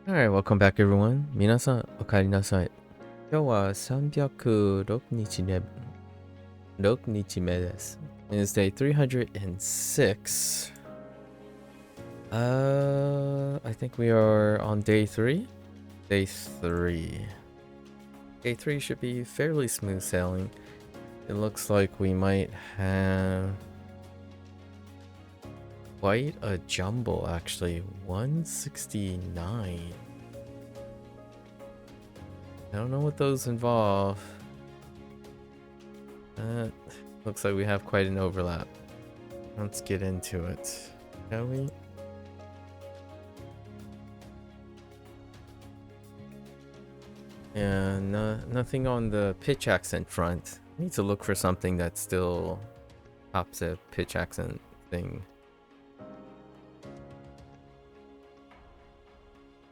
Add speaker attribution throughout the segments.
Speaker 1: Alright, welcome back everyone. 皆さん、お帰りなさい。今日は306日目、6日目です。It is day 306. I think we are on day 3? Day 3. Day 3 should be fairly smooth sailing. It looks like we might have quite a jumble actually. 169. I don't know what those involve. Looks like we have quite an overlap. Let's get into it, shall we? Yeah, nothing on the pitch accent front. I need to look for something that still tops a pitch accent thing.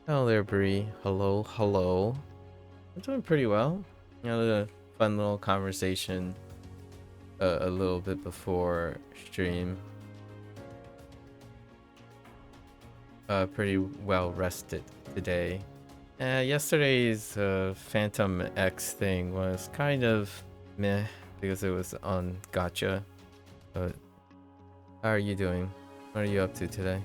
Speaker 1: Hello there, Bree. Hello, hello. I'm doing pretty well. You know, a fun little conversation a little bit before stream. Pretty well rested today. Yesterday's Phantom X thing was kind of meh because it was on gacha. But how are you doing? What are you up to today?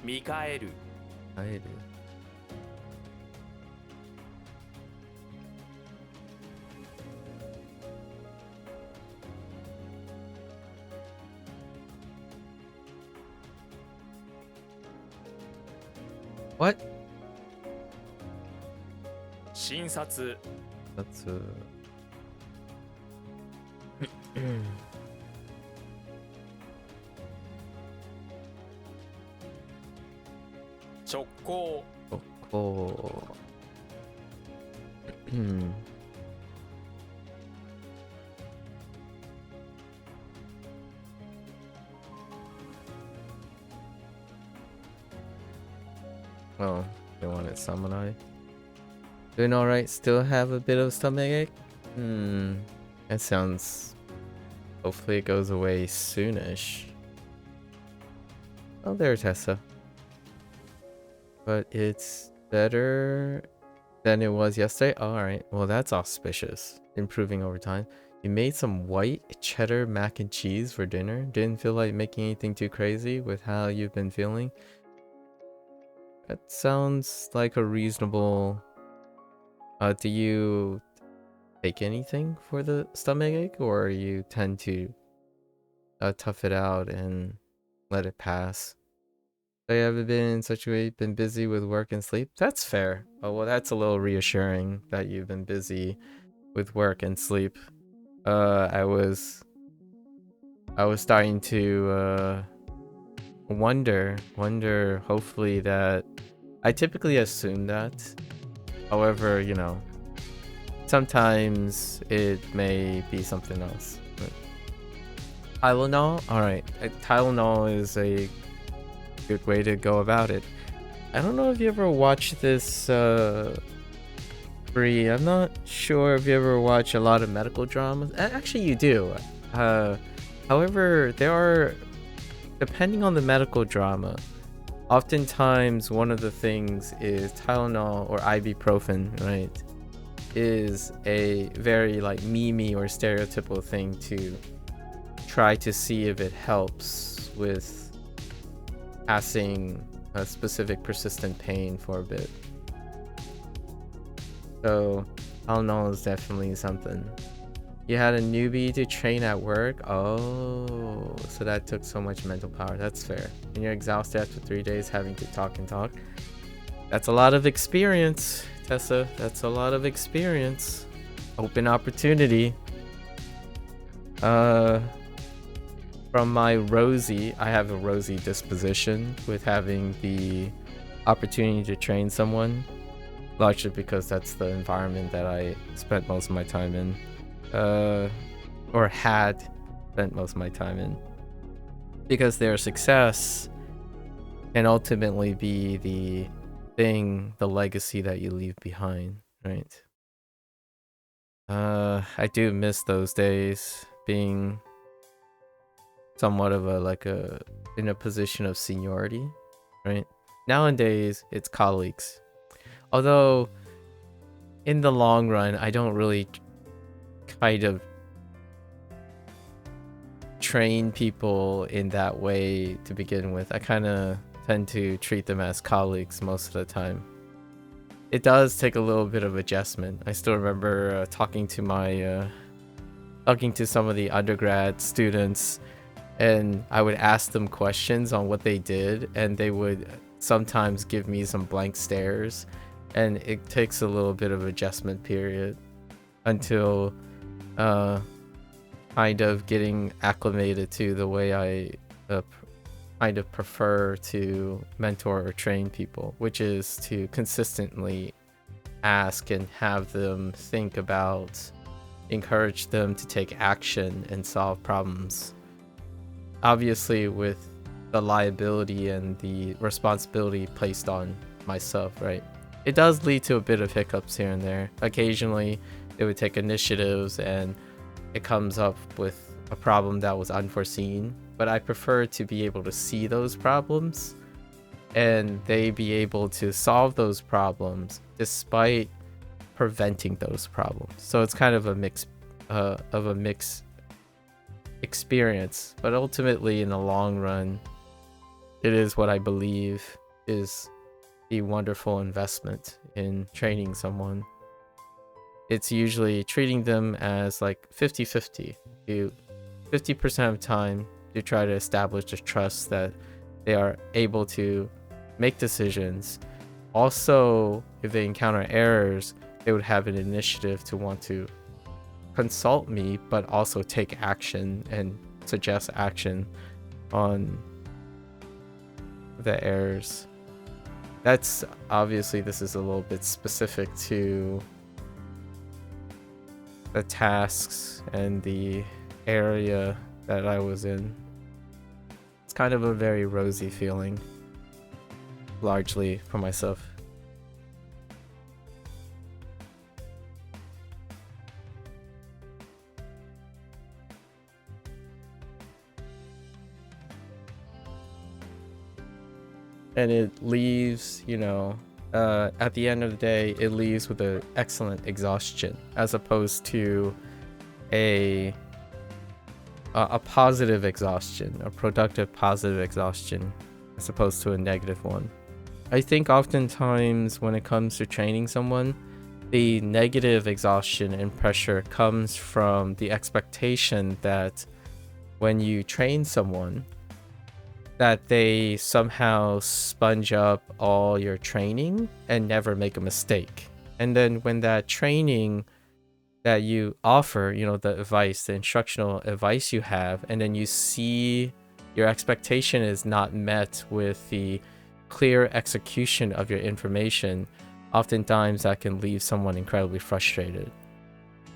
Speaker 2: Mikaelu.
Speaker 1: What?
Speaker 2: 診察
Speaker 1: That's
Speaker 2: 直行
Speaker 1: cool. Oh, they wanted samurai. Doing alright, still have a bit of stomachache? That sounds... Hopefully it goes away soonish. Oh, there's Tessa. But it's better than it was yesterday? Alright, well that's auspicious. Improving over time. You made some white cheddar mac and cheese for dinner? Didn't feel like making anything too crazy with how you've been feeling? That sounds like a reasonable... do you take anything for the stomachache, or you tend to tough it out and let it pass? I haven't been in such a way, been busy with work and sleep? That's fair. Oh, well, that's a little reassuring that you've been busy with work and sleep. I was starting to wonder hopefully that I typically assume that. However, you know, sometimes it may be something else. But Tylenol? Alright, Tylenol is a good way to go about it. I don't know if you ever watched this, Bree. I'm not sure if you ever watch a lot of medical dramas. Actually, you do. However, there are, depending on the medical drama, oftentimes one of the things is Tylenol or ibuprofen, right? Is a very like memey or stereotypical thing to try to see if it helps with passing a specific persistent pain for a bit. So Tylenol is definitely something. You had a newbie to train at work? Oh, so that took so much mental power. That's fair. And you're exhausted after 3 days having to talk and talk. That's a lot of experience, Tessa. That's a lot of experience. Open opportunity. From my rosy, I have a rosy disposition with having the opportunity to train someone. Largely because that's the environment that I spent most of my time in. Or had spent most of my time in. Because their success can ultimately be the thing, the legacy that you leave behind, right? I do miss those days, being somewhat of a in a position of seniority, right? Nowadays, it's colleagues. Although, in the long run, I don't really kind of train people in that way to begin with. I kind of tend to treat them as colleagues most of the time. It does take a little bit of adjustment. I still remember talking to some of the undergrad students, and I would ask them questions on what they did, and they would sometimes give me some blank stares, and it takes a little bit of adjustment period until kind of getting acclimated to the way I kind of prefer to mentor or train people, which is to consistently ask and have them think about, encourage them to take action and solve problems. Obviously, with the liability and the responsibility placed on myself, right? It does lead to a bit of hiccups here and there. Occasionally, it would take initiatives and it comes up with a problem that was unforeseen, but I prefer to be able to see those problems and they be able to solve those problems despite preventing those problems. So it's kind of a mix experience, but ultimately in the long run, it is what I believe is the wonderful investment in training someone. It's usually treating them as like 50-50. You 50% of time you try to establish the trust that they are able to make decisions. Also, if they encounter errors, they would have an initiative to want to consult me, but also take action and suggest action on the errors. That's obviously, this is a little bit specific to the tasks and the area that I was in. It's kind of a very rosy feeling, largely for myself. And it leaves, at the end of the day, it leaves with an excellent exhaustion, as opposed to a positive exhaustion, a productive positive exhaustion, as opposed to a negative one. I think oftentimes when it comes to training someone, the negative exhaustion and pressure comes from the expectation that when you train someone, that they somehow sponge up all your training and never make a mistake. And then when that training that you offer, the advice, the instructional advice you have, and then you see your expectation is not met with the clear execution of your information, oftentimes that can leave someone incredibly frustrated.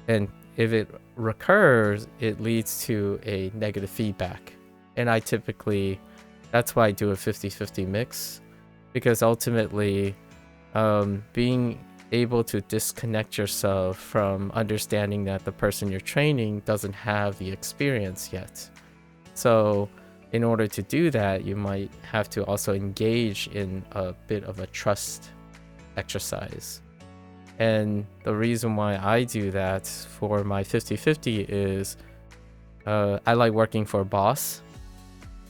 Speaker 1: And if it recurs, it leads to a negative feedback. And that's why I do a 50-50 mix, because ultimately being able to disconnect yourself from understanding that the person you're training doesn't have the experience yet. So in order to do that, you might have to also engage in a bit of a trust exercise. And the reason why I do that for my 50-50 is I like working for a boss,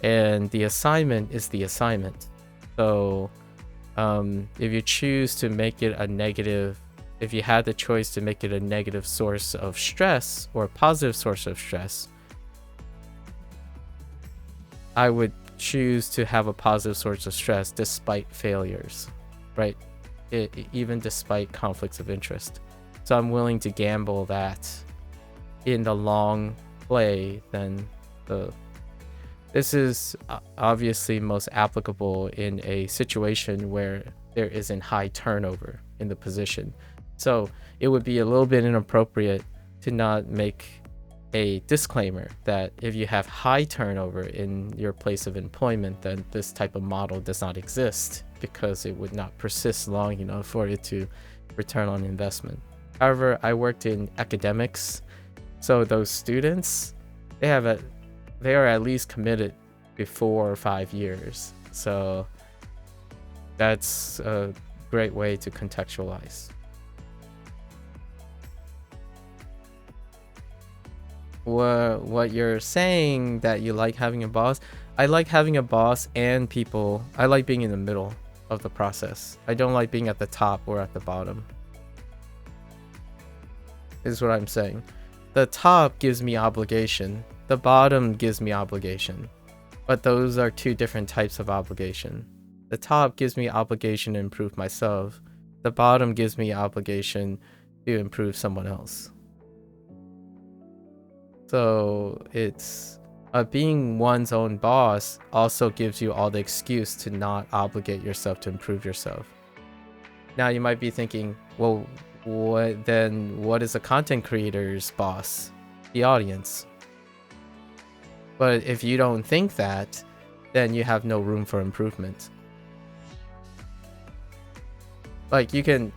Speaker 1: and the assignment is the assignment. So if you choose to make it a negative, if you had the choice to make it a negative source of stress or a positive source of stress, I would choose to have a positive source of stress despite failures, right? Even despite conflicts of interest. So I'm willing to gamble that in the long play, then this is obviously most applicable in a situation where there isn't high turnover in the position. So it would be a little bit inappropriate to not make a disclaimer that if you have high turnover in your place of employment, then this type of model does not exist, because it would not persist long enough for it to return on investment. However, I worked in academics, so those students, they are at least committed before 5 years. So that's a great way to contextualize. What you're saying that you like having a boss, I like having a boss and people. I like being in the middle of the process. I don't like being at the top or at the bottom, is what I'm saying. The top gives me obligation, the bottom gives me obligation, but those are two different types of obligation. The top gives me obligation to improve myself, the bottom gives me obligation to improve someone else. So it's being one's own boss also gives you all the excuse to not obligate yourself to improve yourself. Now you might be thinking, well, what is a content creator's boss? The audience. But if you don't think that, then you have no room for improvement. Like you can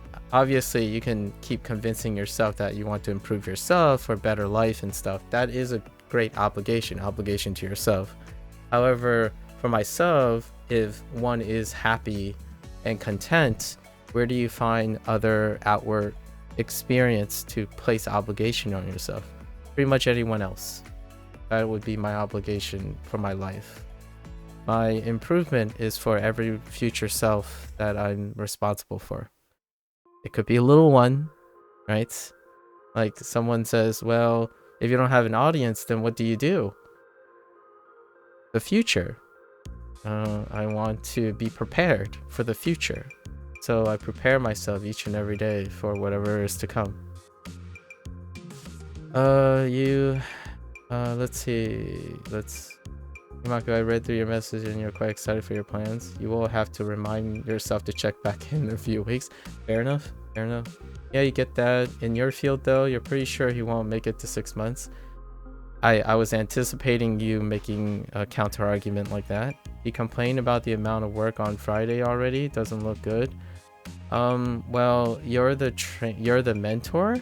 Speaker 1: keep convincing yourself that you want to improve yourself for better life and stuff. That is a great obligation to yourself. However, for myself, if one is happy and content, where do you find other outward experience to place obligation on yourself? Pretty much anyone else. That would be my obligation for my life. My improvement is for every future self that I'm responsible for. It could be a little one, right? Like someone says, well, if you don't have an audience, then what do you do? The future. I want to be prepared for the future. So I prepare myself each and every day for whatever is to come. Let's see. MAKU, I read through your message and you're quite excited for your plans. You will have to remind yourself to check back in a few weeks. Fair enough. Yeah, you get that. In your field though, you're pretty sure he won't make it to 6 months. I was anticipating you making a counter argument like that. He complained about the amount of work on Friday already. Doesn't look good. Well, you're the mentor.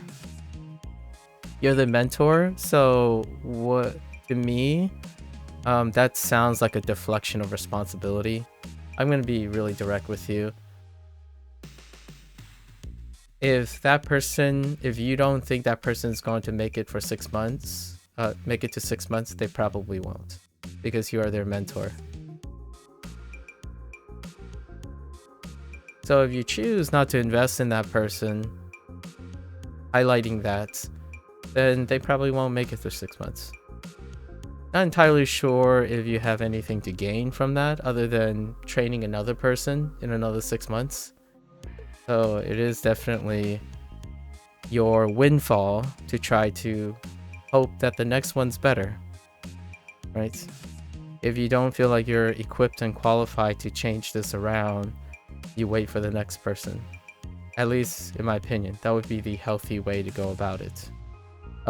Speaker 1: You're the mentor. So what to me? That sounds like a deflection of responsibility. I'm going to be really direct with you. If you don't think that person is going to make it for 6 months, make it to 6 months, they probably won't, because you are their mentor. So if you choose not to invest in that person, highlighting that, then they probably won't make it through 6 months. Not entirely sure if you have anything to gain from that other than training another person in another 6 months. So it is definitely your windfall to try to hope that the next one's better, right? If you don't feel like you're equipped and qualified to change this around, you wait for the next person. At least in my opinion, that would be the healthy way to go about it.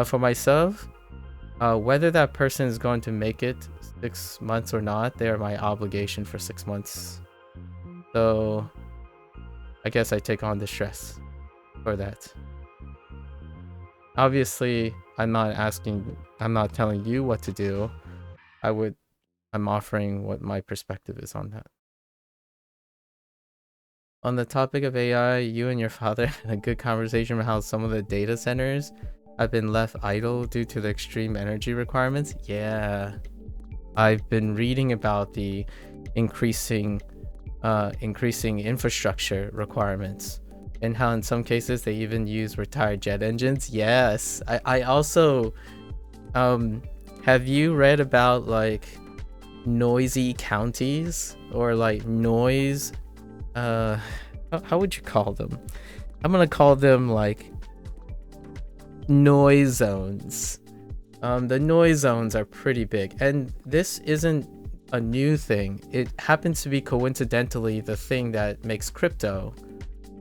Speaker 1: For myself, whether that person is going to make it 6 months or not, they are my obligation for 6 months. So I guess I take on the stress for that. Obviously, I'm not telling you what to do. I'm offering what my perspective is on that. On the topic of AI, you and your father had a good conversation about how some of the data centers have been left idle due to the extreme energy requirements. Yeah, I've been reading about the increasing infrastructure requirements and how in some cases they even use retired jet engines. Yes, I also have you read about like noisy counties or like noise how would you call them? I'm gonna call them like noise zones. The noise zones are pretty big, and this isn't a new thing. It happens to be coincidentally the thing that makes crypto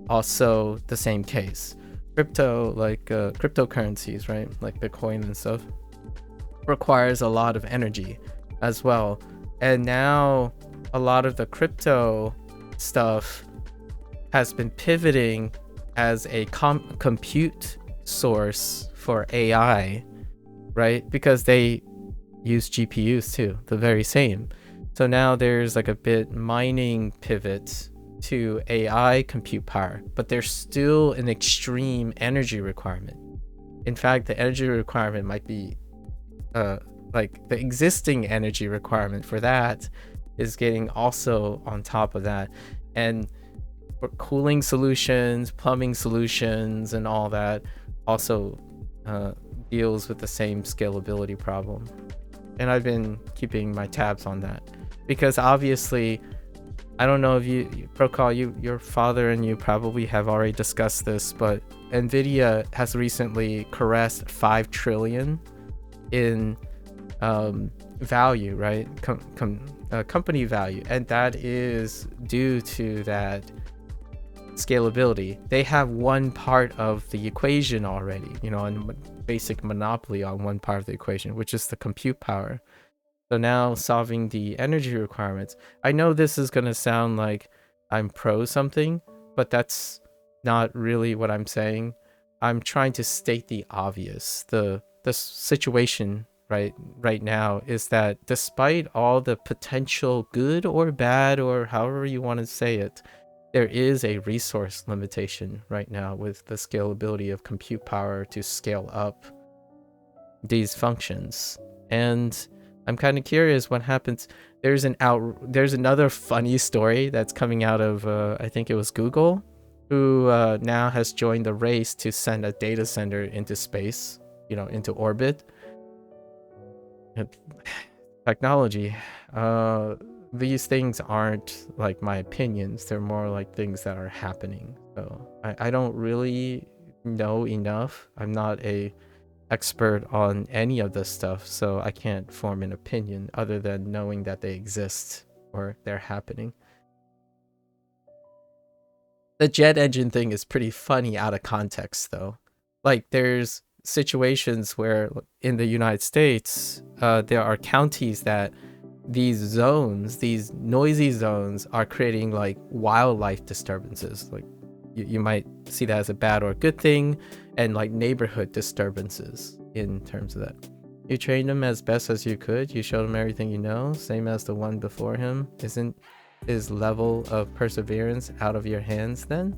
Speaker 1: also the same case. Crypto, like cryptocurrencies, right, like Bitcoin and stuff, requires a lot of energy as well. And now a lot of the crypto stuff has been pivoting as a compute source for AI, right? Because they use GPUs too, the very same. So now there's like a bit mining pivot to AI compute power, but there's still an extreme energy requirement. In fact, the energy requirement might be like the existing energy requirement for that is getting also on top of that. And for cooling solutions, plumbing solutions, and all that also deals with the same scalability problem. And I've been keeping my tabs on that because obviously, I don't know if your father and you probably have already discussed this, but NVIDIA has recently caressed 5 trillion in value, right? Company value, and that is due to that scalability. They have one part of the equation already, and basic monopoly on one part of the equation, which is the compute power. So now solving the energy requirements. I know this is going to sound like I'm pro something, but that's not really what I'm saying. I'm trying to state the obvious. The situation right now is that despite all the potential good or bad or however you want to say it, there is a resource limitation right now with the scalability of compute power to scale up these functions. And I'm kind of curious what happens. There's another funny story that's coming out of I think it was Google, who now has joined the race to send a data center into space, into orbit. Technology. These things aren't like my opinions. They're more like things that are happening. So I don't really know enough. I'm not a expert on any of this stuff, so I can't form an opinion other than knowing that they exist or they're happening. The jet engine thing is pretty funny out of context though. Like there's situations where in the United States there are counties that these noisy zones are creating like wildlife disturbances. Like you might see that as a bad or good thing, and like neighborhood disturbances in terms of that. You trained him as best as you could. You showed him everything you know, same as the one before him. Isn't his level of perseverance out of your hands then?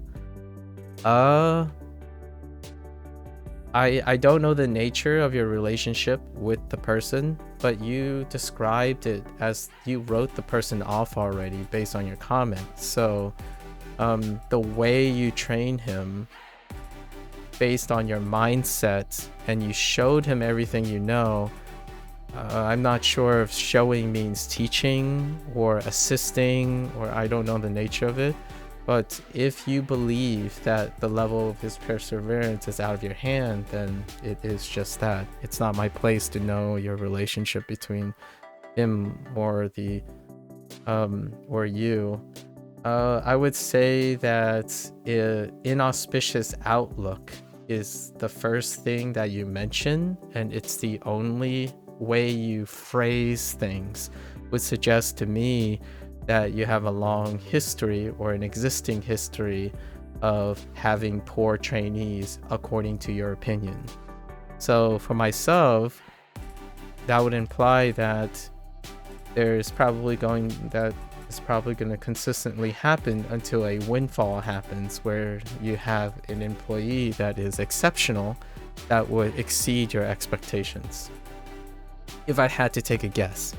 Speaker 1: I don't know the nature of your relationship with the person, but you described it as you wrote the person off already based on your comments. So the way you train him based on your mindset and you showed him everything you know, I'm not sure if showing means teaching or assisting, or I don't know the nature of it. But if you believe that the level of his perseverance is out of your hand, then it is just that. It's not my place to know your relationship between him or or you. I would say that inauspicious outlook is the first thing that you mention, and it's the only way you phrase things, would suggest to me that you have a long history or an existing history of having poor trainees according to your opinion. So for myself, that would imply that it's probably going to consistently happen until a windfall happens where you have an employee that is exceptional that would exceed your expectations. If I had to take a guess.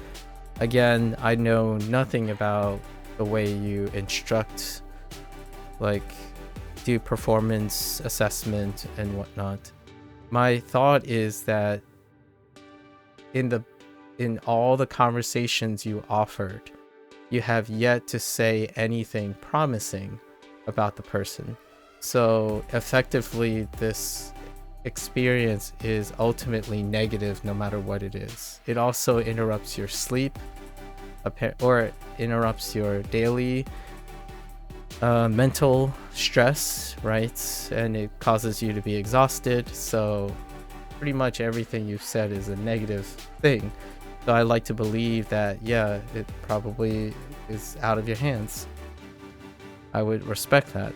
Speaker 1: Again, I know nothing about the way you instruct, like do performance assessment and whatnot. My thought is that in all the conversations you offered, you have yet to say anything promising about the person. So effectively, this experience is ultimately negative no matter what it is. It also interrupts your sleep or interrupts your daily mental stress, right? And it causes you to be exhausted. So pretty much everything you've said is a negative thing. So I like to believe that, yeah, it probably is out of your hands. I would respect that.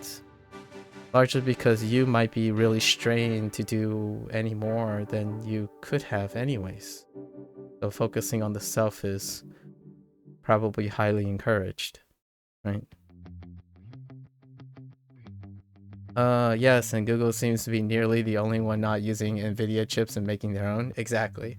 Speaker 1: largely because you might be really strained to do any more than you could have anyways. So focusing on the self is probably highly encouraged, right? Yes, and Google seems to be nearly the only one not using NVIDIA chips and making their own. Exactly.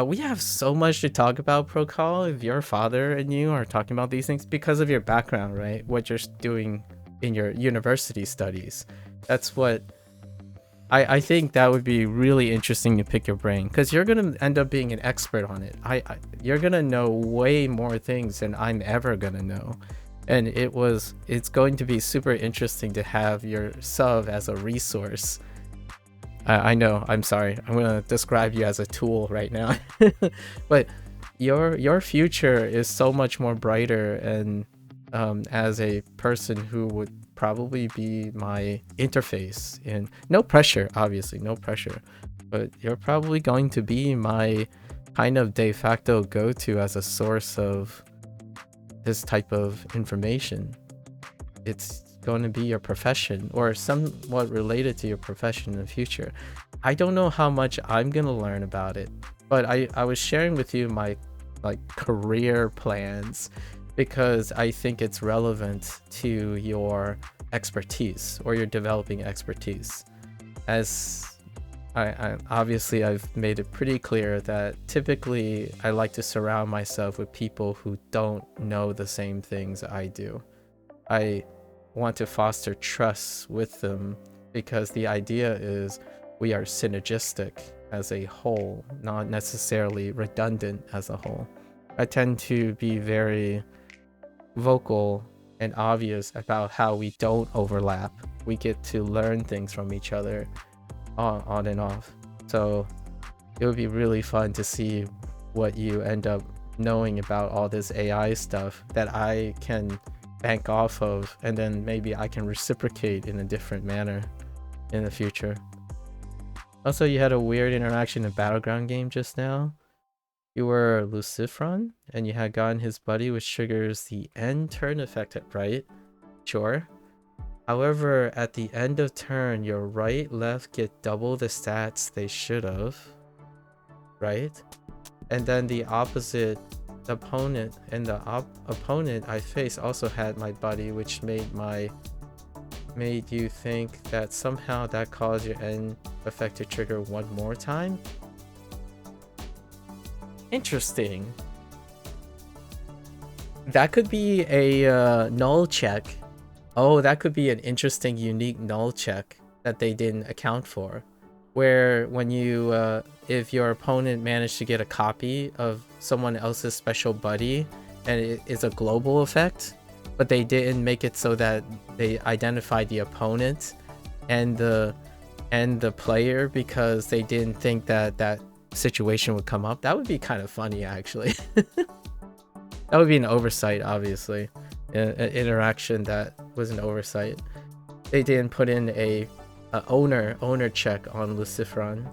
Speaker 1: We have so much to talk about, Procol, if your father and you are talking about these things because of your background, right? What you're doing in your university studies. That's what I think that would be really interesting to pick your brain, because you're gonna end up being an expert on it. You're gonna know way more things than I'm ever gonna know. And it's going to be super interesting to have your sub as a resource. I know, I'm sorry. I'm gonna describe you as a tool right now. But your future is so much more brighter, and as a person who would probably be my interface, and no pressure, obviously, no pressure, but you're probably going to be my kind of de facto go-to as a source of this type of information. It's going to be your profession, or somewhat related to your profession in the future. I don't know how much I'm going to learn about it, but I was sharing with you my career plans because I think it's relevant to your expertise, or your developing expertise. As I obviously I've made it pretty clear that typically I like to surround myself with people who don't know the same things I do. I want to foster trust with them because the idea is we are synergistic as a whole, not necessarily redundant as a whole. I tend to be very vocal and obvious about how we don't overlap. We get to learn things from each other on and off. So it would be really fun to see what you end up knowing about all this AI stuff that I can bank off of, and then maybe I can reciprocate in a different manner in the future. Also, you had a weird interaction in a battleground game just now. You were Lucifron, and you had gotten his buddy, which triggers the end turn effect, right? Sure. However, at the end of turn, your right, left get double the stats they should have, right? And then the opposite opponent, and the opponent I face also had my buddy, which made you think that somehow that caused your end effect to trigger one more time. Interesting. That could be a null check. Oh, that could be an interesting, unique null check that they didn't account for. Where when you, if your opponent managed to get a copy of someone else's special buddy, and it is a global effect, but they didn't make it so that they identified the opponent and the player because they didn't think that that situation would come up. That would be kind of funny, actually. That would be an oversight, obviously. An interaction that was an oversight. They didn't put in a owner check on Lucifron.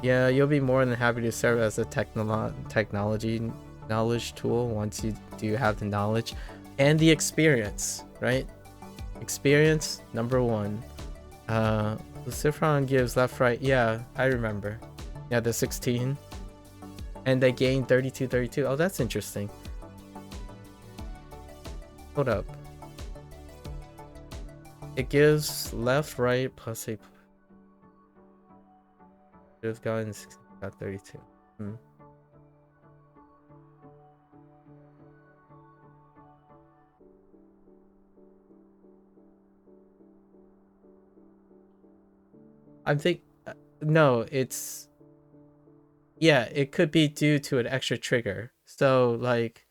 Speaker 1: Yeah, you'll be more than happy to serve as a technology knowledge tool once you do have the knowledge and the experience, right? Experience number one. Lucifron gives left, right. Yeah, I remember. Yeah, the 16. And they gain 32. Oh, that's interesting. Hold up. It gives left, right, plus a. Should have gotten 16, got 32. I think no, it's, yeah, it could be due to an extra trigger. So like,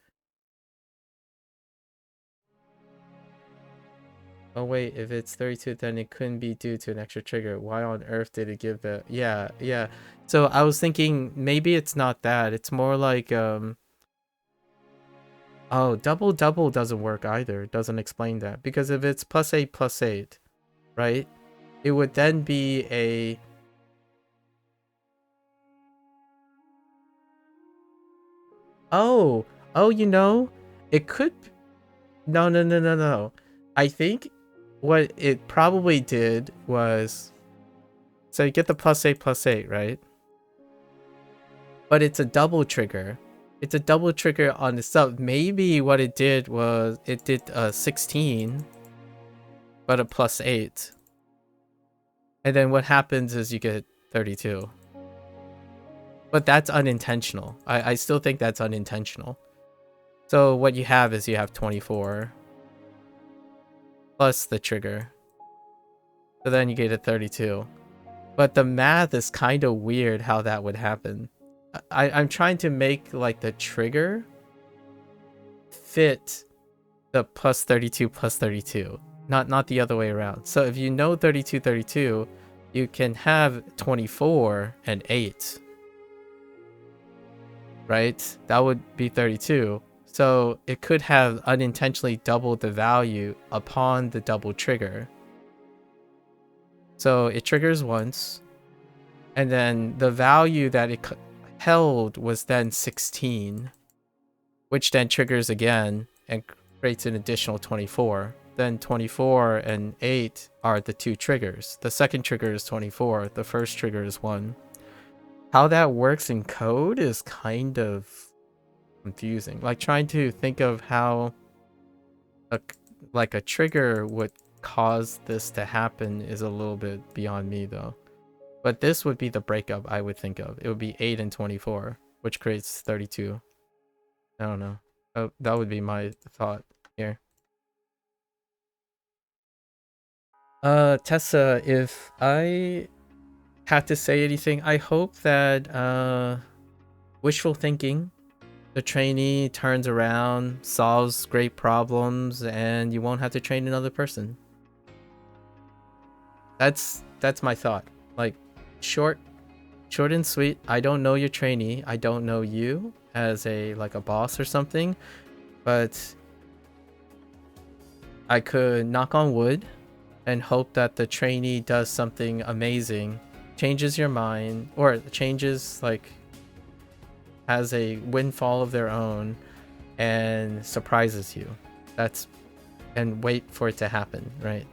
Speaker 1: oh wait, if it's 32, then it couldn't be due to an extra trigger. Why on earth did it give the, yeah. So I was thinking maybe it's not that. It's more like oh, double doesn't work either. It doesn't explain that, because if it's +8, right? It would then be a, oh, you know, it could, no. I think what it probably did was, so you get the +8, right? But it's a double trigger. It's a double trigger on itself. Maybe what it did was it did 16, but a +8. And then what happens is you get 32. But that's unintentional. I still think that's unintentional. So what you have is you have 24 plus the trigger. So then you get a 32. But the math is kind of weird how that would happen. I'm trying to make like the trigger fit the +32, not the other way around. So if you know 32, you can have 24 and 8, right? That would be 32. So it could have unintentionally doubled the value upon the double trigger. So it triggers once, and then the value that it held was then 16, which then triggers again and creates an additional 24. Then 24 and 8 are the two triggers. The second trigger is 24. The first trigger is 1. How that works in code is kind of confusing. Like trying to think of how a trigger would cause this to happen is a little bit beyond me though. But this would be the breakup I would think of. It would be 8 and 24, which creates 32. I don't know. Oh, that would be my thought here. Tessa, if I had to say anything, I hope that wishful thinking, the trainee turns around, solves great problems, and you won't have to train another person. That's my thought. Like short and sweet. I don't know your trainee. I don't know you as a boss or something, but I could knock on wood and hope that the trainee does something amazing, changes your mind, or changes, has a windfall of their own and surprises you. And wait for it to happen, right?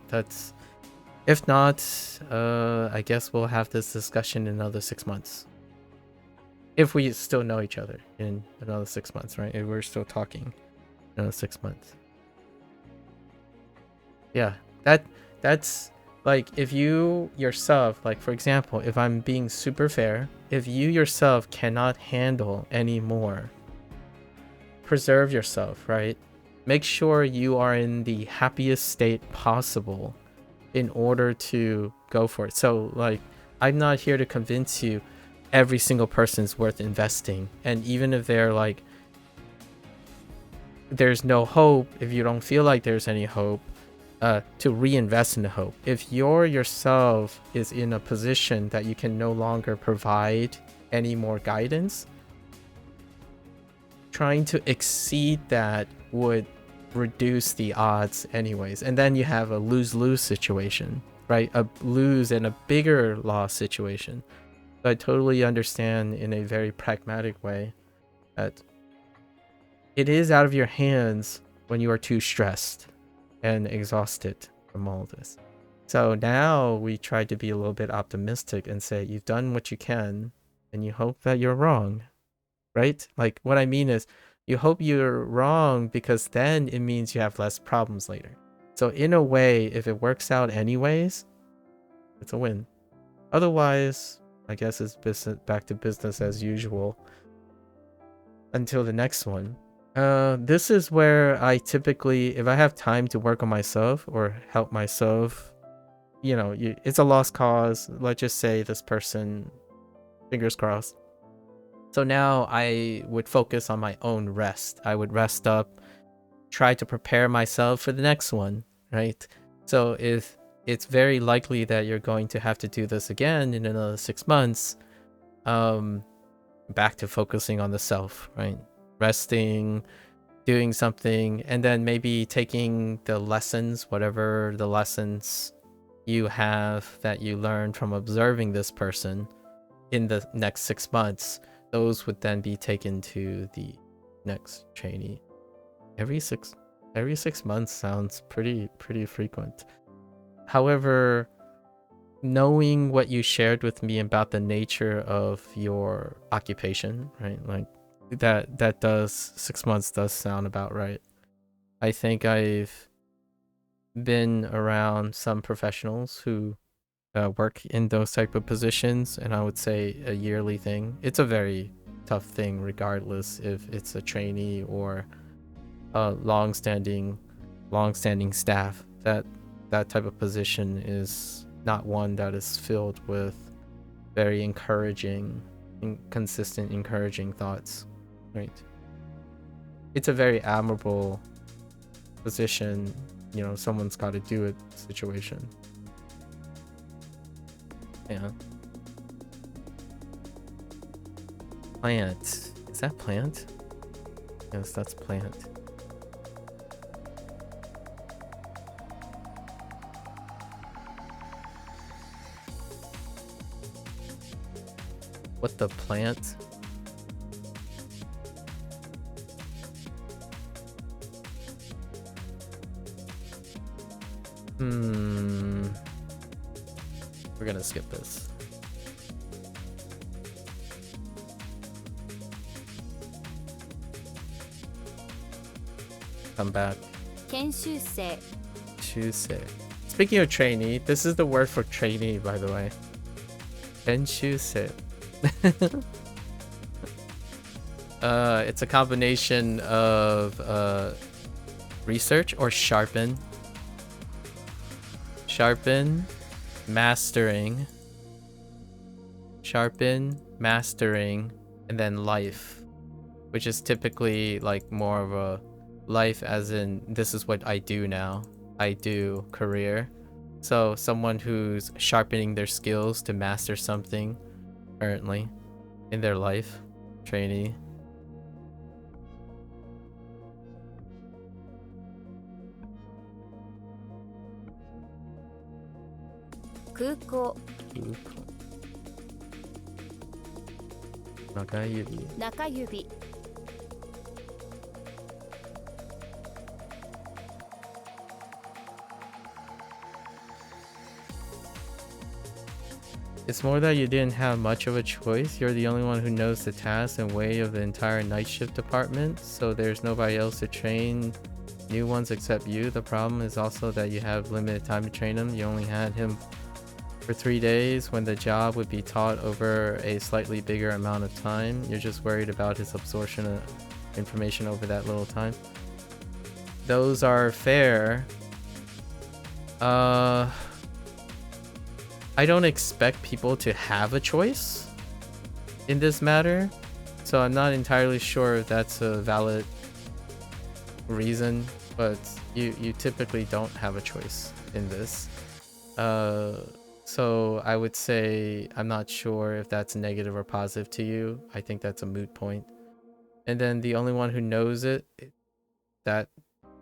Speaker 1: If not, I guess we'll have this discussion in another 6 months. If we still know each other in another 6 months, right? If we're still talking in another 6 months. Yeah, that's like, if you yourself, for example, if I'm being super fair, if you yourself cannot handle anymore, preserve yourself, right? Make sure you are in the happiest state possible in order to go for it. So I'm not here to convince you every single person is worth investing. And even if they're there's no hope, if you don't feel like there's any hope, to reinvest in the hope. If you're yourself is in a position that you can no longer provide any more guidance, trying to exceed that would reduce the odds anyways. And then you have a lose-lose situation, right? A lose and a bigger loss situation. So I totally understand in a very pragmatic way that it is out of your hands when you are too stressed and exhausted from all this. So now we try to be a little bit optimistic and say you've done what you can and you hope that you're wrong, right? What I mean is you hope you're wrong because then it means you have less problems later. So in a way, if it works out anyways, it's a win. Otherwise, I guess it's back to business as usual until the next one. This is where I typically, if I have time to work on myself or help myself, it's a lost cause. Let's just say this person, fingers crossed. So now I would focus on my own rest. I would rest up, try to prepare myself for the next one, right? So if it's very likely that you're going to have to do this again in another 6 months, back to focusing on the self, right? Resting, doing something, and then maybe taking the lessons, whatever the lessons you have that you learned from observing this person in the next 6 months, those would then be taken to the next trainee. Every six months sounds pretty frequent. However, knowing what you shared with me about the nature of your occupation, right? Like that does 6 months does sound about right. I think I've been around some professionals who work in those type of positions, and I would say a yearly thing. It's a very tough thing, regardless if it's a trainee or a long-standing staff. That type of position is not one that is filled with very encouraging, consistent, encouraging thoughts, right? It's a very admirable position, you know, someone's got to do it situation. Yeah. Plant. Is that plant? Yes, that's plant. What the plant? We're gonna skip this. Come back.
Speaker 3: 研修生
Speaker 1: Shusei. Speaking of trainee, this is the word for trainee, by the way. Shusei. It's a combination of research or sharpen, mastering, and then life, which is typically like more of a life as in this is what I do now. I do career. So someone who's sharpening their skills to master something currently in their life. Trainee.
Speaker 3: Kuko
Speaker 1: Nakayubi.
Speaker 3: Nakayubi
Speaker 1: It's more that you didn't have much of a choice. You're the only one who knows the tasks and way of the entire night shift department, so there's nobody else to train new ones except you. The problem is also that you have limited time to train him. You only had him for 3 days when the job would be taught over a slightly bigger amount of time. You're just worried about his absorption of information over that little time. Those are fair. I don't expect people to have a choice in this matter, so I'm not entirely sure if that's a valid reason, but you typically don't have a choice in this. So I would say I'm not sure if that's negative or positive to you. I think that's a moot point. And then the only one who knows it, that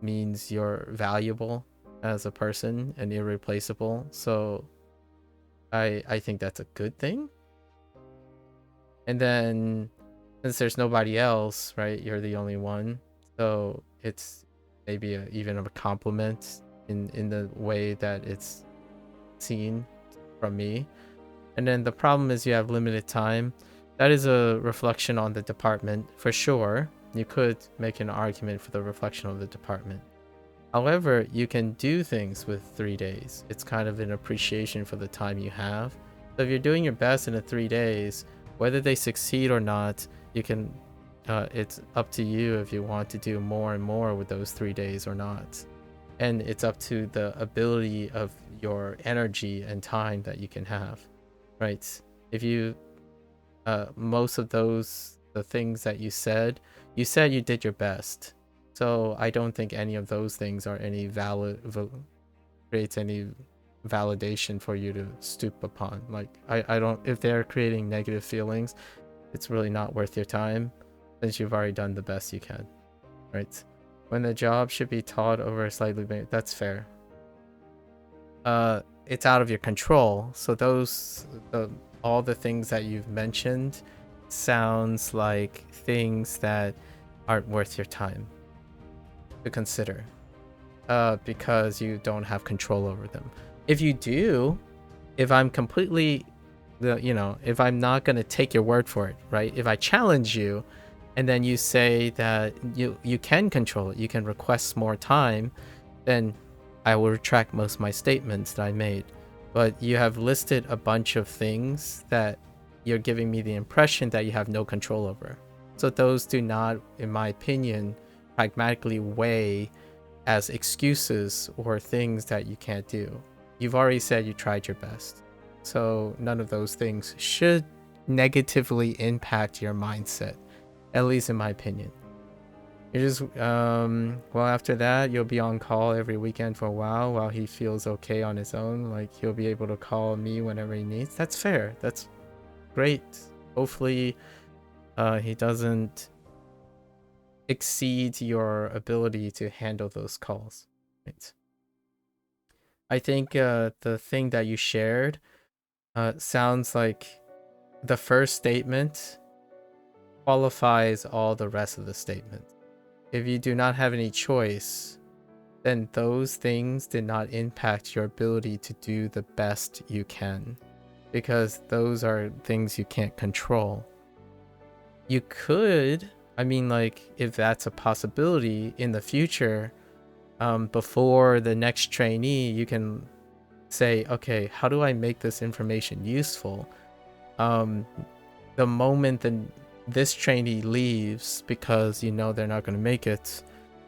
Speaker 1: means you're valuable as a person and irreplaceable. So I think that's a good thing. And then since there's nobody else, right, you're the only one, so it's maybe even a compliment in the way that it's seen from me. And then the problem is you have limited time. That is a reflection on the department for sure. You could make an argument for the reflection of the department. However, you can do things with 3 days. It's kind of an appreciation for the time you have. So if you're doing your best in the 3 days, whether they succeed or not, you can. It's up to you if you want to do more and more with those 3 days or not. And it's up to the ability of your energy and time that you can have, right? If you, most of those, the things that you said you did your best. So I don't think any of those things are any creates any validation for you to stoop upon. Like I don't, if they're creating negative feelings, it's really not worth your time since you've already done the best you can, right? When the job should be taught over a slightly bit, that's fair. It's out of your control. So all the things that you've mentioned sounds like things that aren't worth your time to consider, because you don't have control over them. If you do, if I'm completely, if I'm not going to take your word for it, right? If I challenge you and then you say that you can control it, you can request more time, then I will retract most of my statements that I made. But you have listed a bunch of things that you're giving me the impression that you have no control over. So those do not, in my opinion, pragmatically weigh as excuses or things that you can't do. You've already said you tried your best. So none of those things should negatively impact your mindset, at least in my opinion. You're just, well, after that, you'll be on call every weekend for a while he feels okay on his own. Like, he'll be able to call me whenever he needs. That's fair. That's great. Hopefully, he doesn't exceed your ability to handle those calls. Right. I think the thing that you shared sounds like the first statement qualifies all the rest of the statement. If you do not have any choice, then those things did not impact your ability to do the best you can, because those are things you can't control. You could, if that's a possibility in the future, before the next trainee, you can say, okay, how do I make this information useful? The moment this trainee leaves because they're not going to make it,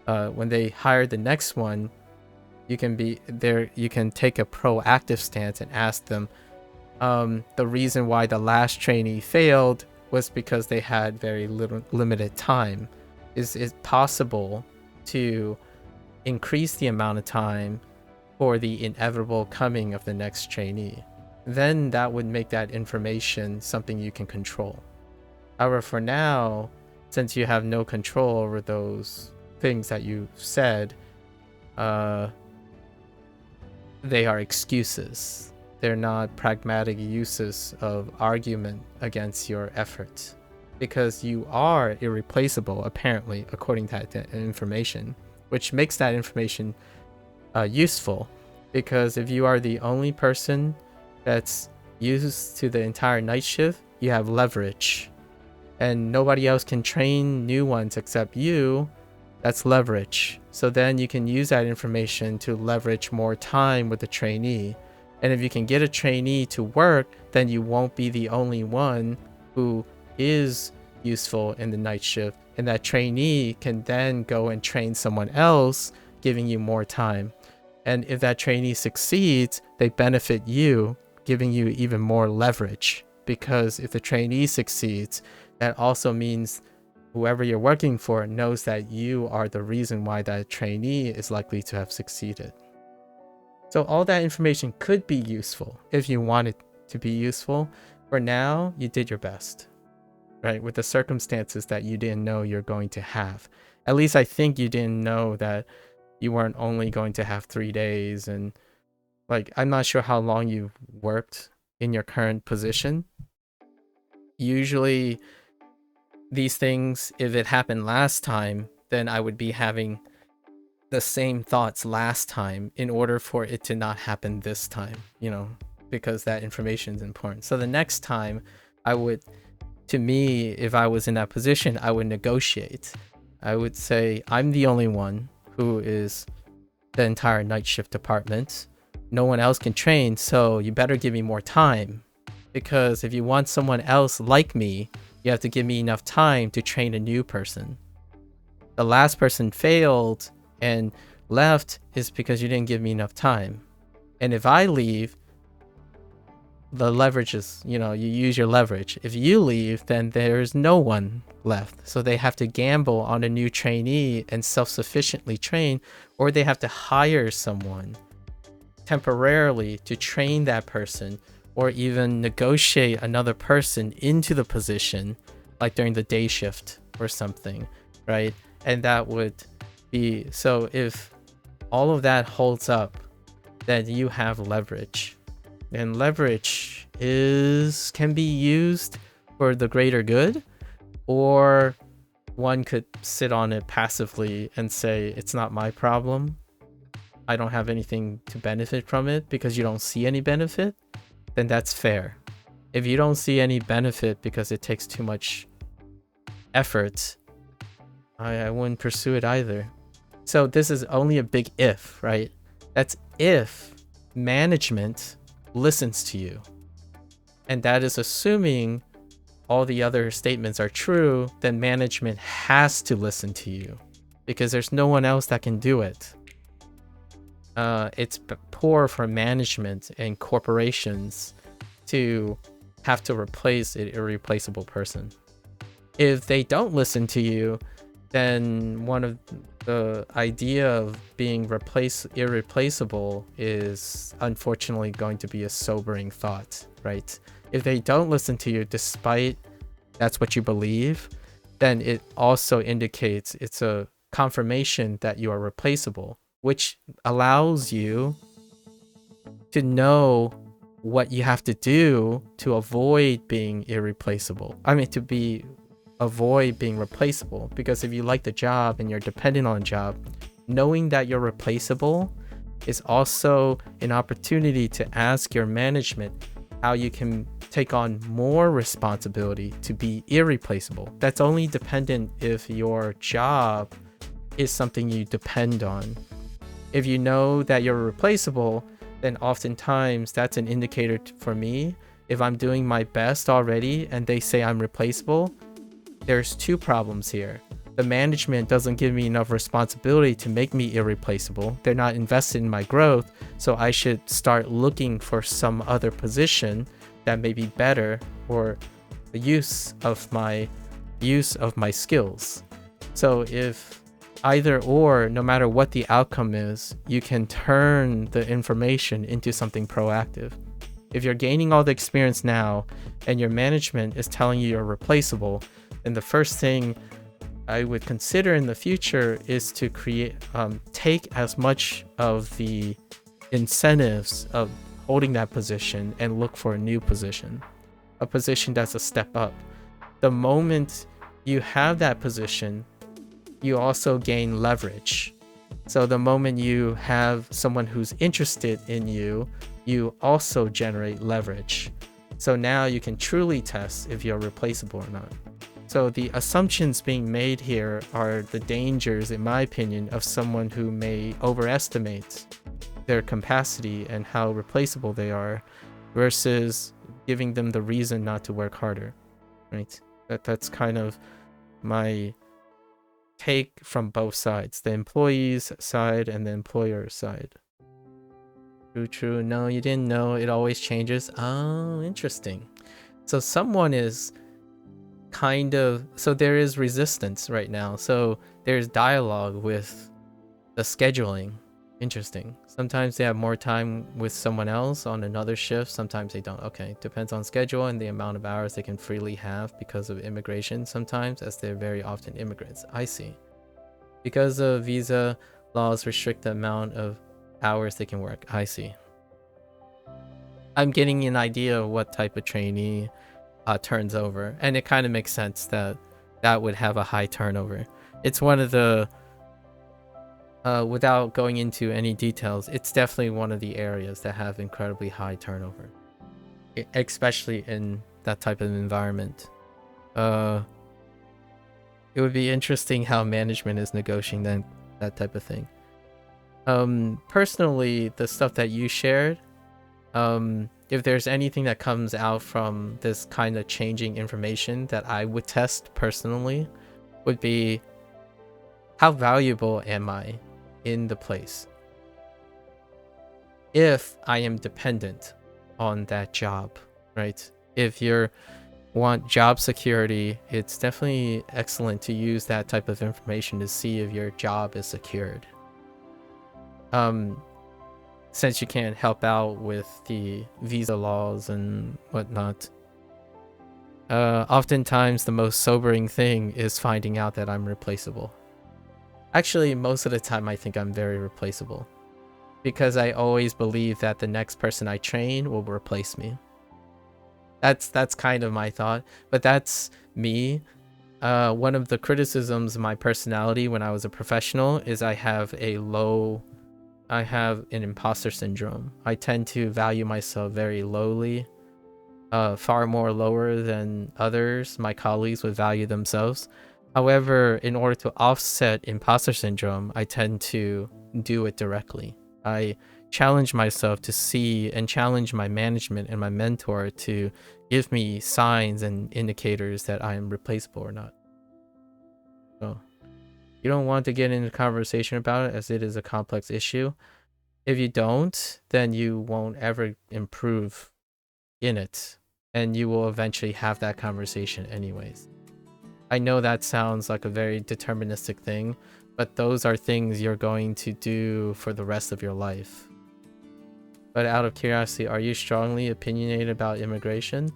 Speaker 1: when they hire the next one, you can be there. You can take a proactive stance and ask them, the reason why the last trainee failed was because they had very limited time. Is it possible to increase the amount of time for the inevitable coming of the next trainee? Then that would make that information something you can control. However, for now, since you have no control over those things that you said, they are excuses. They're not pragmatic uses of argument against your effort, because you are irreplaceable, apparently, according to that information, which makes that information useful. Because if you are the only person that's used to the entire night shift, you have leverage, and nobody else can train new ones except you. That's leverage. So then you can use that information to leverage more time with the trainee. And if you can get a trainee to work, then you won't be the only one who is useful in the night shift. And that trainee can then go and train someone else, giving you more time. And if that trainee succeeds, they benefit you, giving you even more leverage. Because if the trainee succeeds, that also means whoever you're working for knows that you are the reason why that trainee is likely to have succeeded. So all that information could be useful if you want it to be useful. For now, you did your best, right? With the circumstances that you didn't know you're going to have. At least I think you didn't know that you weren't only going to have 3 days. And I'm not sure how long you've worked in your current position. Usually these things, if it happened last time, then I would be having the same thoughts last time in order for it to not happen this time, because that information is important. So the next time if I was in that position, I would negotiate. I would say, I'm the only one who is the entire night shift department. No one else can train, so you better give me more time. Because if you want someone else like me, you have to give me enough time to train a new person. The last person failed and left is because you didn't give me enough time. And if I leave, the leverage is, you use your leverage. If you leave, then there's no one left. So they have to gamble on a new trainee and self-sufficiently train, or they have to hire someone temporarily to train that person, or even negotiate another person into the position, like during the day shift or something, right? And that would be, so if all of that holds up, then you have leverage. And leverage can be used for the greater good, or one could sit on it passively and say, it's not my problem. I don't have anything to benefit from it because you don't see any benefit, then that's fair. If you don't see any benefit because it takes too much effort, I wouldn't pursue it either. So this is only a big if, right? That's if management listens to you. And that is assuming all the other statements are true, then management has to listen to you because there's no one else that can do it. It's poor for management and corporations to have to replace an irreplaceable person. If they don't listen to you, then one of the idea of being irreplaceable is unfortunately going to be a sobering thought, right? If they don't listen to you despite that's what you believe, then it also indicates it's a confirmation that you are replaceable, which allows you to know what you have to do to avoid being irreplaceable. I mean, avoid being replaceable, because if you like the job and you're dependent on a job, knowing that you're replaceable is also an opportunity to ask your management how you can take on more responsibility to be irreplaceable. That's only dependent if your job is something you depend on. If you know that you're replaceable, then oftentimes that's an indicator for me. If I'm doing my best already and they say I'm replaceable, there's two problems here. The management doesn't give me enough responsibility to make me irreplaceable. They're not invested in my growth, so I should start looking for some other position that may be better for the use of my skills. So if either or, no matter what the outcome is, you can turn the information into something proactive. If you're gaining all the experience now and your management is telling you you're replaceable, then the first thing I would consider in the future is to take as much of the incentives of holding that position and look for a new position, a position that's a step up. The moment you have that position, you also gain leverage. So the moment you have someone who's interested in you, you also generate leverage. So now you can truly test if you're replaceable or not. So the assumptions being made here are the dangers, in my opinion, of someone who may overestimate their capacity and how replaceable they are versus giving them the reason not to work harder, right? That's kind of my take from both sides, the employee's side and the employer's side. True. No, you didn't know. It always changes. Oh, interesting. So someone is so there is resistance right now. So there's dialogue with the scheduling. Interesting. Sometimes they have more time with someone else on another shift. Sometimes they don't. Okay. Depends on schedule and the amount of hours they can freely have because of immigration sometimes, as they're very often immigrants. I see. Because of visa laws restrict the amount of hours they can work. I see. I'm getting an idea of what type of trainee turns over, and it kind of makes sense that would have a high turnover. It's one of the without going into any details, it's definitely one of the areas that have incredibly high turnover, especially in that type of environment. It would be interesting how management is negotiating that type of thing. Personally, the stuff that you shared, if there's anything that comes out from this kind of changing information that I would test personally, would be how valuable am I in the place? If I am dependent on that job, right? If you want job security, it's definitely excellent to use that type of information to see if your job is secured. Since you can't help out with the visa laws and whatnot, oftentimes the most sobering thing is finding out that I'm replaceable. Actually, most of the time I think I'm very replaceable, because I always believe that the next person I train will replace me. That's kind of my thought, but that's me. One of the criticisms of my personality when I was a professional is I have a low I have an imposter syndrome. I tend to value myself very lowly, far more lower than others, my colleagues, would value themselves. However, in order to offset imposter syndrome, I tend to do it directly. I challenge myself to see and challenge my management and my mentor to give me signs and indicators that I am replaceable or not. So you don't want to get into conversation about it as it is a complex issue. If you don't, then you won't ever improve in it, and you will eventually have that conversation anyways. I know that sounds like a very deterministic thing, but those are things you're going to do for the rest of your life. But out of curiosity, are you strongly opinionated about immigration?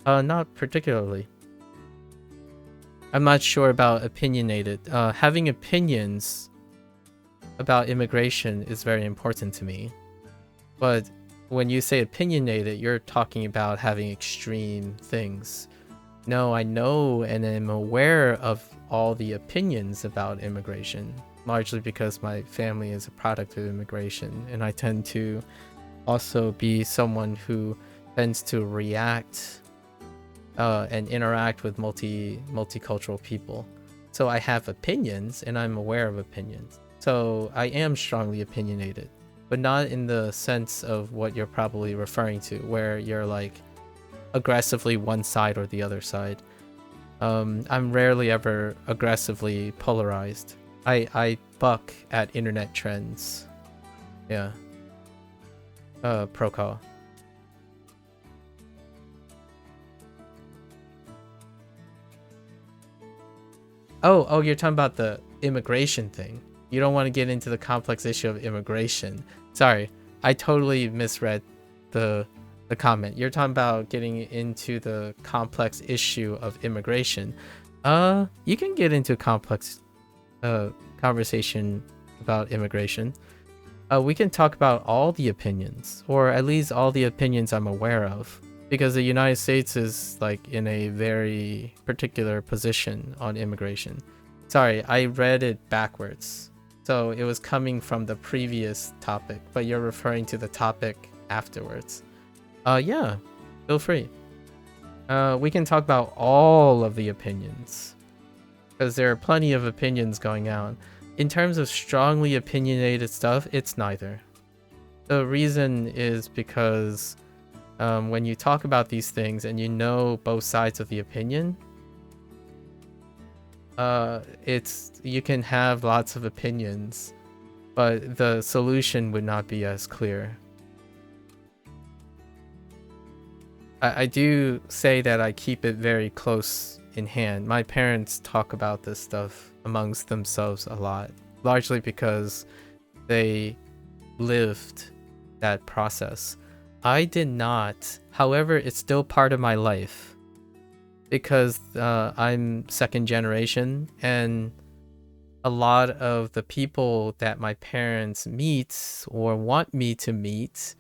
Speaker 1: Not particularly. I'm not sure about opinionated. Having opinions about immigration is very important to me. But when you say opinionated, you're talking about having extreme things. No, I know and am aware of all the opinions about immigration, largely because my family is a product of immigration, and I tend to also be someone who tends to react and interact with multicultural people. So I have opinions and I'm aware of opinions. So I am strongly opinionated, but not in the sense of what you're probably referring to, where you're like aggressively one side or the other side. I'm rarely ever aggressively polarized. I buck at internet trends. Yeah. Pro call. Oh, you're talking about the immigration thing. You don't want to get into the complex issue of immigration. Sorry, I totally misread the comment. You're talking about getting into the complex issue of immigration. You can get into a complex conversation about immigration. We can talk about all the opinions, or at least all the opinions I'm aware of, because the United States is like in a very particular position on immigration. Sorry, I read it backwards. So it was coming from the previous topic, but you're referring to the topic afterwards. Yeah, feel free. We can talk about all of the opinions, because there are plenty of opinions going on. In terms of strongly opinionated stuff, it's neither. The reason is because when you talk about these things and you know both sides of the opinion, you can have lots of opinions, but the solution would not be as clear. I do say that I keep it very close in hand. My parents talk about this stuff amongst themselves a lot, largely because they lived that process. I did not. However, it's still part of my life because I'm second generation, and a lot of the people that my parents meet or want me to meet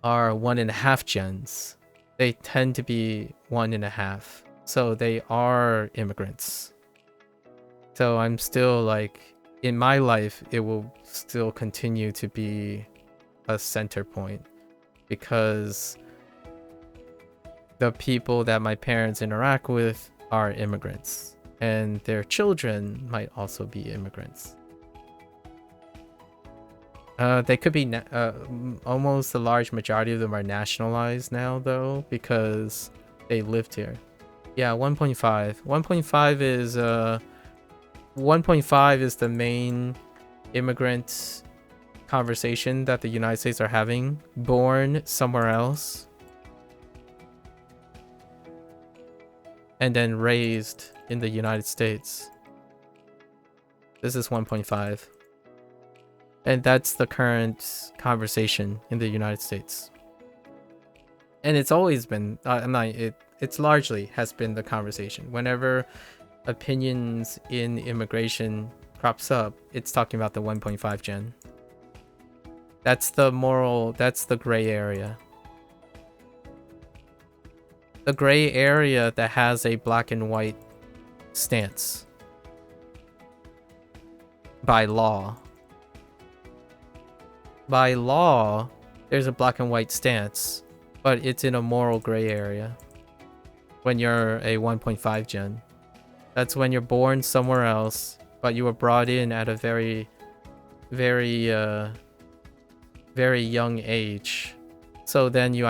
Speaker 1: are 1.5 gens. They tend to be 1.5. So they are immigrants. So I'm still like, in my life, it will still continue to be a center point, because the people that my parents interact with are immigrants, and their children might also be immigrants. They could be almost a large majority of them are nationalized now, though, because they lived here. Yeah, 1.5. 1.5 is the main immigrant conversation that the United States are having. Born somewhere else and then raised in the United States. This is 1.5. And that's the current conversation in the United States. And it's always been, it's largely has been the conversation. Whenever opinions in immigration crops up, it's talking about the 1.5 gen. That's the gray area. The gray area that has a black and white stance by law. by law, there's a black and white stance, but it's in a moral gray area when you're a 1.5 gen. That's when you're born somewhere else, but you were brought in at a very young age. So then you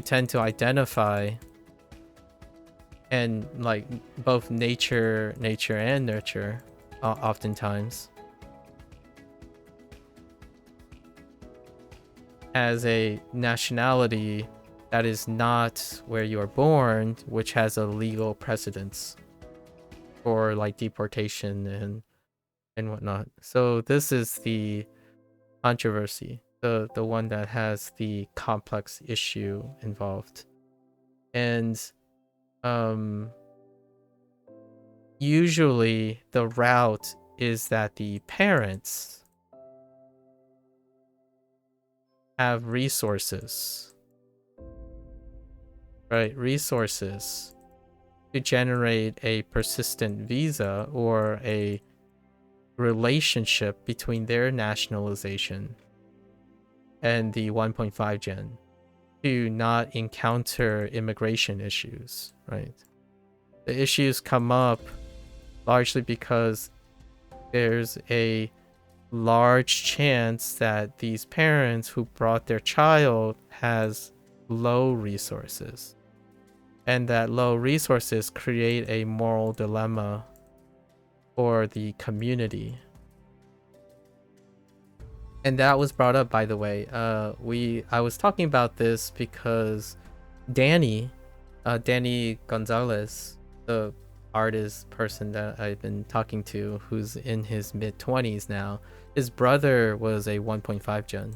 Speaker 1: tend to identify and like both nature and nurture oftentimes as a nationality that is not where you are born, which has a legal precedence for like deportation and whatnot. So this is the controversy, the one that has the complex issue involved. And usually the route is that the parents have resources, right? Resources to generate a persistent visa or a relationship between their nationalization and the 1.5 gen to not encounter immigration issues, right? The issues come up largely because there's a large chance that these parents who brought their child has low resources, and that low resources create a moral dilemma for the community. And that was brought up, by the way. I was talking about this because Danny Gonzalez, the artist person that I've been talking to, who's in his mid-20s now, his brother was a 1.5 gen.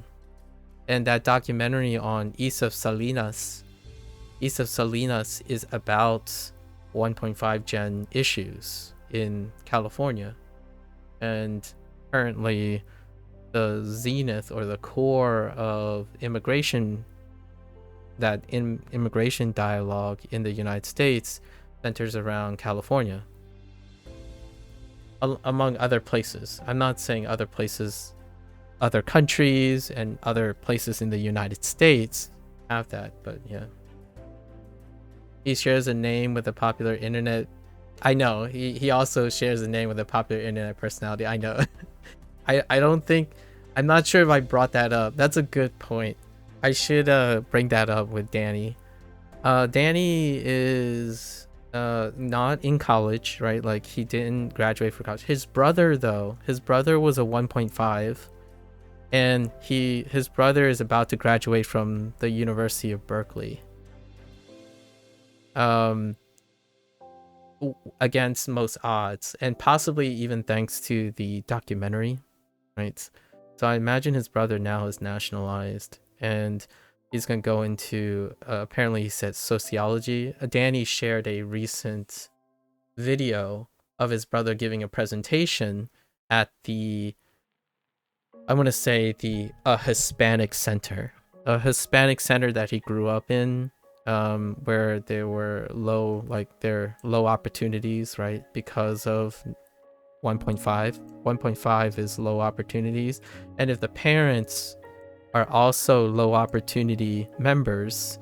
Speaker 1: And that documentary on East of Salinas is about 1.5 gen issues in California. And currently the zenith or the core of immigration dialogue in the United States centers around California, among other places. I'm not saying other places, other countries and other places in the United States have that, but yeah. He shares a name with a popular internet. I know, he also shares a name with a popular internet personality. I know. I'm not sure if I brought that up. That's a good point. I should bring that up with Danny. Danny is not in college, right? Like, he didn't graduate from college. His brother, though, was a 1.5, and his brother is about to graduate from the University of Berkeley. Against most odds, and possibly even thanks to the documentary, right? So I imagine his brother now is nationalized, and he's gonna go into apparently he said sociology. Danny shared a recent video of his brother giving a presentation at the Hispanic center, that he grew up in, where there were low opportunities, right? Because of 1.5 is low opportunities, and if the parents are also low opportunity members,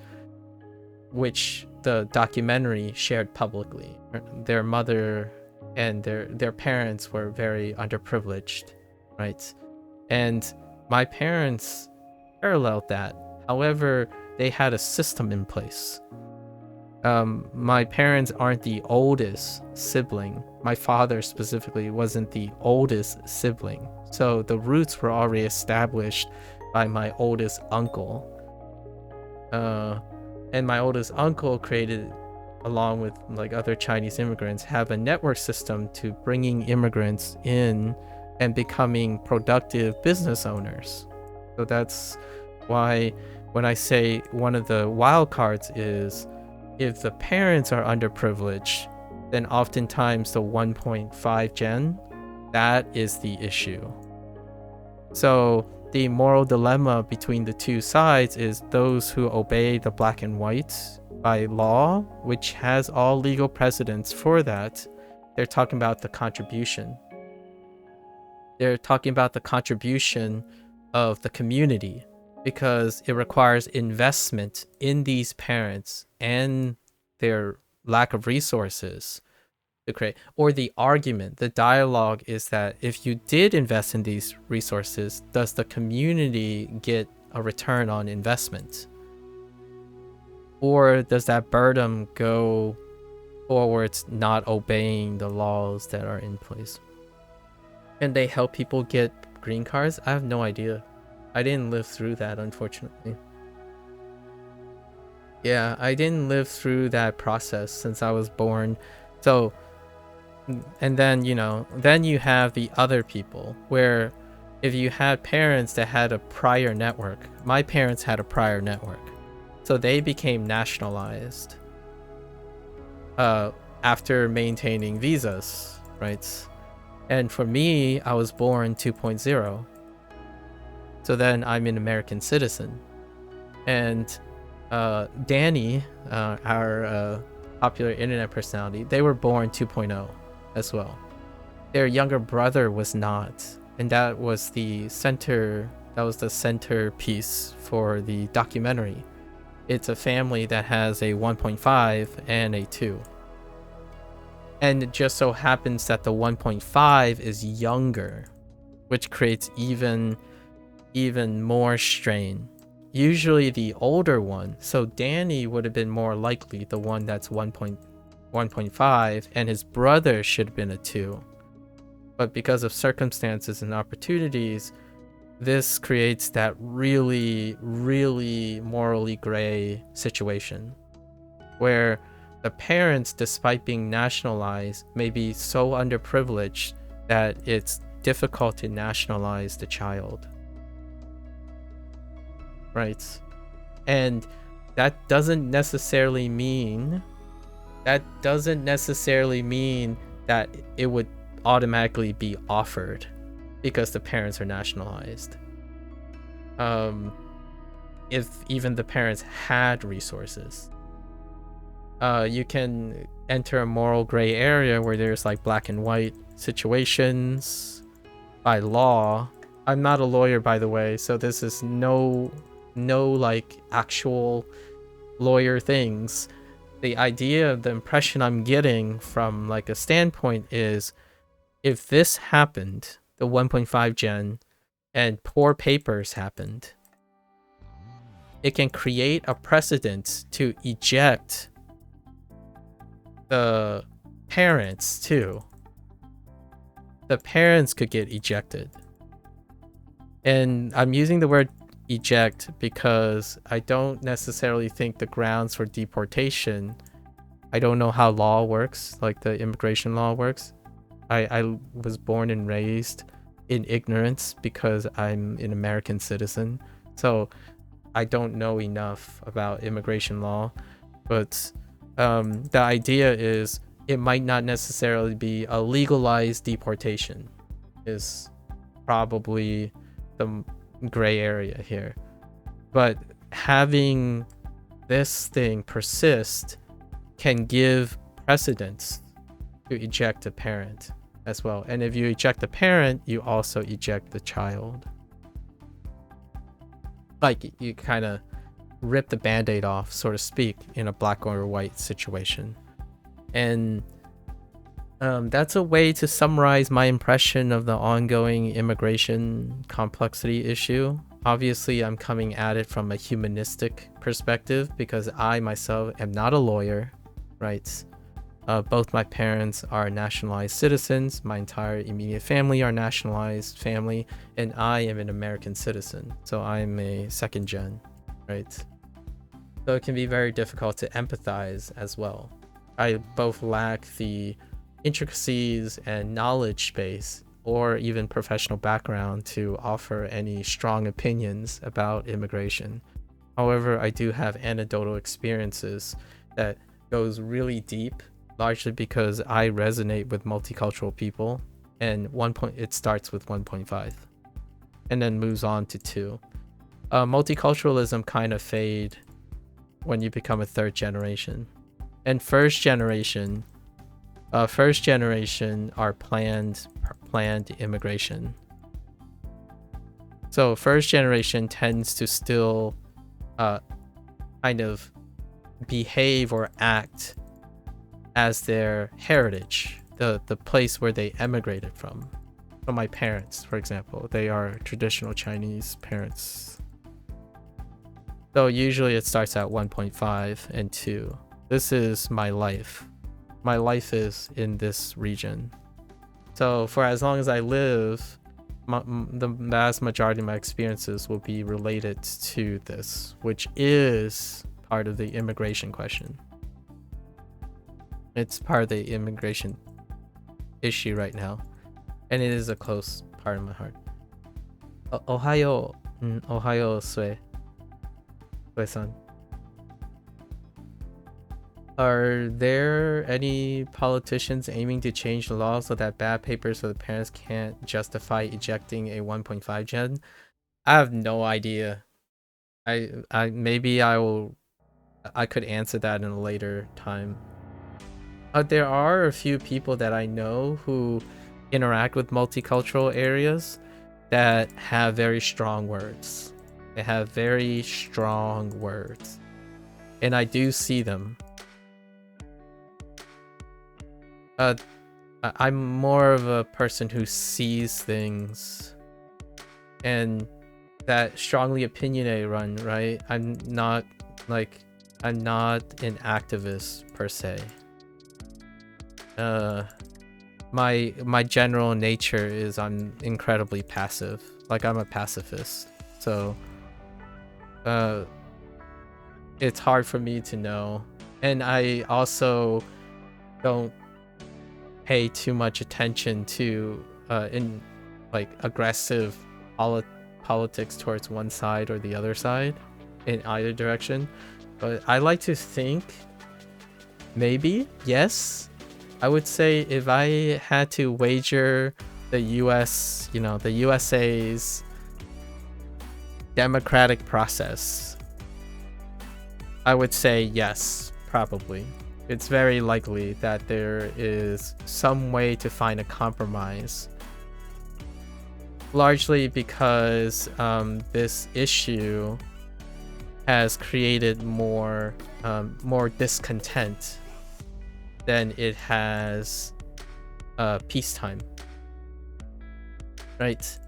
Speaker 1: which the documentary shared publicly, their mother and their parents were very underprivileged, right? And my parents paralleled that. However, they had a system in place. My parents aren't the oldest sibling. My father specifically wasn't the oldest sibling. So the roots were already established by my oldest uncle. And my oldest uncle created, along with like other Chinese immigrants, have a network system to bringing immigrants in and becoming productive business owners. So that's why when I say one of the wild cards is, if the parents are underprivileged, then oftentimes the 1.5 gen, that is the issue. So the moral dilemma between the two sides is those who obey the black and white by law, which has all legal precedents for that. They're talking about the contribution. They're talking about the contribution of the community because it requires investment in these parents and their lack of resources to create. Or the argument, the dialogue is that if you did invest in these resources, does the community get a return on investment? Or does that burden go towards not obeying the laws that are in place? Can they help people get green cards? I have no idea. I didn't live through that, unfortunately. Yeah, I didn't live through that process since I was born. So, and then, you know, then you have the other people where if you had parents that had a prior network, my parents had a prior network. So they became nationalized after maintaining visas, right? And for me, I was born 2.0. So then I'm an American citizen. And Danny, our popular internet personality, they were born 2.0 as well. Their younger brother was not. And that was the centerpiece for the documentary. It's a family that has a 1.5 and a 2. And it just so happens that the 1.5 is younger, which creates even more strain. Usually the older one, so Danny would have been more likely the one that's 1.5, and his brother should have been a 2. But because of circumstances and opportunities, this creates that really, really morally gray situation where the parents, despite being nationalized, may be so underprivileged that it's difficult to nationalize the child. Right? And that doesn't necessarily mean that it would automatically be offered because the parents are nationalized. If even the parents had resources. You can enter a moral gray area where there's like black and white situations by law. I'm not a lawyer, by the way, so this is no like actual lawyer things. The idea, the impression I'm getting from like a standpoint is if this happened, the 1.5 gen, and poor papers happened, it can create a precedent to eject the parents too. The parents could get ejected. And I'm using the word eject because I don't necessarily think the grounds for deportation, I don't know how law works, like the immigration law works. I was born and raised in ignorance because I'm an American citizen. So I don't know enough about immigration law, but the idea is it might not necessarily be a legalized deportation is probably the gray area here. But having this thing persist can give precedence to eject a parent as well. And if you eject the parent, you also eject the child. Like you kind of rip the band-aid off, so to speak, in a black or white situation. And that's a way to summarize my impression of the ongoing immigration complexity issue. Obviously, I'm coming at it from a humanistic perspective because I myself am not a lawyer, right? Both my parents are nationalized citizens. My entire immediate family are nationalized family, and I am an American citizen. So I'm a second gen, right? So it can be very difficult to empathize as well. I both lack the intricacies and knowledge base or even professional background to offer any strong opinions about immigration. However, I do have anecdotal experiences that goes really deep, largely because I resonate with multicultural people, and it starts with 1.5 and then moves on to 2. Multiculturalism kind of fade when you become a third generation. And first generation are planned immigration. So first generation tends to still kind of behave or act as their heritage, the place where they emigrated from. So my parents, for example, they are traditional Chinese parents. So usually it starts at 1.5 and 2. This is my life. My life is in this region. So for as long as I live, the vast majority of my experiences will be related to this, which is part of the immigration question. It's part of the immigration issue right now, and it is a close part of my heart. Ohayo, Ohayo, Sue-san. Are there any politicians aiming to change the law so that bad papers for the parents can't justify ejecting a 1.5 gen? I have no idea. I maybe I could answer that in a later time. There are a few people that I know who interact with multicultural areas that have very strong words. They have very strong words, and I do see them. I'm more of a person who sees things, and that strongly opinionated run, right? I'm not an activist per se. My general nature is I'm incredibly passive. Like, I'm a pacifist. So it's hard for me to know. And I also don't pay too much attention to in like aggressive politics towards one side or the other side in either direction. But I like to think maybe, yes. I would say if I had to wager the US, the USA's democratic process, I would say yes, probably. It's very likely that there is some way to find a compromise. Largely because this issue has created more discontent than it has peacetime. Right?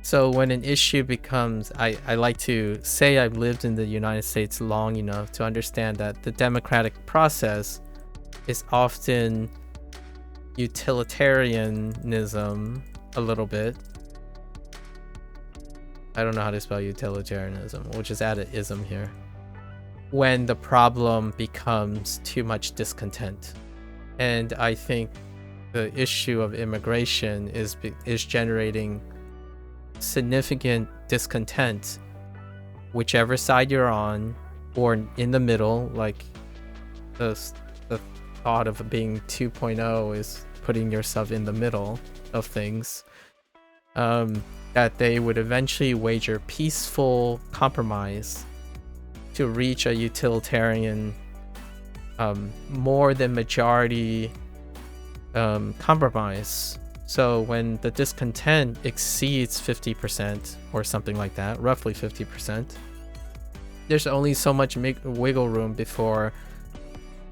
Speaker 1: So when an issue becomes, I like to say I've lived in the United States long enough to understand that the democratic process is often utilitarianism a little bit. I don't know how to spell utilitarianism. We'll just add an ism here. When the problem becomes too much discontent. And I think the issue of immigration is generating significant discontent, whichever side you're on, or in the middle. Like the thought of being 2.0 is putting yourself in the middle of things. That they would eventually wager peaceful compromise to reach a utilitarian, more than majority compromise. So when the discontent exceeds 50% or something like that, roughly 50%, there's only so much wiggle room before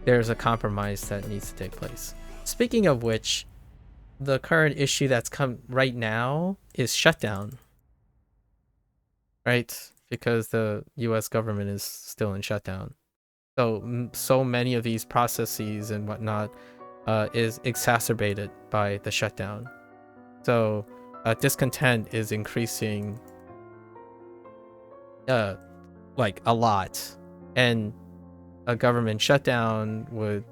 Speaker 1: there's a compromise that needs to take place. Speaking of which, the current issue that's come right now is shutdown, right? Because the US government is still in shutdown. So many of these processes and whatnot is exacerbated by the shutdown. So discontent is increasing like a lot, and a government shutdown would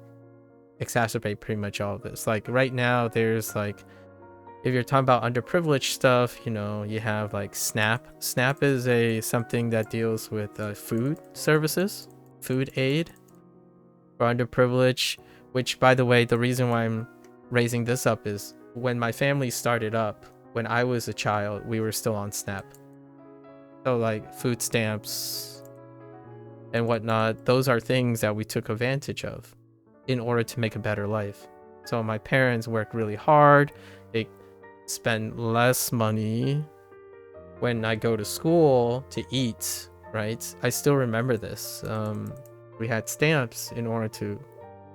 Speaker 1: exacerbate pretty much all of this. Like right now there's like, if you're talking about underprivileged stuff, you have like SNAP. SNAP is something that deals with food services, food aid for underprivileged, which, by the way, the reason why I'm raising this up is when my family started up, when I was a child, we were still on SNAP. So like food stamps and whatnot, those are things that we took advantage of in order to make a better life. So my parents worked really hard. They spend less money when I go to school to eat, right? I still remember this. We had stamps in order to,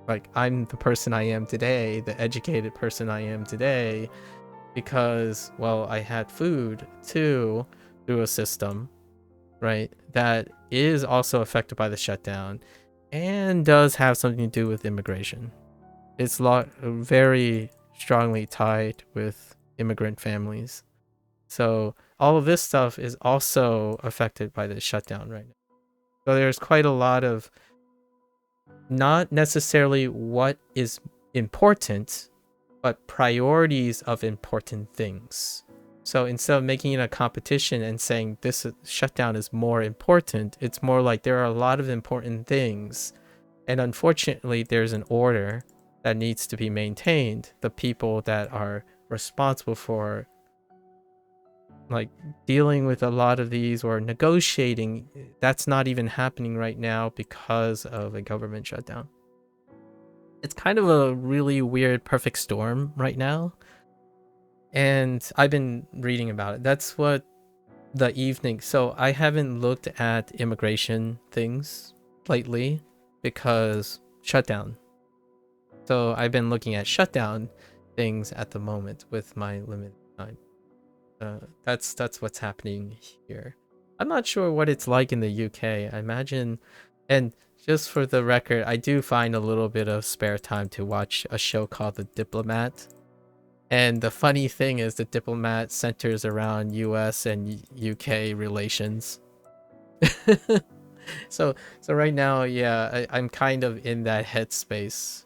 Speaker 1: like, I'm the person I am today, the educated person I am today, because, well, I had food too through a system, right, that is also affected by the shutdown and does have something to do with immigration. It's very strongly tied with immigrant families. So all of this stuff is also affected by the shutdown right now. So there's quite a lot of not necessarily what is important, but priorities of important things. So instead of making it a competition and saying this shutdown is more important, it's more like there are a lot of important things. And unfortunately, there's an order that needs to be maintained. The people that are responsible for like dealing with a lot of these or negotiating, that's not even happening right now because of a government shutdown. It's kind of a really weird perfect storm right now. And I've been reading about it. That's what the evening. So I haven't looked at immigration things lately because shutdown. So I've been looking at shutdown things at the moment with my limited time. That's what's happening here. I'm not sure what it's like in the UK. I imagine, and just for the record, I do find a little bit of spare time to watch a show called The Diplomat. And the funny thing is, The Diplomat centers around US and UK relations. So right now, yeah, I'm kind of in that headspace.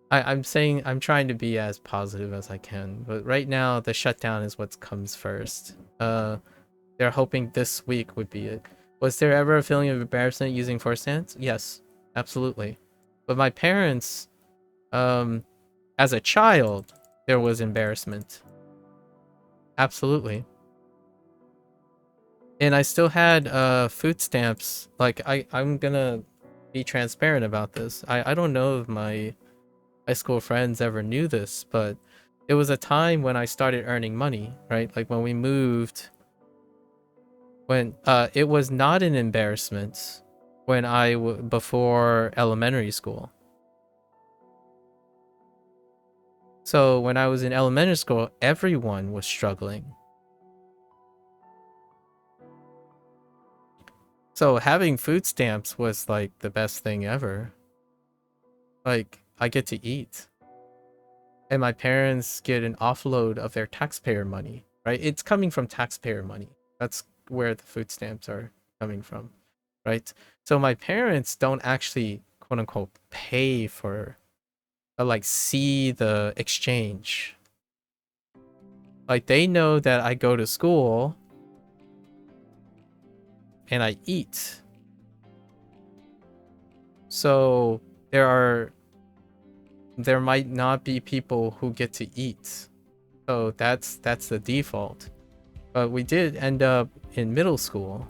Speaker 1: I'm saying I'm trying to be as positive as I can, but right now the shutdown is what comes first. They're hoping this week would be it. Was there ever a feeling of embarrassment using forced hands? Yes, absolutely. But my parents, as a child, there was embarrassment. Absolutely. And I still had food stamps. Like I'm gonna be transparent about this. I don't know if my high school friends ever knew this, but it was a time when I started earning money, right? Like when we moved, when it was not an embarrassment when before elementary school. So when I was in elementary school, everyone was struggling. So having food stamps was like the best thing ever. Like I get to eat. And my parents get an offload of their taxpayer money, right? It's coming from taxpayer money. That's where the food stamps are coming from, right? So my parents don't actually, quote unquote, pay for, like, see the exchange. Like, they know that I go to school and I eat. So there might not be people who get to eat. So that's the default. But we did end up in middle school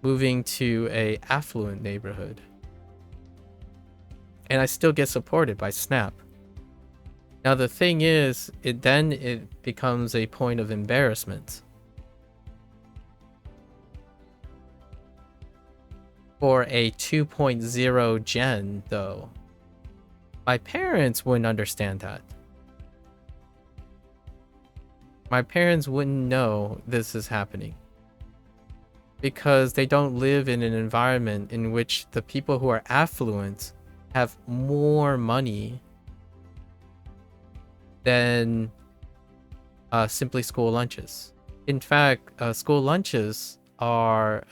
Speaker 1: moving to a affluent neighborhood. And I still get supported by SNAP. Now the thing is, it becomes a point of embarrassment. For a 2.0 gen, though, my parents wouldn't understand that. My parents wouldn't know this is happening because they don't live in an environment in which the people who are affluent have more money than simply school lunches. In fact, school lunches are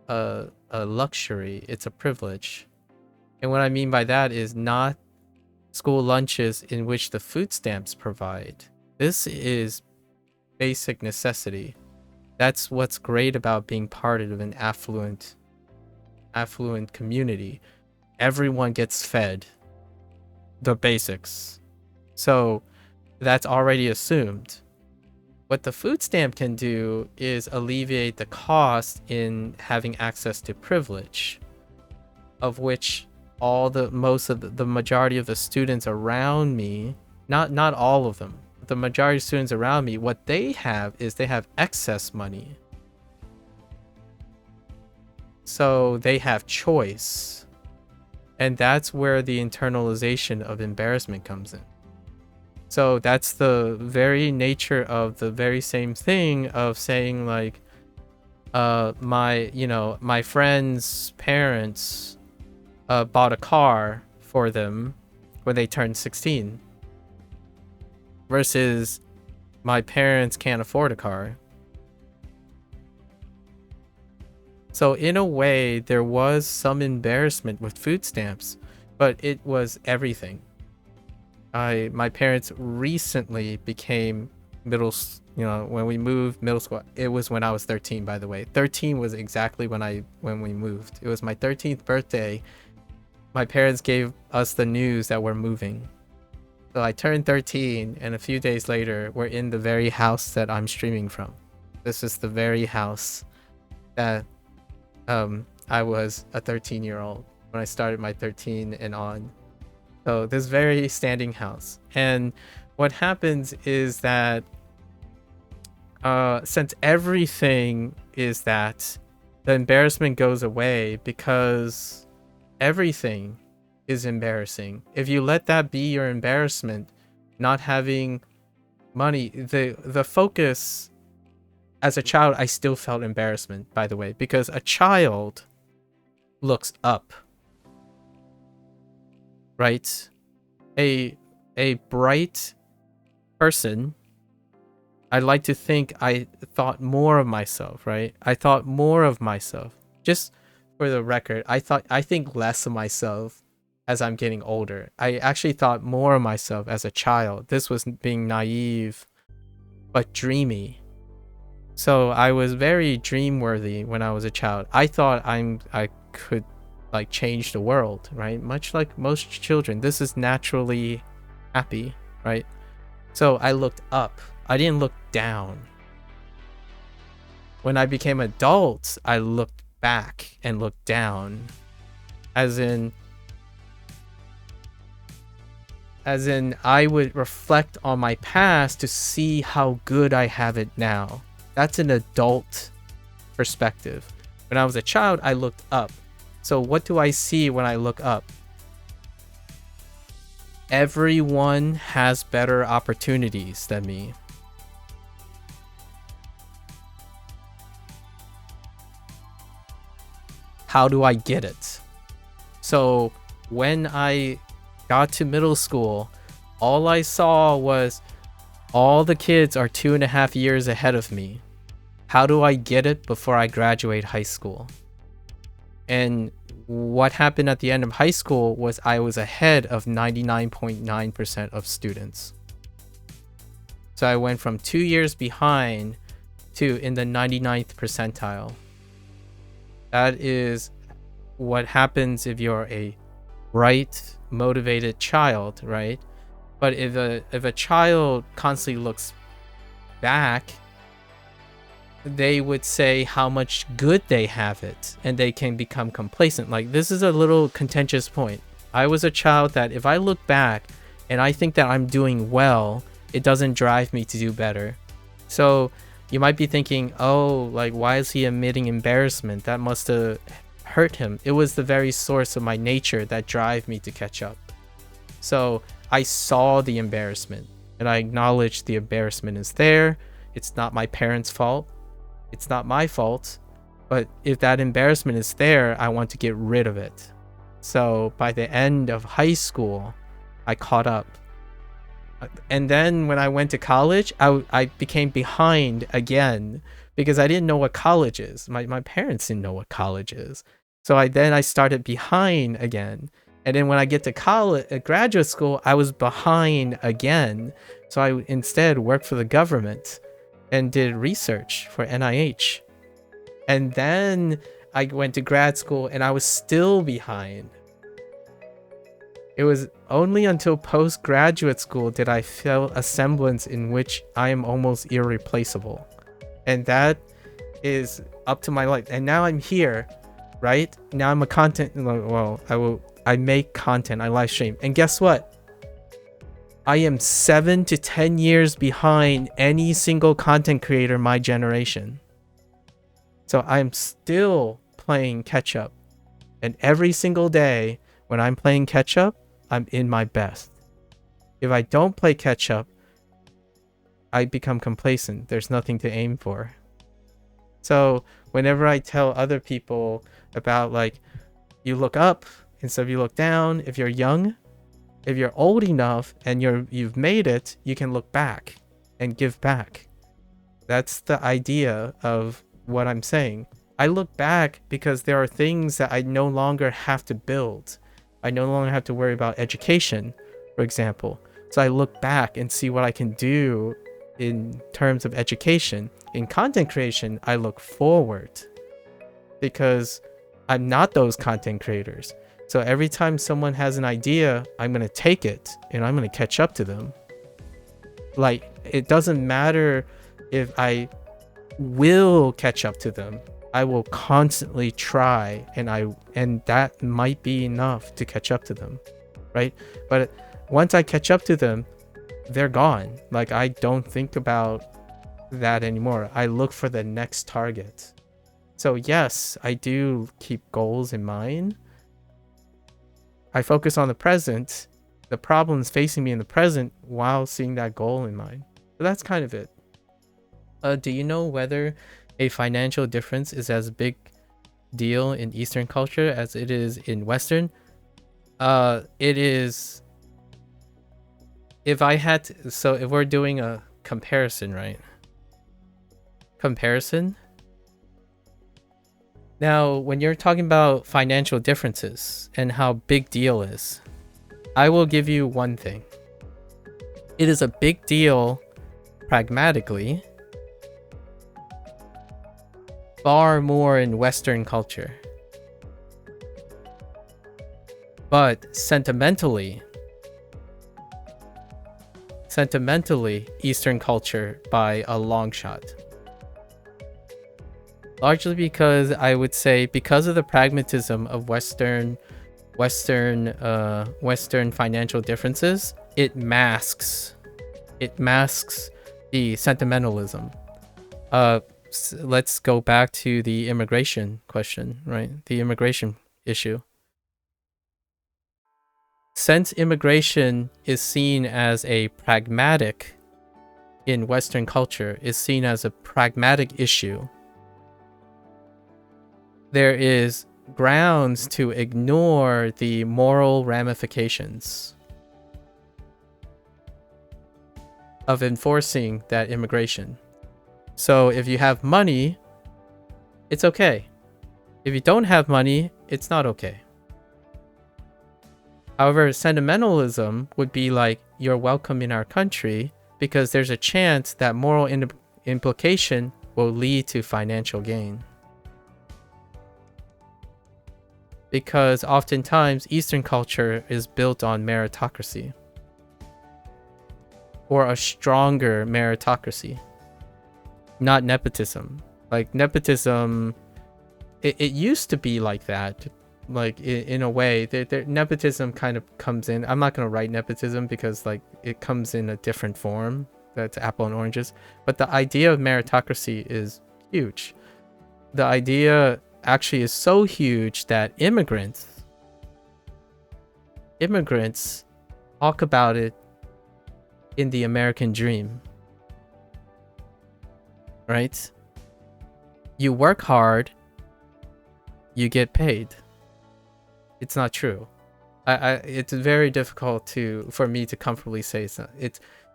Speaker 1: a luxury. It's a privilege. And what I mean by that is not school lunches in which the food stamps provide. This is basic necessity. That's what's great about being part of an affluent community. Everyone gets fed the basics. So that's already assumed. What the food stamp can do is alleviate the cost in having access to privilege, of which the majority of the students around me, not all of them, the majority of students around me, what they have is they have excess money. So they have choice. And that's where the internalization of embarrassment comes in. So that's the very nature of the very same thing of saying like, my friend's parents bought a car for them when they turned 16 versus my parents can't afford a car. So in a way, there was some embarrassment with food stamps, but it was everything. My parents recently became when we moved middle school. It was when I was 13, by the way. 13 was exactly when we moved. It was my 13th birthday. My parents gave us the news that we're moving. So I turned 13, and a few days later, we're in the very house that I'm streaming from. This is the very house that I was a 13-year-old when I started my 13 and on. So this very standing house. And what happens is that since everything is that, the embarrassment goes away because everything is embarrassing. If you let that be your embarrassment, not having money, the focus. As a child, I still felt embarrassment, by the way, because a child looks up, right? A bright person, I like to think I thought more of myself, right? I thought more of myself. Just for the record, I think less of myself as I'm getting older. I actually thought more of myself as a child. This was being naive, but dreamy. So I was very dream-worthy when I was a child. I thought I could like change the world, right? Much like most children, this is naturally happy, right? So I looked up. I didn't look down. When I became adult, I looked back and looked down. As in I would reflect on my past to see how good I have it now. That's an adult perspective. When I was a child, I looked up. So what do I see when I look up? Everyone has better opportunities than me. How do I get it? So when I got to middle school, all I saw was all the kids are 2.5 years ahead of me. How do I get it before I graduate high school? And what happened at the end of high school was I was ahead of 99.9% of students. So I went from 2 years behind to in the 99th percentile. That is what happens if you're a bright, motivated child, right? But if a child constantly looks back, they would say how much good they have it, and they can become complacent. Like, this is a little contentious point. I was a child that if I look back and I think that I'm doing well, it doesn't drive me to do better. So you might be thinking, oh, like, why is he admitting embarrassment? That must have hurt him. It was the very source of my nature that drive me to catch up. So I saw the embarrassment and I acknowledged the embarrassment is there. It's not my parents' fault. It's not my fault. But if that embarrassment is there, I want to get rid of it. So by the end of high school, I caught up. And then when I went to college, I became behind again because I didn't know what college is. My parents didn't know what college is. So I started behind again. And then when I get to college, graduate school, I was behind again. So I instead worked for the government and did research for NIH. And then I went to grad school and I was still behind. It was only until postgraduate school did I feel a semblance in which I am almost irreplaceable. And that is up to my life. And now I'm here, right? Now I'm a content, well, I make content, I live stream. And guess what? I am 7 to 10 years behind any single content creator my generation. So I'm still playing catch up. And every single day when I'm playing catch up, I'm in my best. If I don't play catch up, I become complacent. There's nothing to aim for. So whenever I tell other people about like, you look up instead of you look down, if you're young, if you're old enough and you've made it, you can look back and give back. That's the idea of what I'm saying. I look back because there are things that I no longer have to build. I no longer have to worry about education, for example. So I look back and see what I can do in terms of education. In content creation, I look forward because I'm not those content creators. So every time someone has an idea, I'm going to take it and I'm going to catch up to them. Like, it doesn't matter if I will catch up to them. I will constantly try, and that might be enough to catch up to them, right? But once I catch up to them, they're gone. Like, I don't think about that anymore. I look for the next target. So yes, I do keep goals in mind. I focus on the present, the problems facing me in the present, while seeing that goal in mind. So that's kind of it. Do you know whether a financial difference is as big deal in Eastern culture as it is in Western? It is. If I had to, so if we're doing a comparison, right? Comparison. Now, when you're talking about financial differences and how big deal is, I will give you one thing. It is a big deal pragmatically, far more in Western culture. But sentimentally, Eastern culture by a long shot. Largely because I would say because of the pragmatism of Western financial differences, it masks the sentimentalism. Let's go back to the immigration question, right? The immigration issue. Since immigration is seen as a pragmatic in Western culture, is seen as a pragmatic issue, there is grounds to ignore the moral ramifications of enforcing that immigration. So if you have money, it's okay. If you don't have money, it's not okay. However, sentimentalism would be like, you're welcome in our country because there's a chance that moral implication will lead to financial gain. Because oftentimes Eastern culture is built on meritocracy, or a stronger meritocracy, not nepotism. Like nepotism, it used to be like that, like in a way. Nepotism kind of comes in. I'm not going to write nepotism because like it comes in a different form. That's apple and oranges. But the idea of meritocracy is huge. The idea actually is so huge that immigrants talk about it in the American dream, right? You work hard, you get paid. It's not true. It's very difficult for me to comfortably say it's not.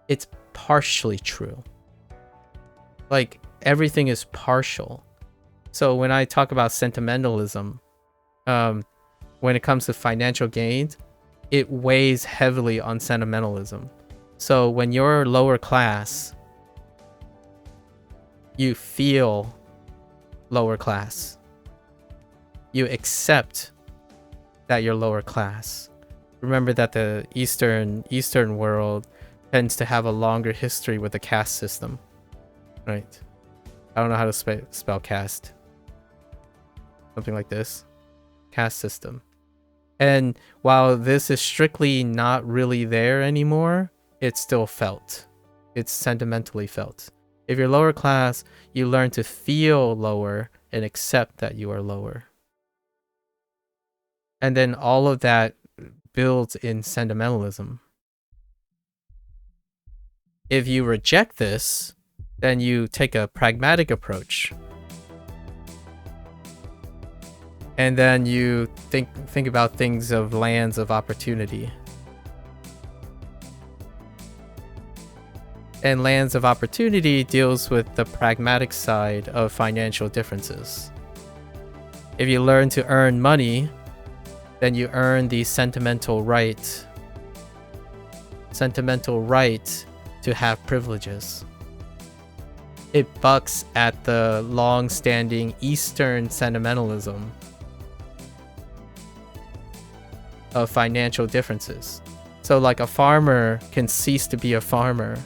Speaker 1: It's partially true. Like everything is partial. So when I talk about sentimentalism, when it comes to financial gains, it weighs heavily on sentimentalism. So when you're lower class, you feel lower class. You accept that you're lower class. Remember that the Eastern world tends to have a longer history with the caste system, right? I don't know how to spell caste. Something like this. Caste system. And while this is strictly not really there anymore, it's still felt. It's sentimentally felt. If you're lower class, you learn to feel lower and accept that you are lower. And then all of that builds in sentimentalism. If you reject this, then you take a pragmatic approach. And then you think about things of lands of opportunity. And lands of opportunity deals with the pragmatic side of financial differences. If you learn to earn money, then you earn the sentimental right to have privileges. It bucks at the long-standing Eastern sentimentalism of financial differences. So like a farmer can cease to be a farmer.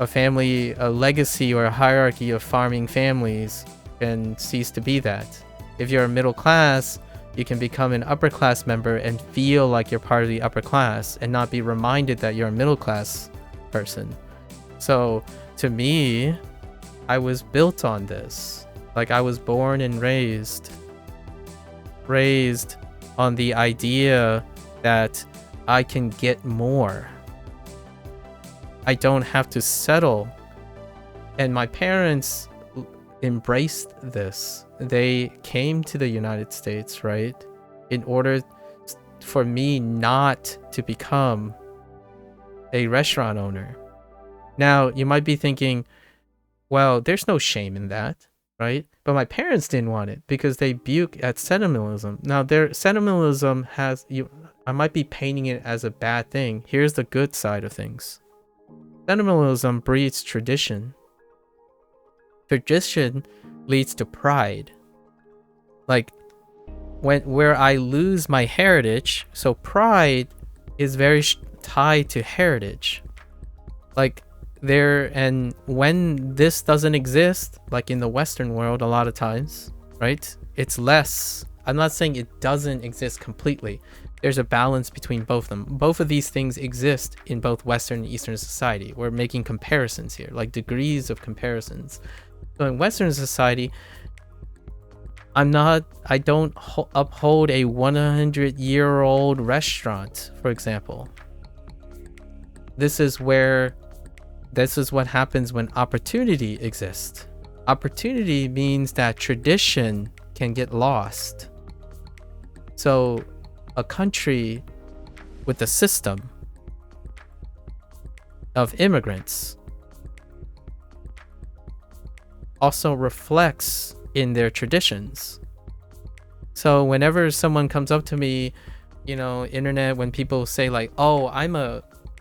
Speaker 1: A legacy or a hierarchy of farming families can cease to be that. If you're a middle class, you can become an upper class member and feel like you're part of the upper class and not be reminded that you're a middle class person. So to me, I was built on this. Like I was born and raised on the idea that I can get more. I don't have to settle. And my parents embraced this. They came to the United States, right? In order for me not to become a restaurant owner. Now, you might be thinking, well, there's no shame in that, right? But my parents didn't want it because they buke at sentimentalism. Now, their sentimentalism I might be painting it as a bad thing. Here's the good side of things. Sentimentalism breeds tradition. Tradition leads to pride. Like where I lose my heritage, so pride is very tied to heritage. Like and when this doesn't exist, like in the Western world a lot of times, right? It's less. I'm not saying it doesn't exist completely. There's a balance between both of them. Both of these things exist in both Western and Eastern society. We're making comparisons here, like degrees of comparisons. So in Western society, I don't uphold a 100-year-old restaurant, for example. This is what happens when opportunity exists. Opportunity means that tradition can get lost. So a country with a system of immigrants also reflects in their traditions. So whenever someone comes up to me, internet, when people say like, oh,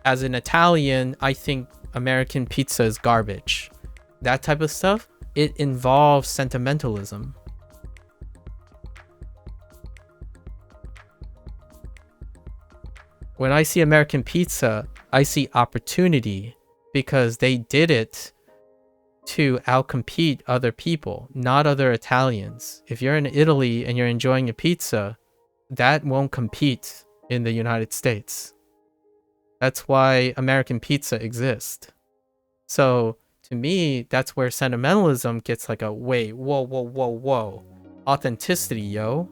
Speaker 1: as an Italian, I think American pizza is garbage. That type of stuff, it involves sentimentalism. When I see American pizza, I see opportunity because they did it to outcompete other people, not other Italians. If you're in Italy and you're enjoying a pizza, that won't compete in the United States. That's why American pizza exists. So to me, that's where sentimentalism gets like a wait, whoa. Authenticity, yo.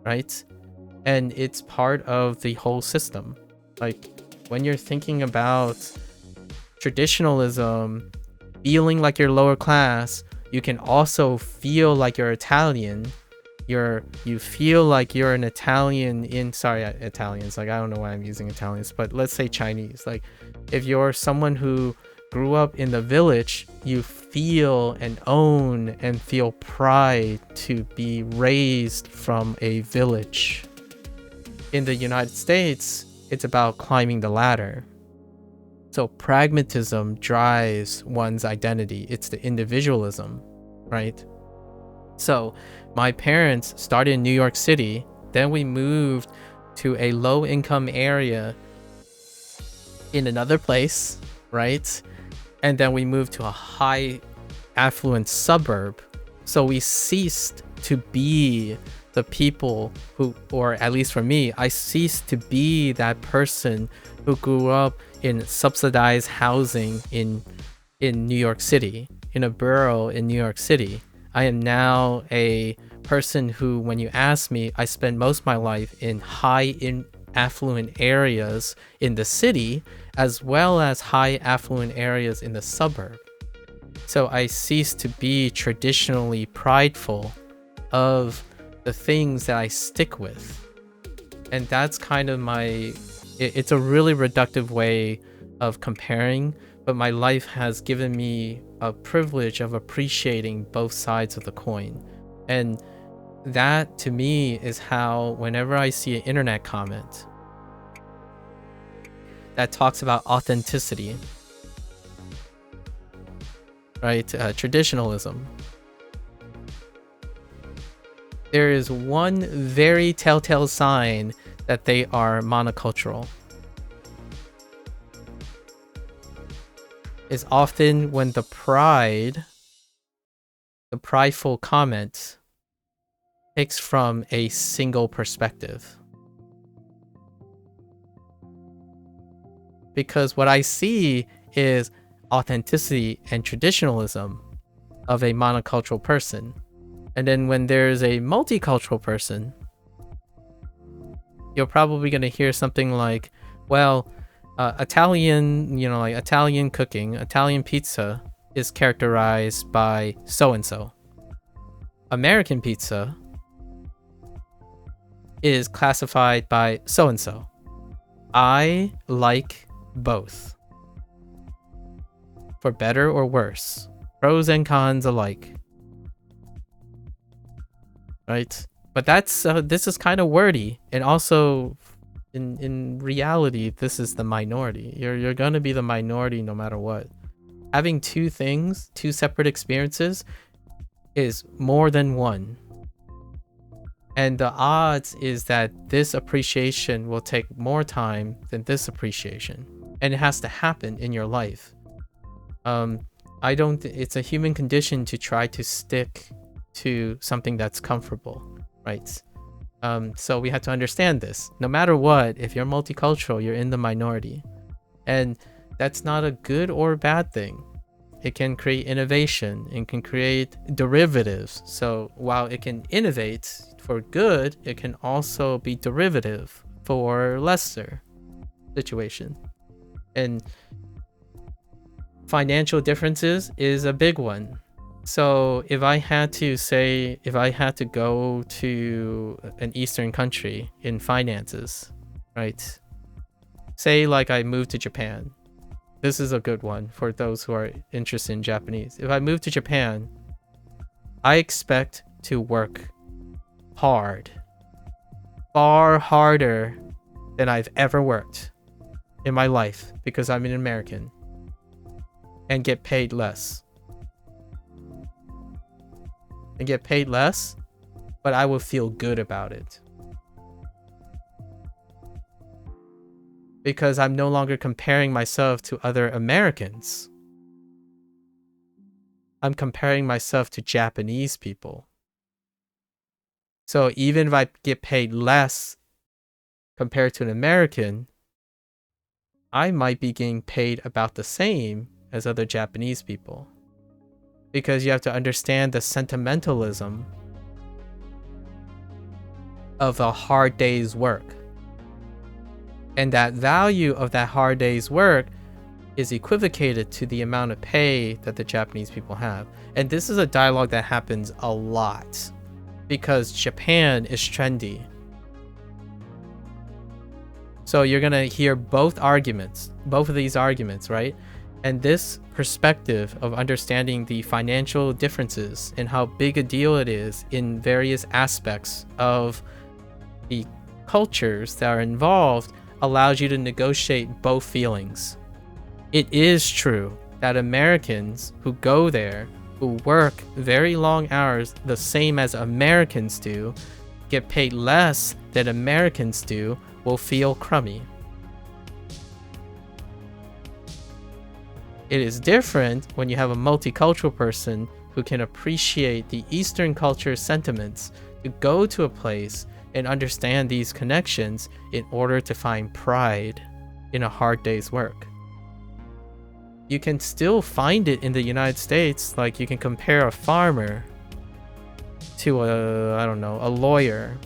Speaker 1: Right? And it's part of the whole system. Like when you're thinking about traditionalism, feeling like you're lower class, you can also feel like you're Italian. You feel like you're an Italian Italians. Like I don't know why I'm using Italians, but let's say Chinese. Like if you're someone who grew up in the village, you feel and own and feel pride to be raised from a village. In the United States, it's about climbing the ladder. So pragmatism drives one's identity. It's the individualism, right? So my parents started in New York City. Then we moved to a low-income area in another place, right? And then we moved to a high affluent suburb. So we ceased to be the people who, or at least for me, I cease to be that person who grew up in subsidized housing in New York City, in a borough in New York City. I am now a person who, when you ask me, I spend most of my life in affluent areas in the city, as well as high affluent areas in the suburb. So I cease to be traditionally prideful of the things that I stick with. And that's kind of it's a really reductive way of comparing, but my life has given me a privilege of appreciating both sides of the coin. And that to me is how, whenever I see an internet comment that talks about authenticity, right, traditionalism, there is one very telltale sign that they are monocultural. Is often when the prideful comment takes from a single perspective. Because what I see is authenticity and traditionalism of a monocultural person. And then when there's a multicultural person, you're probably going to hear something like, well, Italian, like Italian cooking, Italian pizza is characterized by so-and-so. American pizza is classified by so-and-so. I like both. For better or worse. Pros and cons alike. Right? But this is kind of wordy, and also in reality, this is the minority. You're gonna be the minority no matter what. Having two separate experiences, is more than one. And the odds is that this appreciation will take more time than this appreciation, and it has to happen in your life. It's a human condition to try to stick to something that's comfortable, right? So we have to understand this. No matter what, if you're multicultural, you're in the minority. And that's not a good or bad thing. It can create innovation. It can create derivatives. So while it can innovate for good, it can also be derivative for lesser situation. And financial differences is a big one. So if I had to go to an Eastern country in finances, right? Say like I moved to Japan. This is a good one for those who are interested in Japanese. If I move to Japan, I expect to work hard. Far harder than I've ever worked in my life because I'm an American. And get paid less. But I will feel good about it. Because I'm no longer comparing myself to other Americans. I'm comparing myself to Japanese people. So even if I get paid less compared to an American, I might be getting paid about the same as other Japanese people. Because you have to understand the sentimentalism of a hard day's work. And that value of that hard day's work is equivocated to the amount of pay that the Japanese people have. And this is a dialogue that happens a lot because Japan is trendy. So you're gonna hear both of these arguments, right? And this perspective of understanding the financial differences and how big a deal it is in various aspects of the cultures that are involved allows you to negotiate both feelings. It is true that Americans who go there, who work very long hours, the same as Americans do, get paid less than Americans do, will feel crummy. It is different when you have a multicultural person who can appreciate the Eastern culture sentiments to go to a place and understand these connections in order to find pride in a hard day's work. You can still find it in the United States. Like, you can compare a farmer to a lawyer.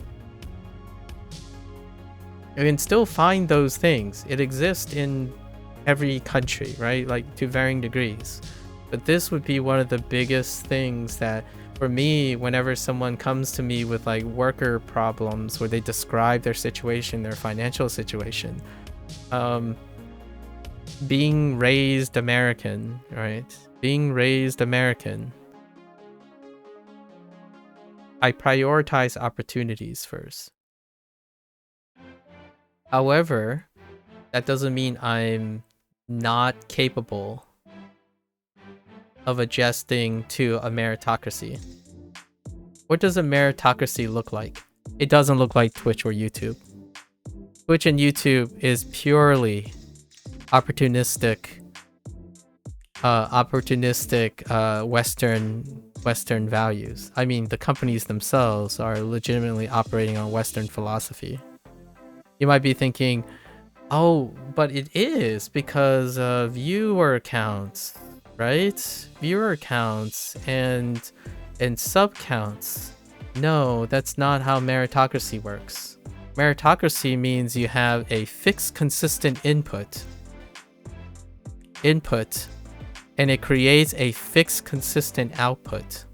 Speaker 1: You can still find those things. It exists in every country, right? Like, to varying degrees. But this would be one of the biggest things that, for me, whenever someone comes to me with like worker problems where they describe their situation, their financial situation, being raised American, right? Being raised American, I prioritize opportunities first. However, that doesn't mean I'm not capable of adjusting to a meritocracy. What does a meritocracy look like? It doesn't look like Twitch or YouTube. Twitch and YouTube is purely opportunistic Western values. I mean, the companies themselves are legitimately operating on Western philosophy. You might be thinking, oh, but it is because of viewer counts, right? Viewer counts and sub counts. No, that's not how meritocracy works. Meritocracy means you have a fixed, consistent input, and it creates a fixed, consistent output.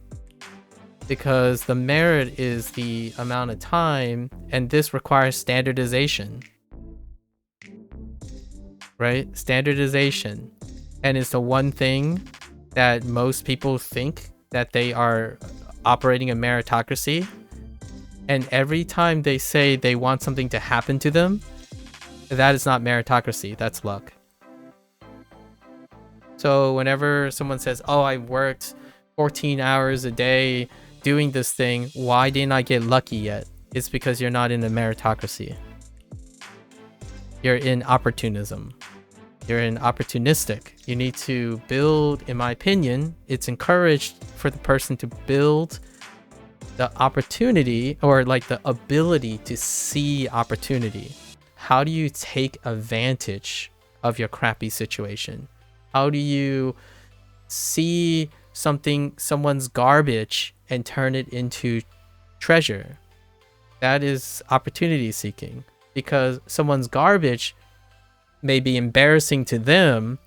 Speaker 1: Because the merit is the amount of time, and this requires standardization. Right? Standardization. And it's the one thing that most people think that they are operating a meritocracy. And every time they say they want something to happen to them, that is not meritocracy, that's luck. So whenever someone says, oh, I worked 14 hours a day doing this thing, why didn't I get lucky yet? It's because you're not in a meritocracy. You're in opportunism. You're in opportunistic. You need to build, in my opinion, it's encouraged for the person to build the opportunity, or like the ability to see opportunity. How do you take advantage of your crappy situation? How do you see someone's garbage and turn it into treasure? That is opportunity seeking, because someone's garbage may be embarrassing to them,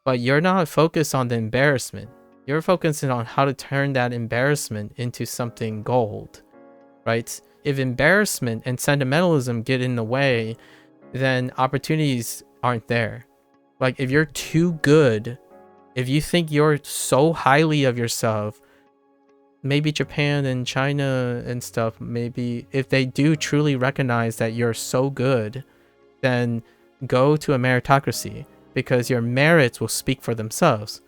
Speaker 1: but you're not focused on the embarrassment. You're focusing on how to turn that embarrassment into something gold, right? If embarrassment and sentimentalism get in the way, then opportunities aren't there. Like, if you're too good, if you think you're so highly of yourself, maybe Japan and China and stuff, maybe if they do truly recognize that you're so good, then go to a meritocracy, because your merits will speak for themselves.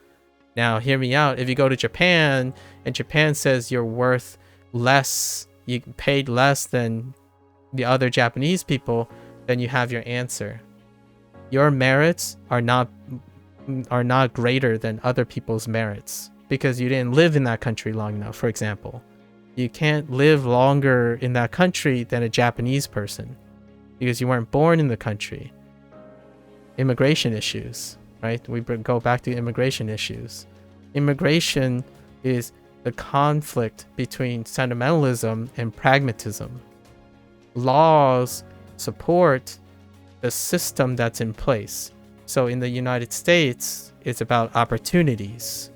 Speaker 1: Now, hear me out. If you go to Japan and Japan says you're worth less, you paid less than the other Japanese people, then you have your answer. Your merits are not greater than other people's merits, because you didn't live in that country long enough. For example, you can't live longer in that country than a Japanese person because you weren't born in the country. Immigration issues, right? We go back to immigration issues. Immigration is the conflict between sentimentalism and pragmatism. Laws support the system that's in place. So in the United States, it's about opportunities.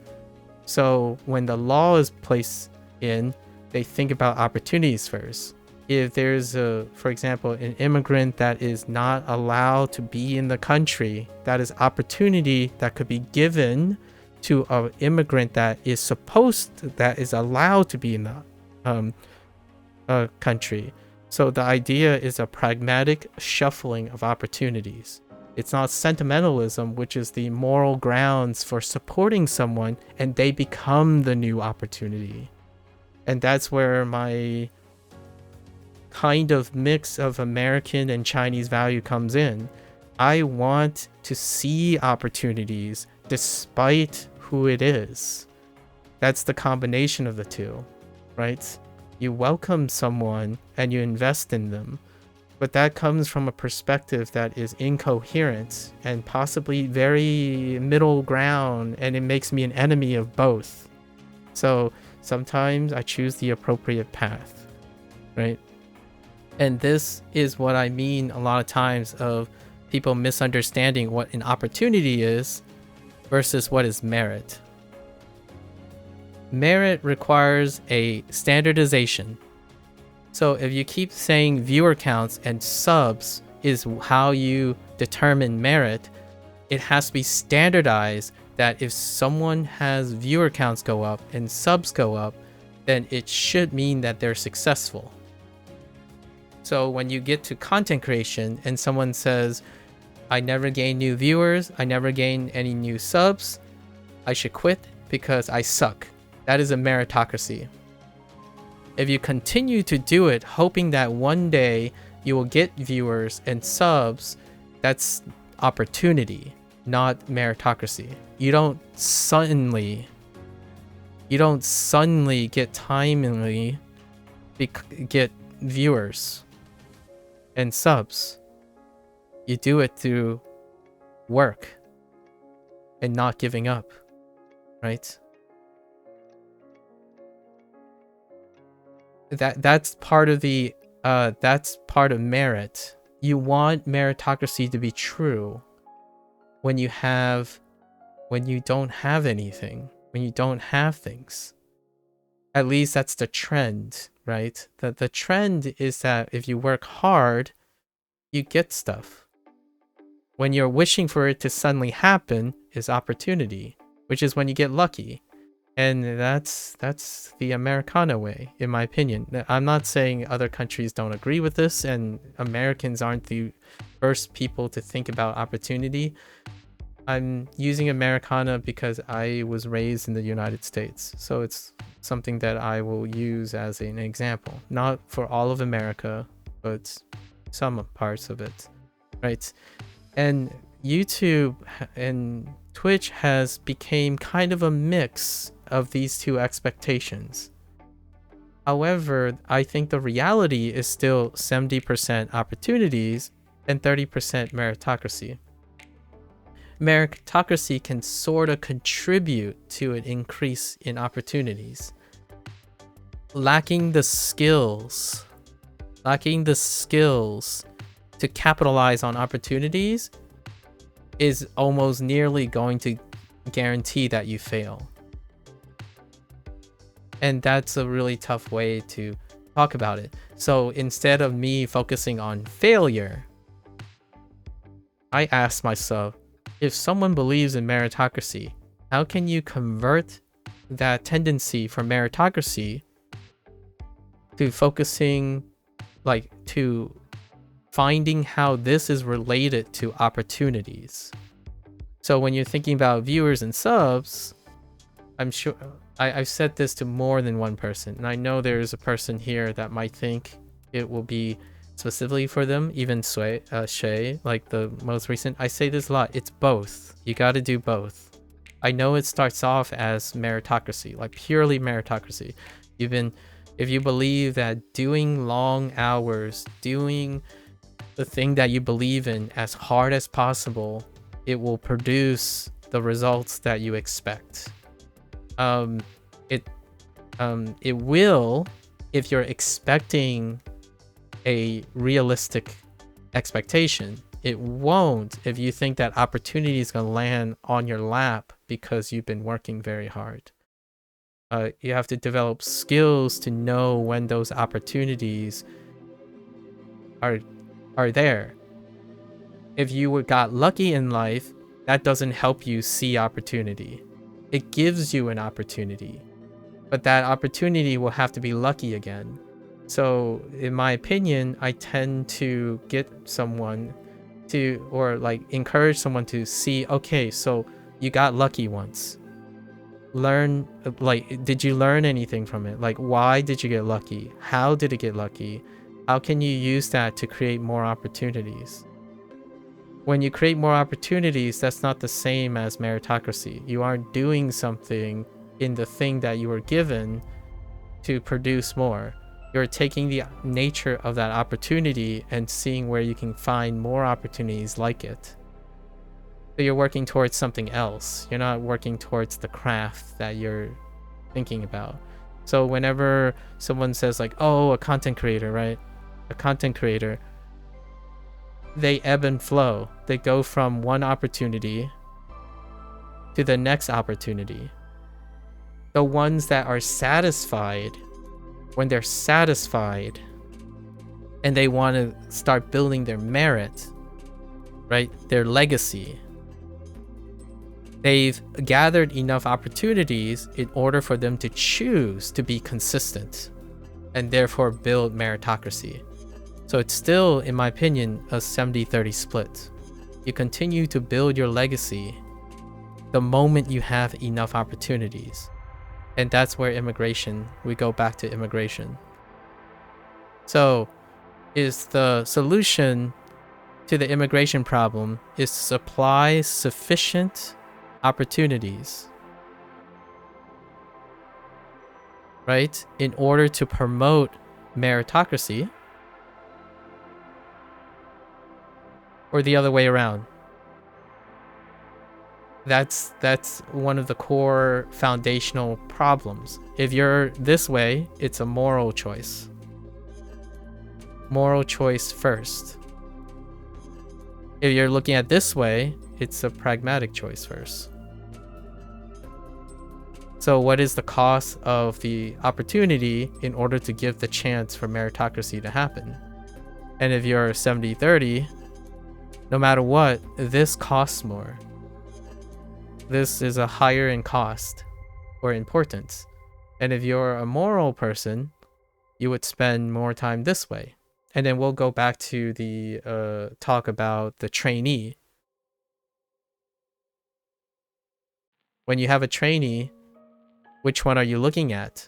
Speaker 1: So when the law is placed in, they think about opportunities first. If there's for example, an immigrant that is not allowed to be in the country, that is opportunity that could be given to an immigrant that is allowed to be in the country. So the idea is a pragmatic shuffling of opportunities. It's not sentimentalism, which is the moral grounds for supporting someone and they become the new opportunity. And that's where my kind of mix of American and Chinese value comes in. I want to see opportunities despite who it is. That's the combination of the two, right? You welcome someone and you invest in them. But that comes from a perspective that is incoherent and possibly very middle ground, and it makes me an enemy of both. So sometimes I choose the appropriate path, right? And this is what I mean a lot of times of people misunderstanding what an opportunity is versus what is merit. Merit requires a standardization. So if you keep saying viewer counts and subs is how you determine merit, it has to be standardized that if someone has viewer counts go up and subs go up, then it should mean that they're successful. So when you get to content creation and someone says, I never gain new viewers, I never gain any new subs, I should quit because I suck. That is a meritocracy. If you continue to do it, hoping that one day you will get viewers and subs, that's opportunity, not meritocracy. You don't suddenly get timely get viewers and subs. You do it through work and not giving up, right? That's part of the that's part of merit. You want meritocracy to be true when you don't have anything, when you don't have things. At least that's the trend, right? The trend is that if you work hard, you get stuff. When you're wishing for it to suddenly happen is opportunity, which is when you get lucky. And that's the Americana way, in my opinion. I'm not saying other countries don't agree with this, and Americans aren't the first people to think about opportunity. I'm using Americana because I was raised in the United States. So it's something that I will use as an example. Not for all of America, but some parts of it, right? And YouTube and Twitch has become kind of a mix of these two expectations. However, I think the reality is still 70% opportunities and 30% meritocracy. Meritocracy can sort of contribute to an increase in opportunities. Lacking the skills to capitalize on opportunities is almost nearly going to guarantee that you fail. And that's a really tough way to talk about it. So instead of me focusing on failure, I ask myself, if someone believes in meritocracy, how can you convert that tendency for meritocracy to focusing, to finding how this is related to opportunities? So when you're thinking about viewers and subs, I'm sure I've said this to more than one person, and I know there's a person here that might think it will be specifically for them, even Shay, like the most recent. I say this a lot, it's both. You got to do both. I know it starts off as meritocracy, like purely meritocracy. If you believe that doing long hours, doing the thing that you believe in as hard as possible, it will produce the results that you expect. It will if you're expecting a realistic expectation. It won't if you think that opportunity is going to land on your lap because you've been working very hard. You have to develop skills to know when those opportunities are there. If you got lucky in life, that doesn't help you see opportunity. It gives you an opportunity, but that opportunity will have to be lucky again. So in my opinion, I tend to get someone to, or like encourage someone to see, okay, so you got lucky once. Learn, like, did you learn anything from it? Like, why did you get lucky? How did it get lucky? How can you use that to create more opportunities? When you create more opportunities, that's not the same as meritocracy. You aren't doing something in the thing that you were given to produce more. You're taking the nature of that opportunity and seeing where you can find more opportunities like it. So you're working towards something else. You're not working towards the craft that you're thinking about. So whenever someone says like, oh, a content creator, right? A content creator, they ebb and flow. They go from one opportunity to the next opportunity. The ones that are satisfied, when they're satisfied and they want to start building their merit, right? Their legacy. They've gathered enough opportunities in order for them to choose to be consistent and therefore build meritocracy. So it's still, in my opinion, a 70-30 split. You continue to build your legacy the moment you have enough opportunities. And that's where we go back to immigration. So is the solution to the immigration problem is to supply sufficient opportunities, right, in order to promote meritocracy, or the other way around? That's one of the core foundational problems. If you're this way, it's a moral choice. Moral choice first. If you're looking at this way, it's a pragmatic choice first. So what is the cost of the opportunity in order to give the chance for meritocracy to happen? And if you're 70-30, no matter what, this costs more. This is a higher in cost or importance. And if you're a moral person, you would spend more time this way. And then we'll go back to the talk about the trainee. When you have a trainee, which one are you looking at?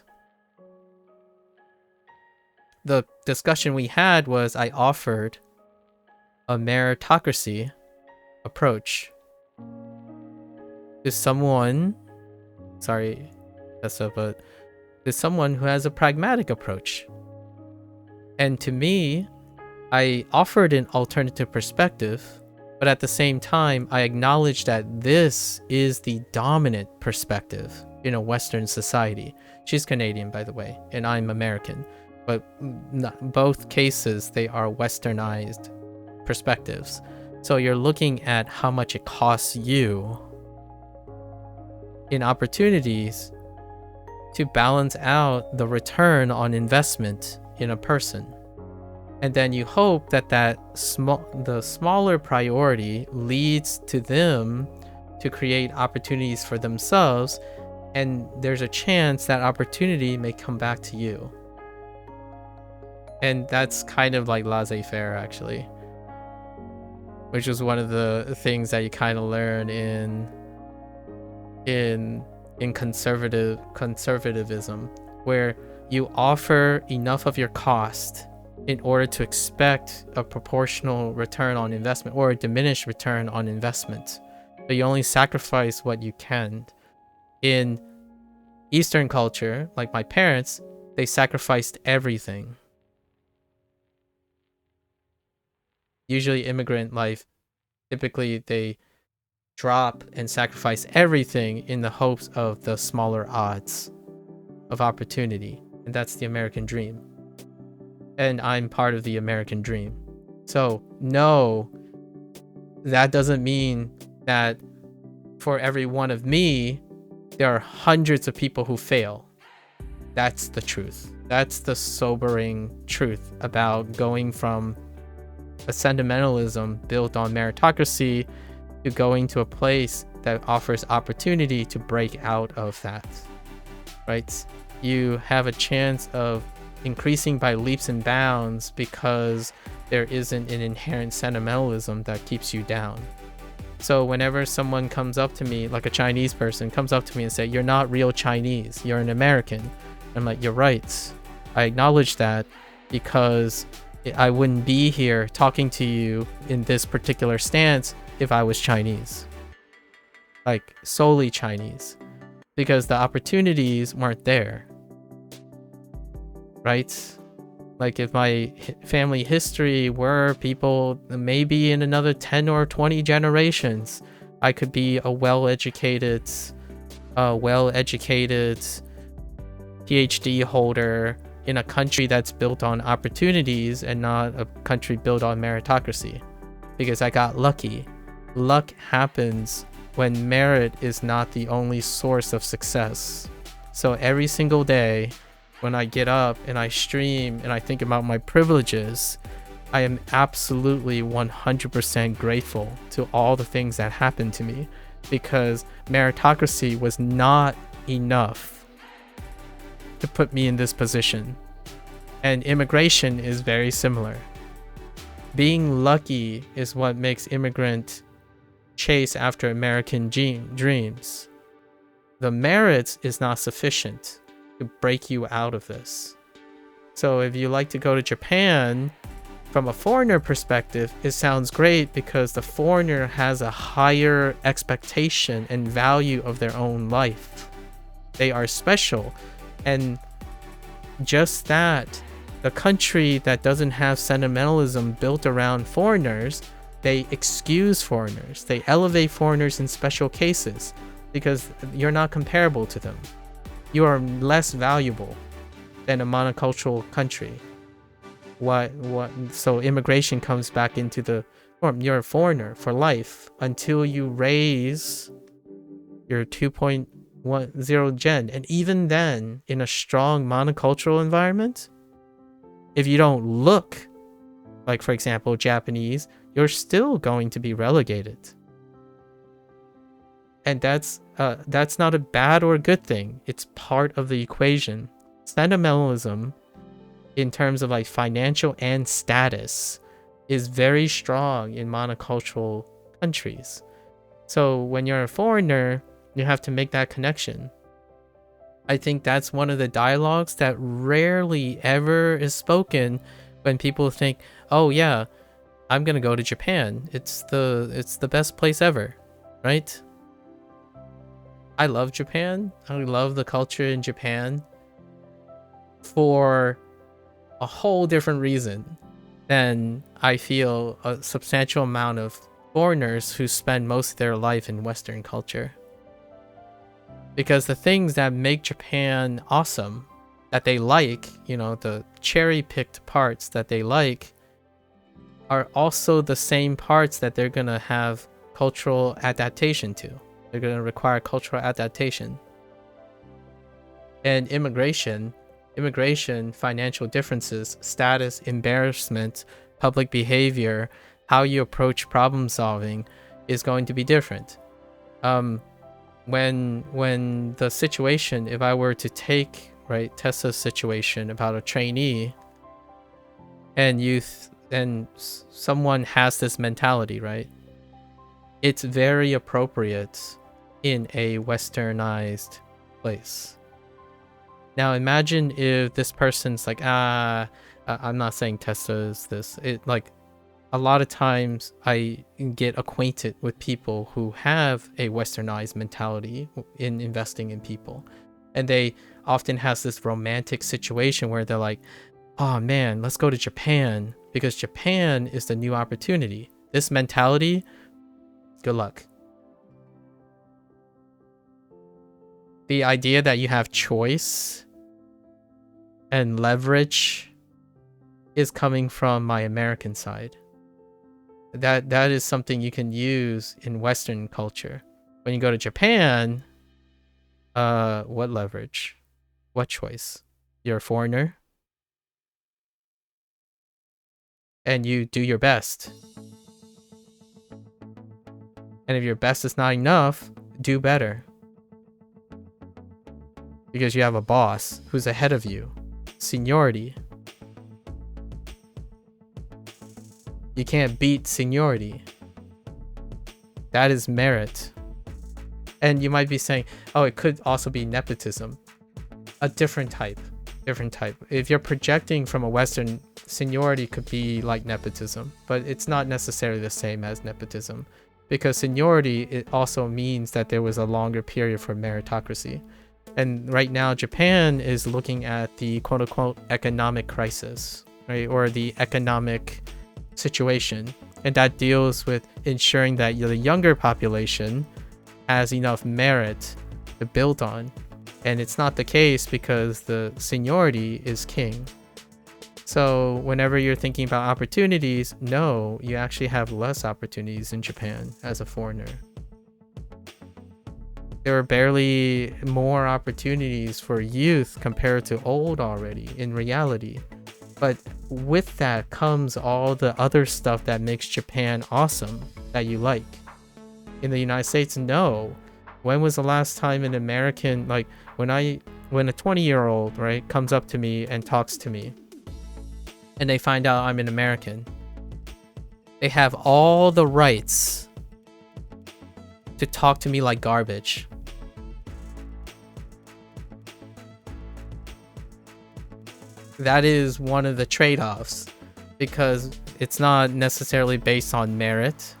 Speaker 1: The discussion we had was I offered a meritocracy approach to someone, to someone who has a pragmatic approach. And to me, I offered an alternative perspective, but at the same time, I acknowledge that this is the dominant perspective in a Western society. She's Canadian, by the way, and I'm American, but both cases, they are Westernized perspectives. So you're looking at how much it costs you in opportunities to balance out the return on investment in a person. And then you hope that the smaller priority leads to them to create opportunities for themselves, and there's a chance that opportunity may come back to you. And that's kind of like laissez-faire, actually, which is one of the things that you kind of learn in conservatism, where you offer enough of your cost in order to expect a proportional return on investment or a diminished return on investment. But you only sacrifice what you can. In Eastern culture, like my parents, they sacrificed everything. Usually immigrant life, typically they drop and sacrifice everything in the hopes of the smaller odds of opportunity. And that's the American dream. And I'm part of the American dream. So no, that doesn't mean that for every one of me, there are hundreds of people who fail. That's the truth. That's the sobering truth about going from a sentimentalism built on meritocracy to going to a place that offers opportunity to break out of that, right? You have a chance of increasing by leaps and bounds because there isn't an inherent sentimentalism that keeps you down. So whenever someone comes up to me, like a Chinese person comes up to me and say, "You're not real Chinese, you're an American," I'm like, "You're right. I acknowledge that because I wouldn't be here talking to you in this particular stance if I was Chinese, like solely Chinese, because the opportunities weren't there, right? Like if my family history were people maybe in another 10 or 20 generations, I could be a well-educated PhD holder in a country that's built on opportunities and not a country built on meritocracy, because I got lucky. Luck happens when merit is not the only source of success. So every single day when I get up and I stream and I think about my privileges, I am absolutely 100% grateful to all the things that happened to me, because meritocracy was not enough to put me in this position. And immigration is very similar. Being lucky is what makes immigrant chase after American dreams. The merits is not sufficient to break you out of this. So if you like to go to Japan, from a foreigner perspective, it sounds great because the foreigner has a higher expectation and value of their own life. They are special. And just that, the country that doesn't have sentimentalism built around foreigners, they excuse foreigners. They elevate foreigners in special cases because you're not comparable to them. You are less valuable than a monocultural country. So immigration comes back into the form. You're a foreigner for life until you raise your 2.10 gen. And even then, in a strong monocultural environment, if you don't look like, for example, Japanese, you're still going to be relegated. And that's not a bad or a good thing. It's part of the equation. Sentimentalism, in terms of like financial and status, is very strong in monocultural countries. So when you're a foreigner, you have to make that connection. I think that's one of the dialogues that rarely ever is spoken when people think, oh yeah, I'm gonna go to Japan. It's the best place ever, right? I love Japan. I love the culture in Japan for a whole different reason than I feel a substantial amount of foreigners who spend most of their life in Western culture. Because the things that make Japan awesome, that they like, the cherry-picked parts that they like, are also the same parts that they're going to have cultural adaptation to. They're going to require cultural adaptation. And immigration, financial differences, status, embarrassment, public behavior, how you approach problem solving is going to be different. When the situation, if I were to take, right, Tessa's situation about a trainee, and someone has this mentality, right? It's very appropriate in a westernized place. Now imagine if this person's like, I'm not saying Tessa is this. A lot of times I get acquainted with people who have a westernized mentality in investing in people. And they often has this romantic situation where they're like, oh man, let's go to Japan because Japan is the new opportunity. This mentality, good luck. The idea that you have choice and leverage is coming from my American side. That is something you can use in Western culture. When you go to Japan, what leverage? What choice? You're a foreigner. And you do your best. And if your best is not enough, do better. Because you have a boss who's ahead of you. Seniority. You can't beat seniority. That is merit. And you might be saying, oh, it could also be nepotism. A different type. If you're projecting from a Western, seniority could be like nepotism, but it's not necessarily the same as nepotism. Because seniority, it also means that there was a longer period for meritocracy. And right now, Japan is looking at the quote-unquote economic crisis,
Speaker 4: right? Or the economic situation. And that deals with ensuring that the younger population has enough merit to build on. And it's not the case because the seniority is king. So whenever you're thinking about opportunities, no, you actually have less opportunities in Japan as a foreigner. There are barely more opportunities for youth compared to old already in reality. But with that comes all the other stuff that makes Japan awesome that you like. In the United States, no. When was the last time an American, like when a 20-year-old, right, comes up to me and talks to me and they find out I'm an American, they have all the rights to talk to me like garbage. That is one of the trade-offs, because it's not necessarily based on merit.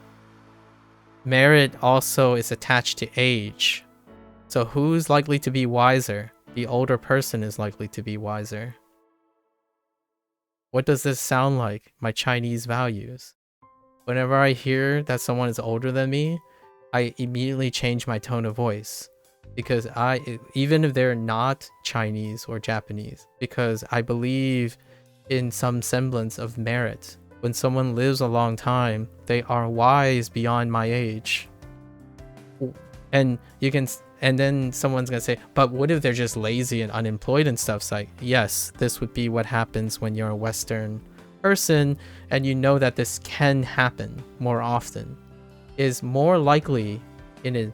Speaker 4: Merit also is attached to age. So who's likely to be wiser? The older person is likely to be wiser. What does this sound like? My Chinese values. Whenever I hear that someone is older than me, I immediately change my tone of voice. Because even if they're not Chinese or Japanese, because I believe in some semblance of merit. When someone lives a long time, they are wise beyond my age. And then someone's gonna say, but what if they're just lazy and unemployed and stuff? It's like, yes, this would be what happens when you're a Western person, and you know that this can happen more often. Is more likely in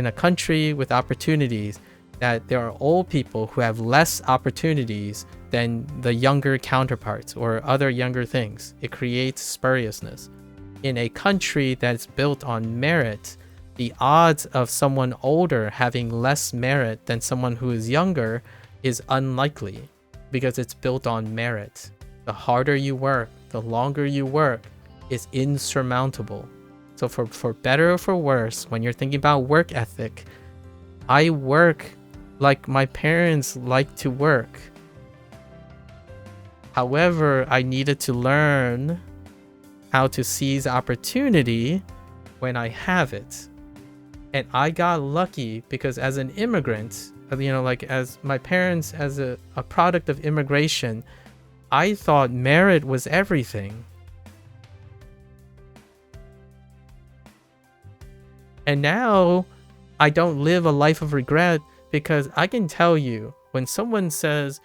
Speaker 4: a country with opportunities that there are old people who have less opportunities than the younger counterparts or other younger things. It creates spuriousness. In a country that's built on merit, the odds of someone older having less merit than someone who is younger is unlikely, because it's built on merit. The harder you work, the longer you work, is insurmountable. So for better or for worse, when you're thinking about work ethic, I work like my parents like to work. However, I needed to learn how to seize opportunity when I have it. And I got lucky because as an immigrant, like as my parents, as a product of immigration, I thought merit was everything. And now I don't live a life of regret, because I can tell you when someone says,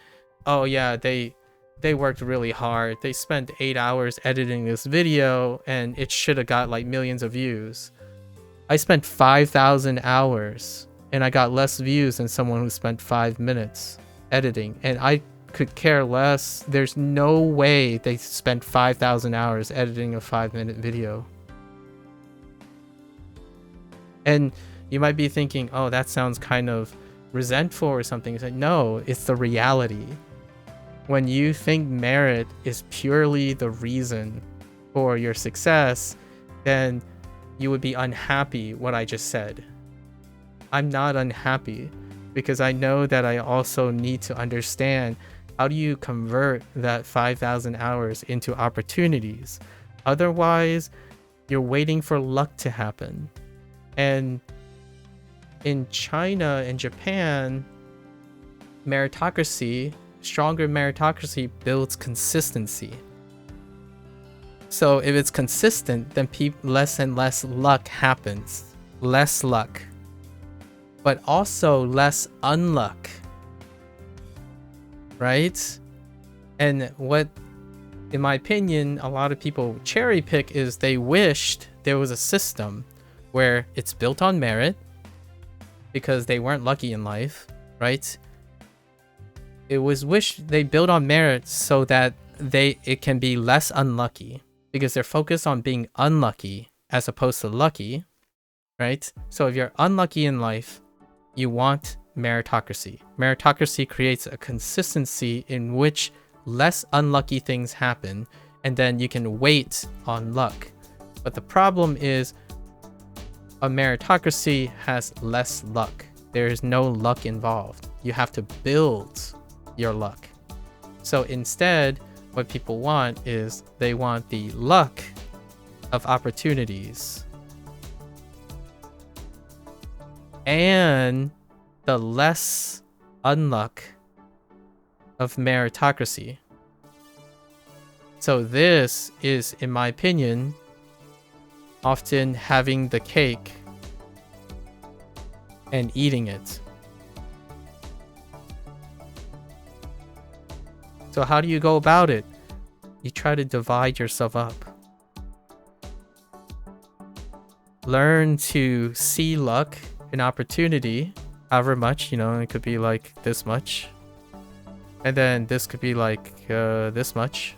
Speaker 4: oh yeah, they worked really hard. They spent 8 hours editing this video and it should have got like millions of views. I spent 5,000 hours and I got less views than someone who spent 5 minutes editing. And I could care less. There's no way they spent 5,000 hours editing a 5-minute video. And you might be thinking, oh, that sounds kind of resentful or something. It's like, no, it's the reality. When you think merit is purely the reason for your success, then you would be unhappy what I just said. I'm not unhappy, because I know that I also need to understand, how do you convert that 5,000 hours into opportunities? Otherwise, you're waiting for luck to happen. And in China and Japan, stronger meritocracy builds consistency. So if it's consistent, then less and less luck happens. Less luck. But also less unluck. Right? And what, in my opinion, a lot of people cherry pick is they wished there was a system where it's built on merit because they weren't lucky in life, right? It was wished they built on merit so that it can be less unlucky, because they're focused on being unlucky as opposed to lucky, right? So if you're unlucky in life, you want meritocracy. Meritocracy creates a consistency in which less unlucky things happen, and then you can wait on luck. But the problem is, a meritocracy has less luck. There is no luck involved. You have to build your luck. So instead, What people want is they want the luck of opportunities and the less unluck of meritocracy. So this is, in my opinion, often having the cake and eating it. So how do you go about it? You try to divide yourself up. Learn to see luck and opportunity, however much, it could be like this much. And then this could be like this much.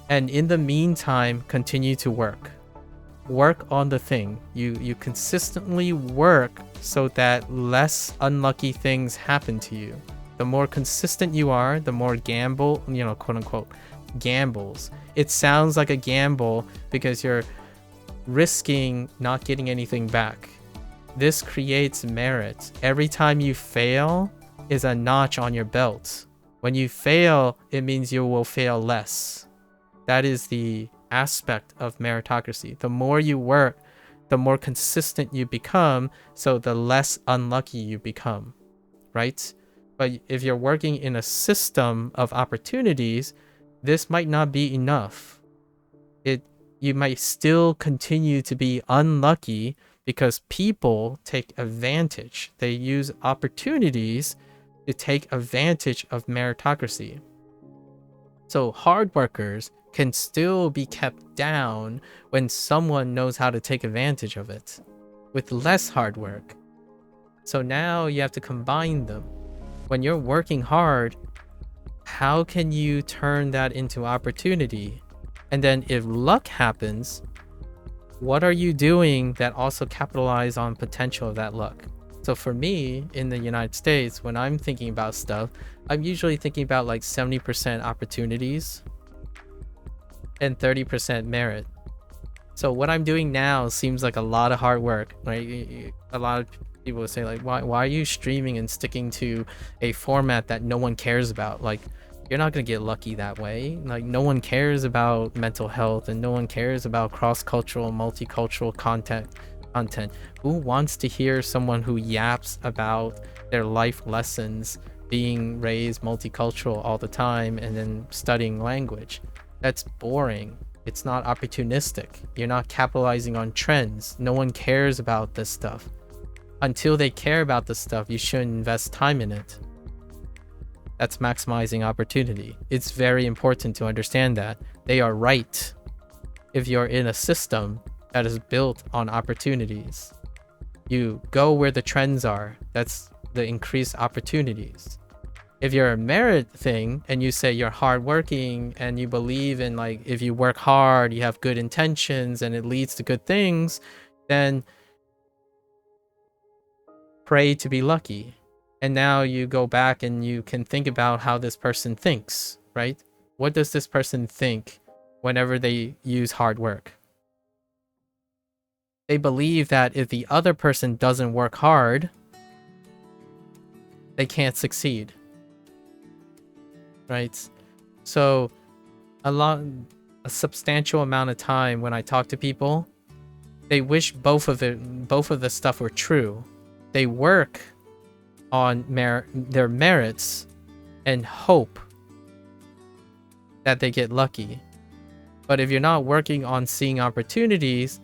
Speaker 4: And in the meantime, continue to work. Work on the thing. You consistently work so that less unlucky things happen to you. The more consistent you are, the more quote unquote, gambles. It sounds like a gamble because you're risking not getting anything back. This creates merit. Every time you fail is a notch on your belt. When you fail, it means you will fail less. That is the aspect of meritocracy. The more you work, the more consistent you become, so the less unlucky you become, right? But if you're working in a system of opportunities, this might not be enough. You might still continue to be unlucky because people take advantage. They use opportunities to take advantage of meritocracy. So hard workers can still be kept down when someone knows how to take advantage of it with less hard work. So now you have to combine them. When you're working hard, how can you turn that into opportunity? And then if luck happens, what are you doing that also capitalize on potential of that luck? So for me, in the United States, when I'm thinking about stuff, I'm usually thinking about like 70% opportunities and 30% merit. So what I'm doing now seems like a lot of hard work, right? A lot of people would say like, why are you streaming and sticking to a format that no one cares about? Like, you're not gonna get lucky that way. Like, no one cares about mental health and no one cares about cross-cultural, multicultural content. Who wants to hear someone who yaps about their life lessons, being raised multicultural all the time and then studying language? That's boring. It's not opportunistic. You're not capitalizing on trends. No one cares about this stuff. Until they care about this stuff, you shouldn't invest time in it. That's maximizing opportunity. It's very important to understand that. They are right if you're in a system that is built on opportunities. You go where the trends are. That's the increased opportunities. If you're a merit thing and you say you're hardworking and you believe in, like, if you work hard, you have good intentions and it leads to good things, then pray to be lucky. And now you go back and you can think about how this person thinks, right? What does this person think whenever they use hard work? They believe that if the other person doesn't work hard, they can't succeed, right? So a substantial amount of time when I talk to people, they wish both of the stuff were true. They work on their merits and hope that they get lucky. But if you're not working on seeing opportunities,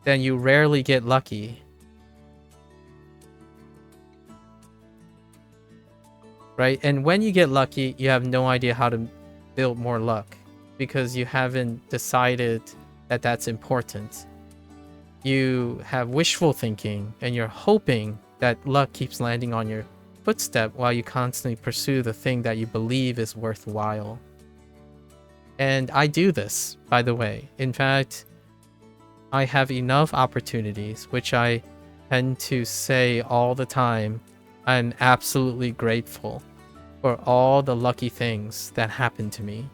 Speaker 4: then you rarely get lucky. Right? And when you get lucky, you have no idea how to build more luck because you haven't decided that that's important. You have wishful thinking and you're hoping that luck keeps landing on your footstep while you constantly pursue the thing that you believe is worthwhile. And I do this, by the way. In fact, I have enough opportunities, which I tend to say all the time. I'm absolutely grateful for all the lucky things that happen to me.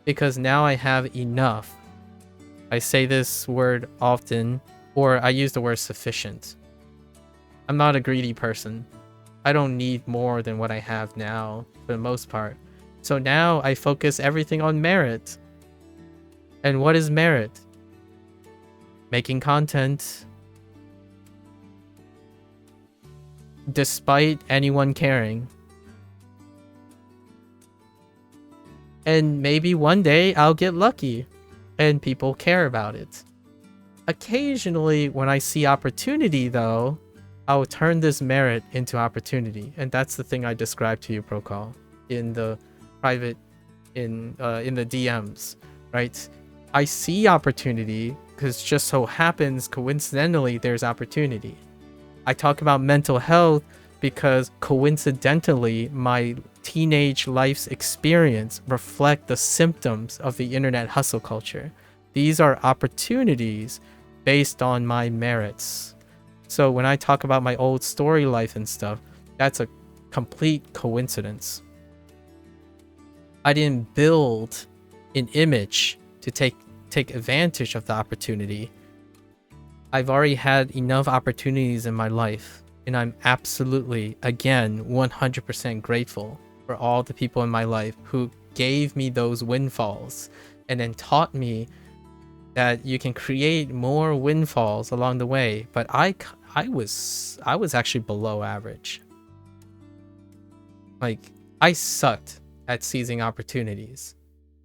Speaker 4: Because now I have enough. I say this word often, or I use the word sufficient. I'm not a greedy person. I don't need more than what I have now, for the most part. So now I focus everything on merit. And what is merit? Making content despite anyone caring. And maybe one day I'll get lucky and people care about it. Occasionally, when I see opportunity, though, I'll turn this merit into opportunity. And that's the thing I described to you, Procall, in the private, in the DMs, right? I see opportunity because just so happens, coincidentally, there's opportunity. I talk about mental health because coincidentally, my teenage life's experience reflect the symptoms of the internet hustle culture. These are opportunities based on my merits. So when I talk about my old story life and stuff, that's a complete coincidence. I didn't build an image to take advantage of the opportunity. I've already had enough opportunities in my life, and I'm absolutely, again, 100% grateful for all the people in my life who gave me those windfalls and then taught me that you can create more windfalls along the way. But I was actually below average. Like, I sucked at seizing opportunities.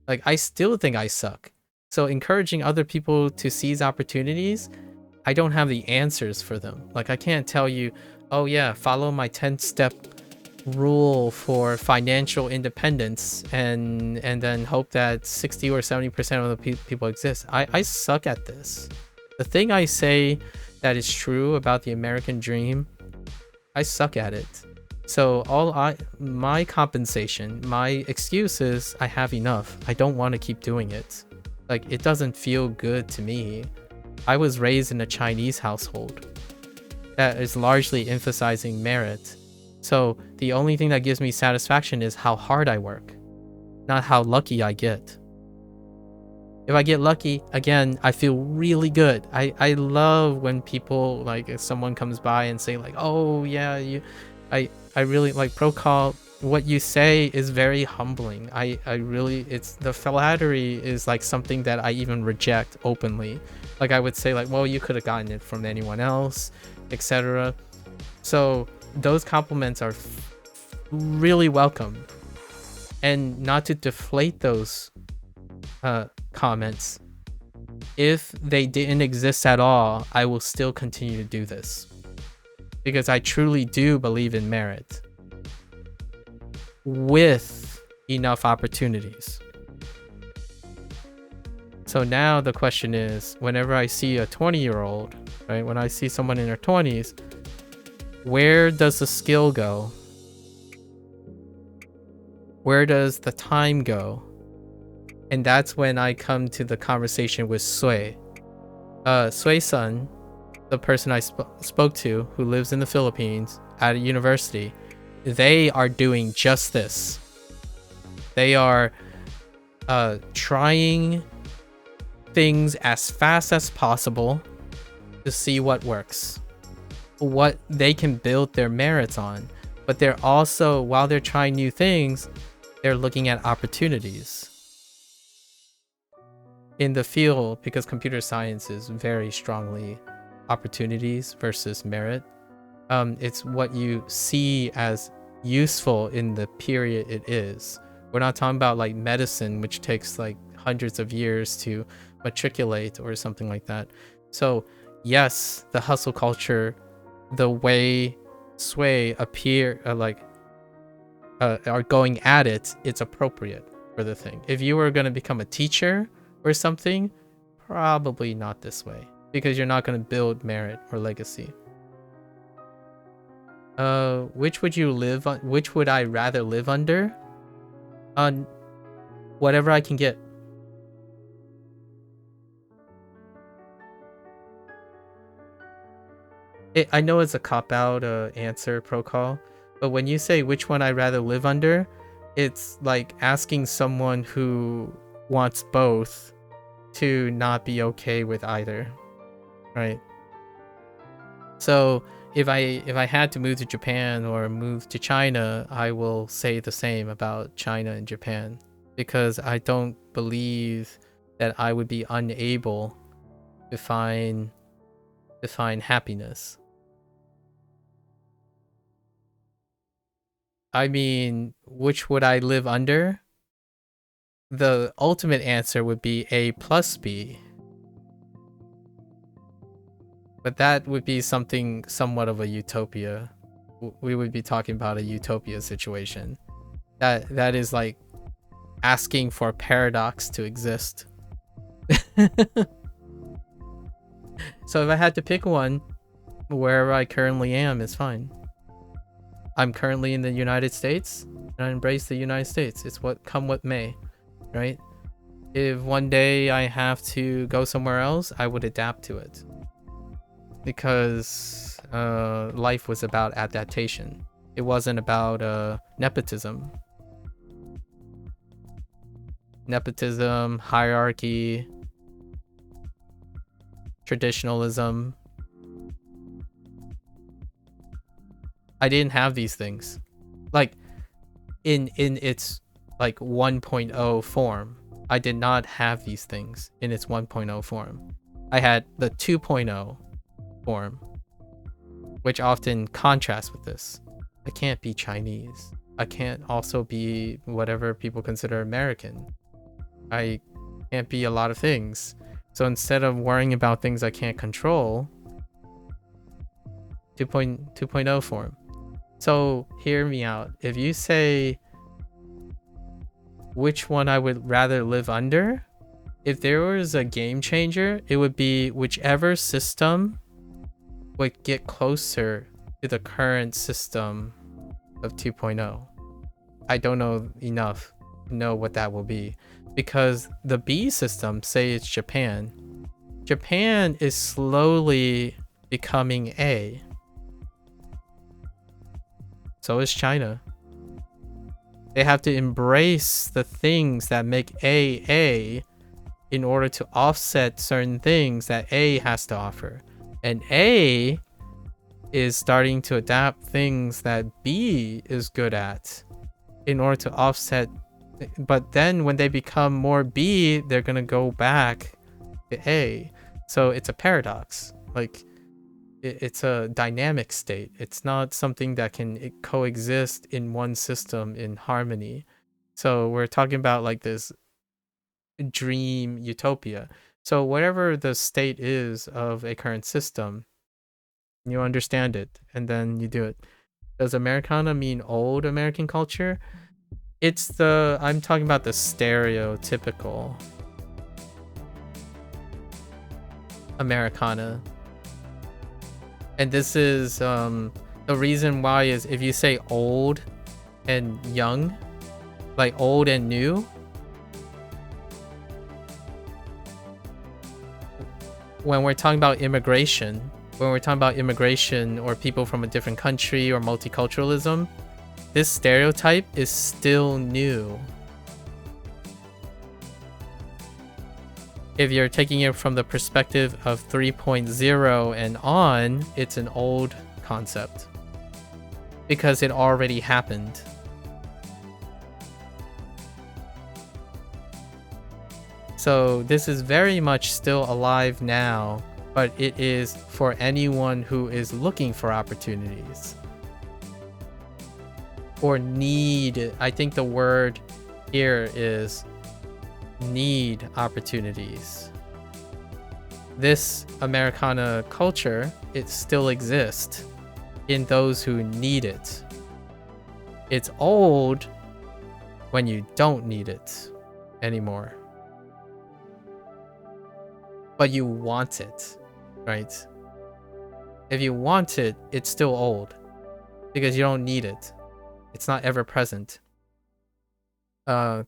Speaker 4: Like, I still think I suck. So encouraging other people to seize opportunities, I don't have the answers for them. Like, I can't tell you, oh yeah, follow my 10-step rule for financial independence and then hope that 60 or 70% of the people exist. I suck at this. The thing I say that is true about the American dream, I suck at it. So my compensation, my excuse is I have enough. I don't want to keep doing it. Like, it doesn't feel good to me. I was raised in a Chinese household that is largely emphasizing merit. So the only thing that gives me satisfaction is how hard I work, not how lucky I get. If I get lucky, again, I feel really good. I love when people, like, if someone comes by and say like, oh yeah, I really like Procall. What you say is very humbling. I really, it's the flattery is like something that I even reject openly. Like, I would say like, well, you could have gotten it from anyone else, etc. So those compliments are really welcome. And not to deflate those comments, if they didn't exist at all, I will still continue to do this. Because I truly do believe in merit. With enough opportunities. So now the question is, whenever I see a 20-year-old, right, when I see someone in their 20s, where does the skill go? Where does the time go? And that's when I come to the conversation with Sui. Sui-san, the person I spoke to, who lives in the Philippines at a university, they are doing just this. They are trying things as fast as possible to see what works, what they can build their merits on. But they're also, while they're trying new things, they're looking at opportunities in the field, because computer science is very strongly opportunities versus merit. It's what you see as useful in the period it is. We're not talking about like medicine, which takes like hundreds of years to matriculate or something like that. So yes, the hustle culture, the way Sui appear are going at it, it's appropriate for the thing. If you were going to become a teacher or something, probably not this way, because you're not going to build merit or legacy. Which would you live on? Which would I rather live under? On whatever I can get. I know it's a cop-out answer, Procall, but when you say which one I'd rather live under, it's like asking someone who wants both to not be okay with either, right? So if I had to move to Japan or move to China, I will say the same about China and Japan, because I don't believe that I would be unable to find happiness. I mean, which would I live under? The ultimate answer would be A plus B. But that would be something somewhat of a utopia. We would be talking about a utopia situation. That is like asking for a paradox to exist. So if I had to pick one, wherever I currently am is fine. I'm currently in the United States, and I embrace the United States. It's what come what may, right? If one day I have to go somewhere else, I would adapt to it. Because life was about adaptation. It wasn't about nepotism. Nepotism, hierarchy, traditionalism. I didn't have these things. Like in its like 1.0 form. I did not have these things in its 1.0 form. I had the 2.0 form, which often contrasts with this. I can't be Chinese. I can't also be whatever people consider American. I can't be a lot of things. So instead of worrying about things I can't control, 2.0 form. So hear me out. If you say which one I would rather live under, if there was a game changer, it would be whichever system would get closer to the current system of 2.0. I don't know enough to know what that will be, because the B system, say it's Japan. Japan is slowly becoming A. So is China. They have to embrace the things that make A in order to offset certain things that A has to offer. And A is starting to adapt things that B is good at in order to offset. But then when they become more B, they're going to go back to A. So it's a paradox. Like, it's a dynamic state. It's not something that can coexist in one system in harmony. So we're talking about like this dream utopia. So whatever the state is of a current system, you understand it and then you do it. Does Americana mean old American culture? I'm talking about the stereotypical Americana. And this is the reason why is if you say old and young, like old and new, when we're talking about immigration or people from a different country or multiculturalism, this stereotype is still new. If you're taking it from the perspective of 3.0 and on, it's an old concept because it already happened. So this is very much still alive now, but it is for anyone who is looking for opportunities or need. I think the word here is need opportunities. This Americana culture, it still exists in those who need it. It's old when you don't need it anymore. But you want it, right? If you want it, it's still old because you don't need it. It's not ever present.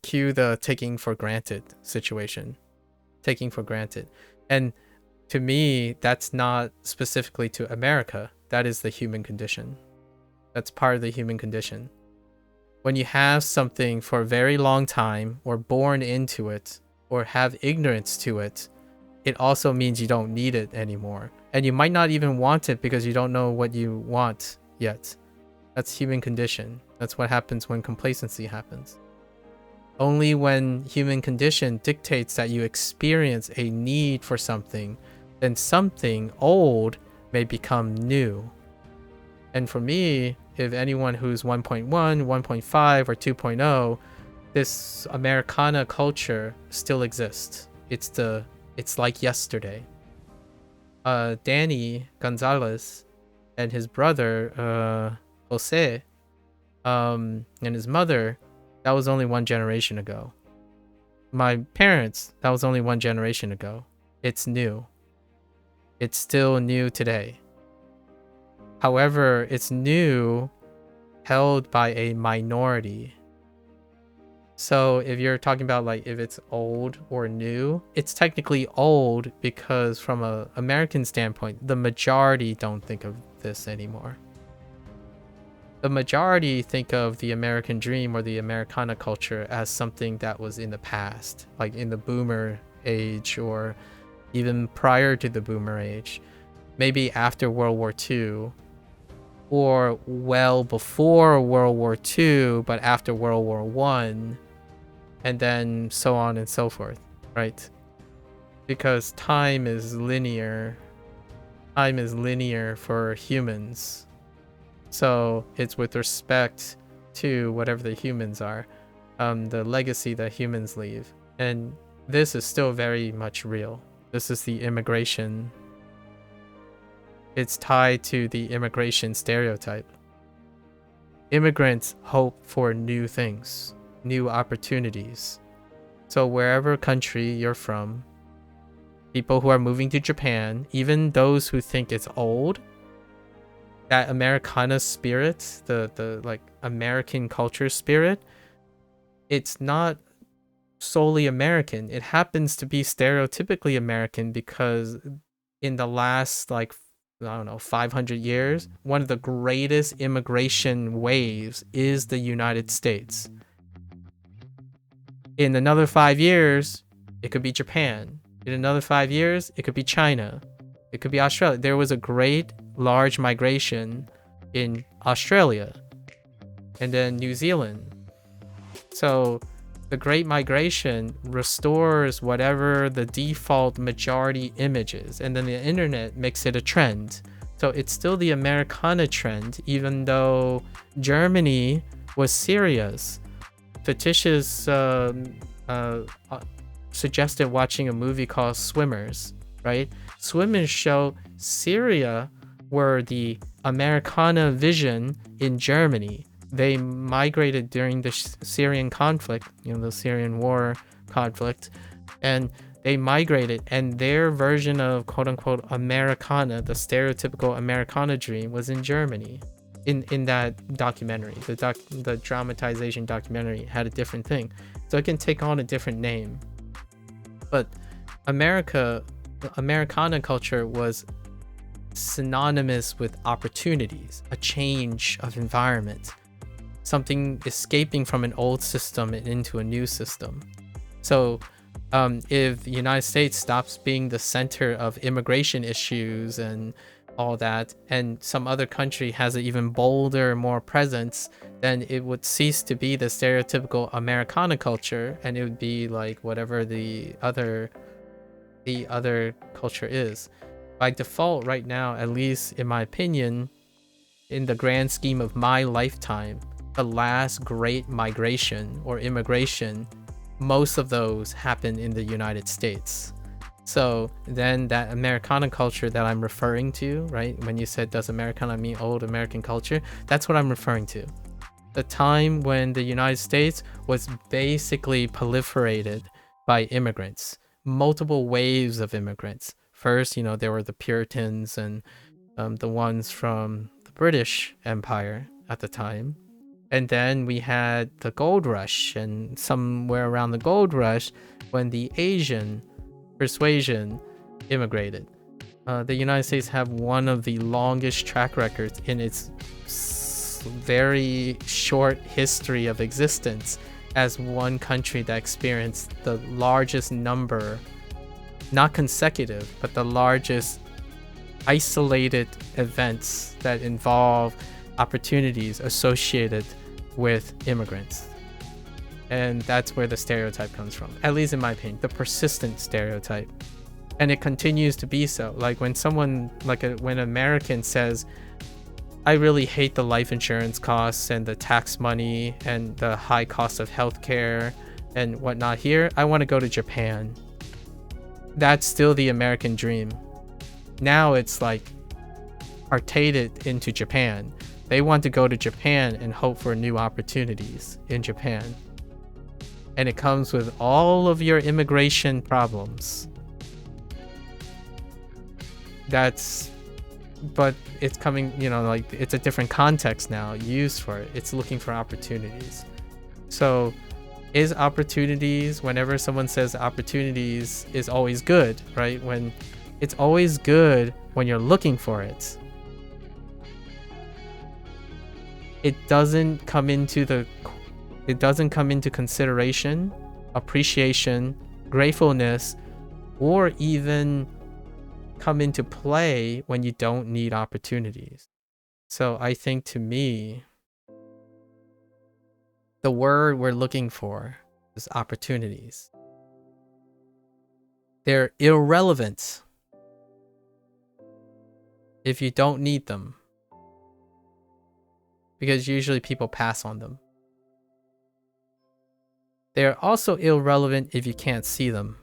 Speaker 4: Cue the taking for granted situation. Taking for granted. And to me, that's not specifically to America. That is the human condition. That's part of the human condition. When you have something for a very long time, or born into it, or have ignorance to it, it also means you don't need it anymore. And you might not even want it because you don't know what you want yet. That's human condition. That's what happens when complacency happens. Only when human condition dictates that you experience a need for something, then something old may become new. And for me, if anyone who's 1.1, 1.5, or 2.0, this Americana culture still exists. It's like yesterday. Danny Gonzalez and his brother, Jose, and his mother, that was only one generation ago. My parents, that was only one generation ago. It's new. It's still new today. However, it's new held by a minority. So if you're talking about like if it's old or new, it's technically old because from an American standpoint, the majority don't think of this anymore. The majority think of the American dream or the Americana culture as something that was in the past, like in the boomer age or even prior to the boomer age, maybe after World War II, or well before World War II, but after World War I, and then so on and so forth, right? Because time is linear. Time is linear for humans. So it's with respect to whatever the humans are, the legacy that humans leave. And this is still very much real. This is the immigration. It's tied to the immigration stereotype. Immigrants hope for new things, new opportunities. So wherever country you're from, people who are moving to Japan, even those who think it's old, that Americana spirit, the like American culture spirit, it's not solely American. It happens to be stereotypically American because in the last, like, I don't know, 500 years, one of the greatest immigration waves is the United States. In another 5 years, it could be Japan. In another 5 years, it could be China. It could be Australia. There was a great large migration in Australia and then New Zealand. So the Great Migration restores whatever the default majority image is, and then the internet makes it a trend. So it's still the Americana trend, even though Germany was serious. Fatitia's suggested watching a movie called Swimmers, right? Swimmers show Syria were the Americana vision in Germany. They migrated during the Syrian conflict, the Syrian war conflict, and they migrated, and their version of quote-unquote Americana, the stereotypical Americana dream, was in Germany. In that documentary, the dramatization documentary had a different thing, so it can take on a different name. But Americana culture was synonymous with opportunities, a change of environment, something escaping from an old system and into a new system. So if the United States stops being the center of immigration issues and all that, and some other country has an even bolder, more presence, then it would cease to be the stereotypical Americana culture, and it would be like whatever the other culture is. By default right now, at least in my opinion, in the grand scheme of my lifetime, the last great migration or immigration, most of those happened in the United States. So then that Americana culture that I'm referring to, right? When you said, does Americana mean old American culture? That's what I'm referring to. The time when the United States was basically proliferated by immigrants, multiple waves of immigrants. First, there were the Puritans and the ones from the British Empire at the time. And then we had the gold rush, and somewhere around the gold rush, when the Asian persuasion immigrated. The United States have one of the longest track records in its very short history of existence as one country that experienced the largest number not consecutive, but the largest isolated events that involve opportunities associated with immigrants. And that's where the stereotype comes from, at least in my opinion, the persistent stereotype. And it continues to be so. Like when someone, when an American says, I really hate the life insurance costs and the tax money and the high cost of healthcare and whatnot here, I want to go to Japan. That's still the American dream. Now it's like artated into Japan. They want to go to Japan and hope for new opportunities in Japan. And it comes with all of your immigration problems. But it's coming, like it's a different context now used for it. It's looking for opportunities. So is opportunities, whenever someone says opportunities is always good, right? When it's always good when you're looking for it. It doesn't come into consideration, appreciation, gratefulness, or even come into play when you don't need opportunities. So I think, to me, the word we're looking for is opportunities. They're irrelevant if you don't need them, because usually people pass on them. They're also irrelevant if you can't see them.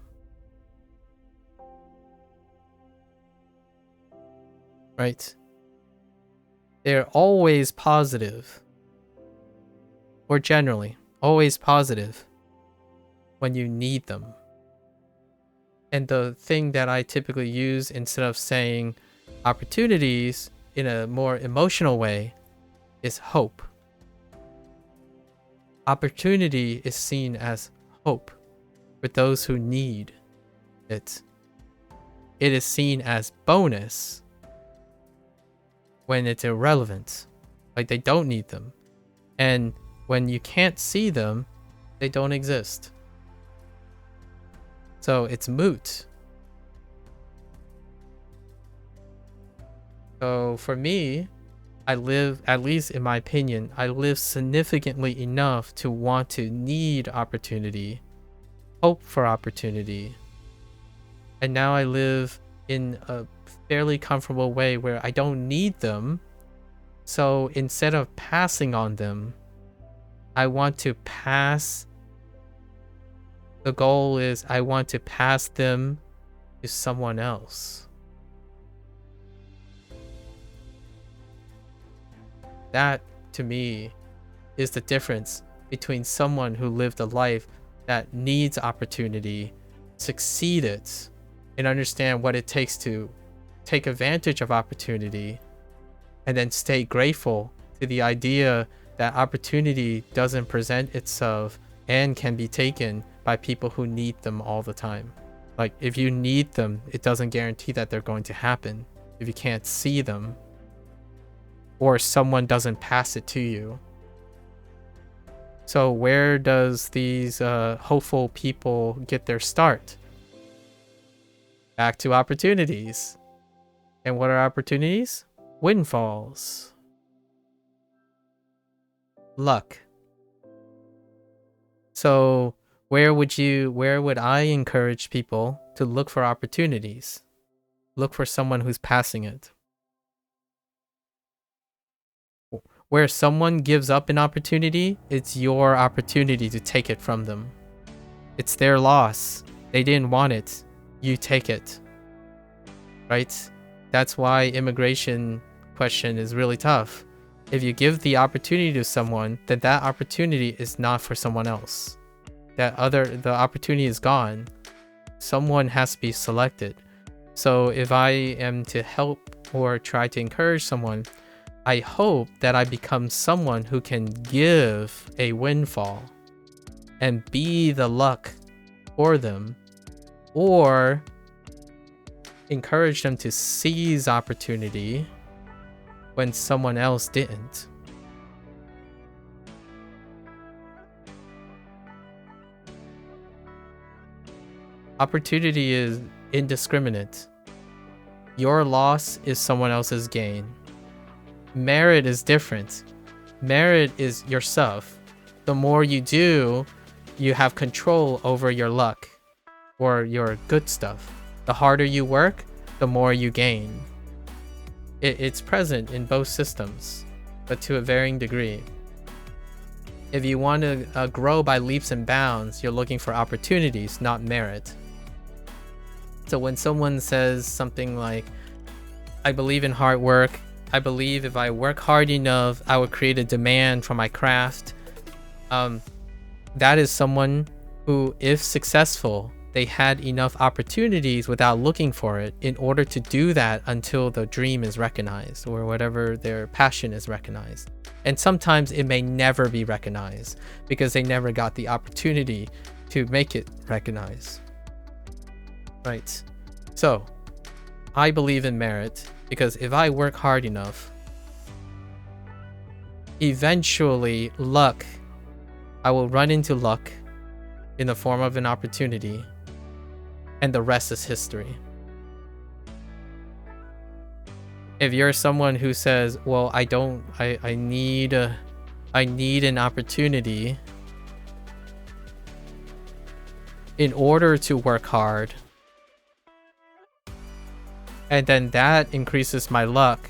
Speaker 4: Right? They're always positive, or generally always positive when you need them. And the thing that I typically use instead of saying opportunities in a more emotional way is hope. Opportunity is seen as hope for those who need it. It is seen as bonus when it's irrelevant, like they don't need them. And when you can't see them, they don't exist. So it's moot. So for me, I live, at least in my opinion, I live significantly enough to want to need opportunity, hope for opportunity. And now I live in a fairly comfortable way where I don't need them. So instead of passing on them, I want to pass. The goal is I want to pass them to someone else. That, to me, is the difference between someone who lived a life that needs opportunity, succeeded, and understand what it takes to take advantage of opportunity, and then stay grateful to the idea that opportunity doesn't present itself and can be taken by people who need them all the time. Like, if you need them, it doesn't guarantee that they're going to happen if you can't see them, or someone doesn't pass it to you. So where does these hopeful people get their start? Back to opportunities. And what are opportunities? Windfalls. Luck. So where would I encourage people to look for opportunities? Look for someone who's passing it. Where someone gives up an opportunity, it's your opportunity to take it from them. It's their loss. They didn't want it. You take it. Right? That's why immigration question is really tough. If you give the opportunity to someone, then that opportunity is not for someone else. The opportunity is gone. Someone has to be selected. So if I am to help or try to encourage someone, I hope that I become someone who can give a windfall and be the luck for them, or encourage them to seize opportunity when someone else didn't. Opportunity indiscriminate. Your loss is someone else's gain. Merit is different. Merit is yourself. The more you do, you have control over your luck or your good stuff. The harder you work, the more you gain. It's present in both systems, but to a varying degree. If you want to grow by leaps and bounds, you're looking for opportunities, not merit. So when someone says something like, I believe in hard work, I believe if I work hard enough, I will create a demand for my craft. That is someone who, if successful, they had enough opportunities without looking for it in order to do that until the dream is recognized or whatever their passion is recognized. And sometimes it may never be recognized because they never got the opportunity to make it recognized. Right. So I believe in merit because if I work hard enough, eventually luck, I will run into luck in the form of an opportunity, and the rest is history. If you're someone who says, well, I need an opportunity in order to work hard, and then that increases my luck,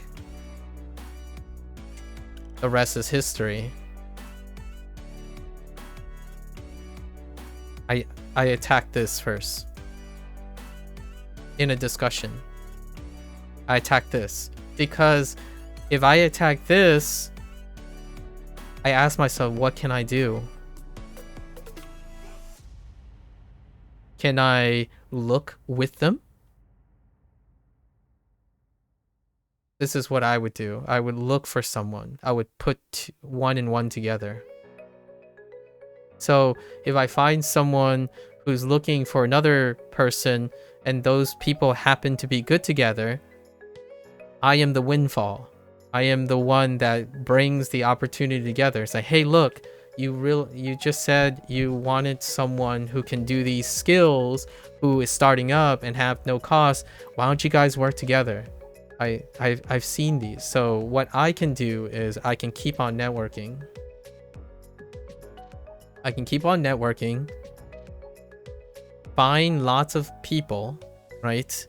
Speaker 4: the rest is history. I attack this first. In a discussion, I attack this. Because if I attack this, I ask myself, what can I do? Can I look with them? This is what I would do. I would look for someone. I would put one and one together. So if I find someone who's looking for another person and those people happen to be good together, I am the windfall. I am the one that brings the opportunity together. It's like, hey, look, you just said you wanted someone who can do these skills, who is starting up and have no cost. Why don't you guys work together? I've seen these. So what I can do is I can keep on networking. Find lots of people, right?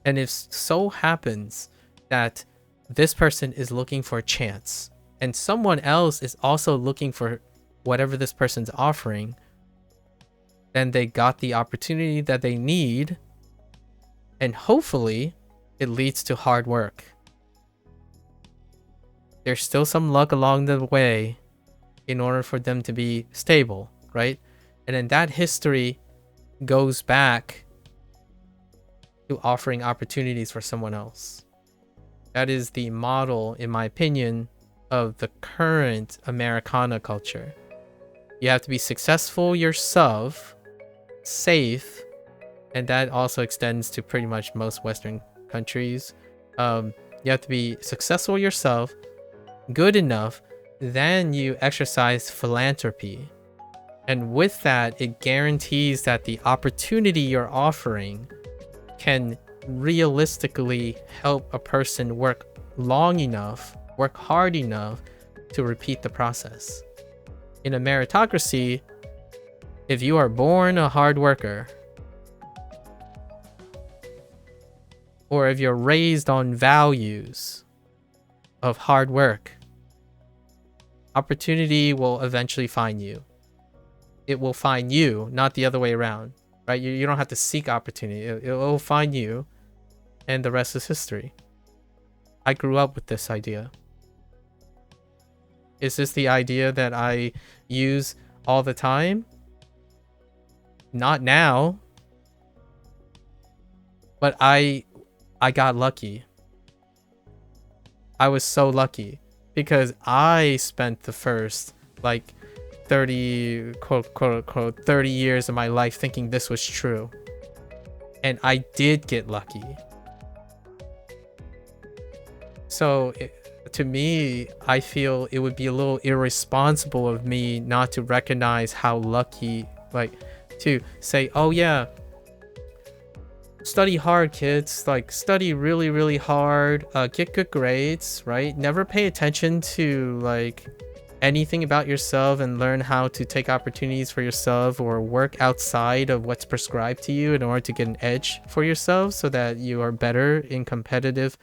Speaker 4: And if so happens that this person is looking for a chance and someone else is also looking for whatever this person's offering, then they got the opportunity that they need, and hopefully it leads to hard work. There's still some luck along the way in order for them to be stable, right? And then that history goes back to offering opportunities for someone else. That is the model, in my opinion, of the current Americana culture. You have to be successful yourself, safe, and that also extends to pretty much most Western countries. You have to be successful yourself, good enough, then you exercise philanthropy. And with that, it guarantees that the opportunity you're offering can realistically help a person work long enough, work hard enough to repeat the process. In a meritocracy, if you are born a hard worker, or if you're raised on values of hard work, opportunity will eventually find you. It will find you, not the other way around, right? You don't have to seek opportunity. It will find you, and the rest is history. I grew up with this idea. Is this the idea that I use all the time? Not now. But I got lucky. I was so lucky because I spent the first 30 quote unquote 30 years of my life thinking this was true, and I did get lucky. So to me, I feel it would be a little irresponsible of me not to recognize how lucky, to say, oh yeah, study hard, kids. Like, study really, really hard. Get good grades, right? Never pay attention to like anything about yourself and learn how to take opportunities for yourself or work outside of what's prescribed to you in order to get an edge for yourself so that you are better in competitive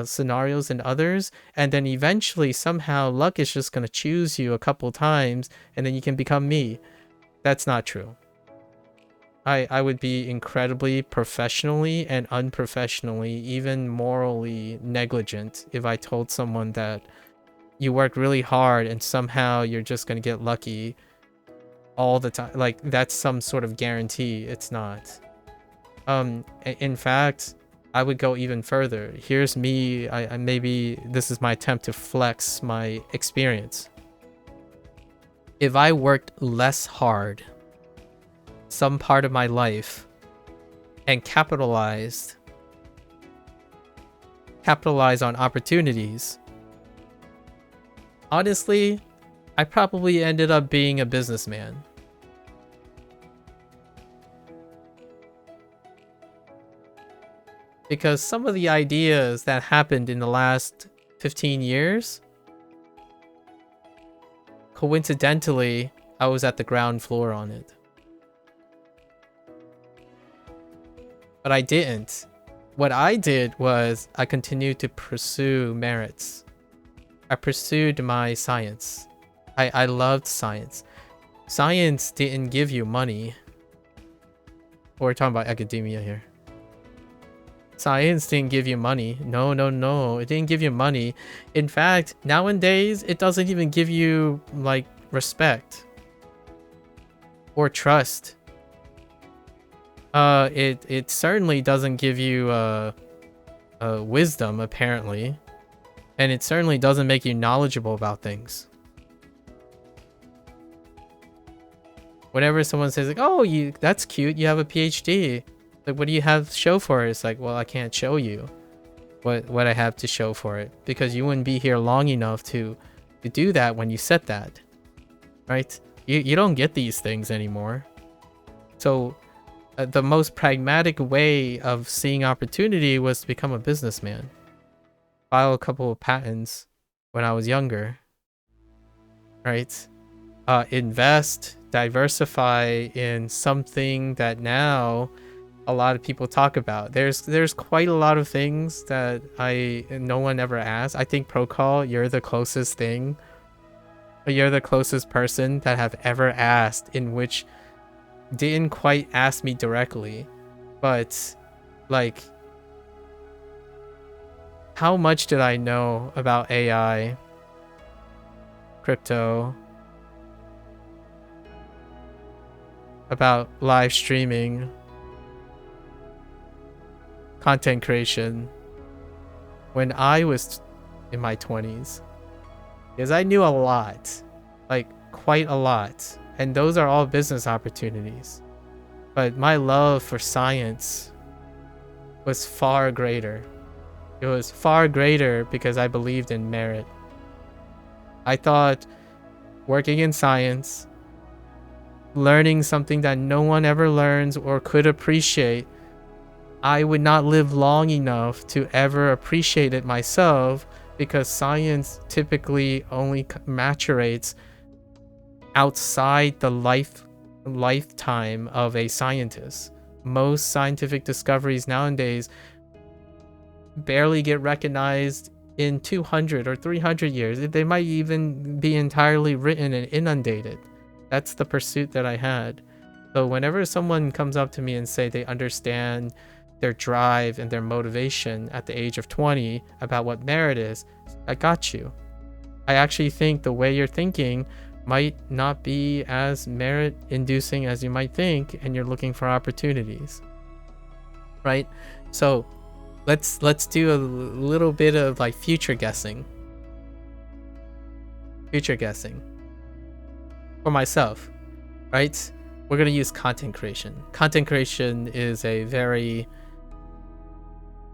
Speaker 4: scenarios than others. And then eventually, somehow, luck is just going to choose you a couple times and then you can become me. That's not true. I would be incredibly professionally and unprofessionally, even morally negligent if I told someone that you work really hard and somehow you're just going to get lucky all the time. Like, that's some sort of guarantee. It's not. In fact, I would go even further. Here's me. I maybe this is my attempt to flex my experience. If I worked less hard some part of my life and capitalize on opportunities, honestly, I probably ended up being a businessman. Because some of the ideas that happened in the last 15 years, coincidentally, I was at the ground floor on it. But I didn't. What I did was I continued to pursue merits. I pursued my science. I loved science. Science didn't give you money. We're talking about academia here. Science didn't give you money. No. It didn't give you money. In fact, nowadays, it doesn't even give you, like, respect. Or trust. It certainly doesn't give you wisdom, apparently. And it certainly doesn't make you knowledgeable about things. Whenever someone says, like, oh, that's cute, you have a PhD. Like, what do you have to show for it? It's like, well, I can't show you what I have to show for it. Because you wouldn't be here long enough to do that when you said that. Right? You don't get these things anymore. So the most pragmatic way of seeing opportunity was to become a businessman. File a couple of patents when I was younger. Right? Invest, diversify in something that now a lot of people talk about. There's quite a lot of things that no one ever asked. I think Procall, you're the closest thing. You're the closest person that have ever asked, in which didn't quite ask me directly, but like, how much did I know about AI, crypto, about live streaming, content creation when I was in my 20s? Because I knew a lot, like quite a lot. And those are all business opportunities. But my love for science was far greater. It was far greater because I believed in merit. I thought working in science, learning something that no one ever learns or could appreciate, I would not live long enough to ever appreciate it myself, because science typically only maturates outside the lifetime of a scientist. Most scientific discoveries nowadays barely get recognized in 200 or 300 years. They might even be entirely written and inundated. That's the pursuit that I had. So whenever someone comes up to me and say they understand their drive and their motivation at the age of 20 about what merit is, I got you. I actually think the way you're thinking might not be as merit inducing as you might think, and you're looking for opportunities, right? So let's do a little bit of like future guessing for myself, right? We're gonna use content creation. Content creation is a very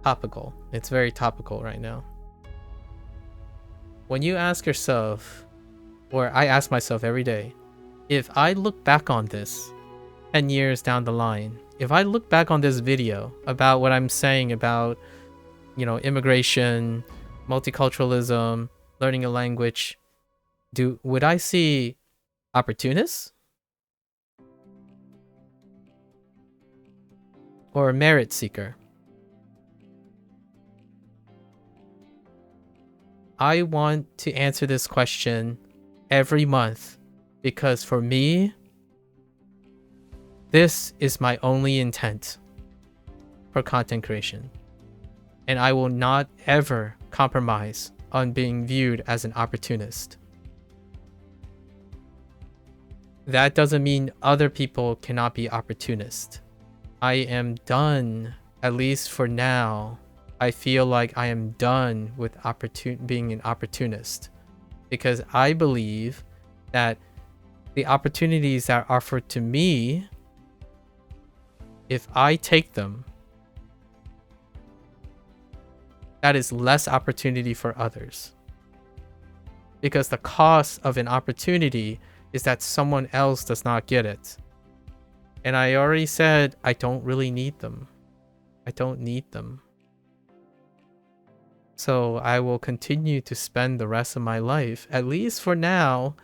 Speaker 4: topical. It's very topical right now. When you ask yourself, or I ask myself every day, if I look back on this 10 years down the line, if I look back on this video about what I'm saying about, you know, immigration, multiculturalism, learning a language, would I see opportunists? Or a merit seeker? I want to answer this question every month because for me, this is my only intent for content creation. And I will not ever compromise on being viewed as an opportunist. That doesn't mean other people cannot be opportunist. I am done, at least for now. I feel like I am done with being an opportunist because I believe that the opportunities that are offered to me, if I take them, that is less opportunity for others. Because the cost of an opportunity is that someone else does not get it. And I already said I don't really need them. I don't need them. So I will continue to spend the rest of my life, at least for now,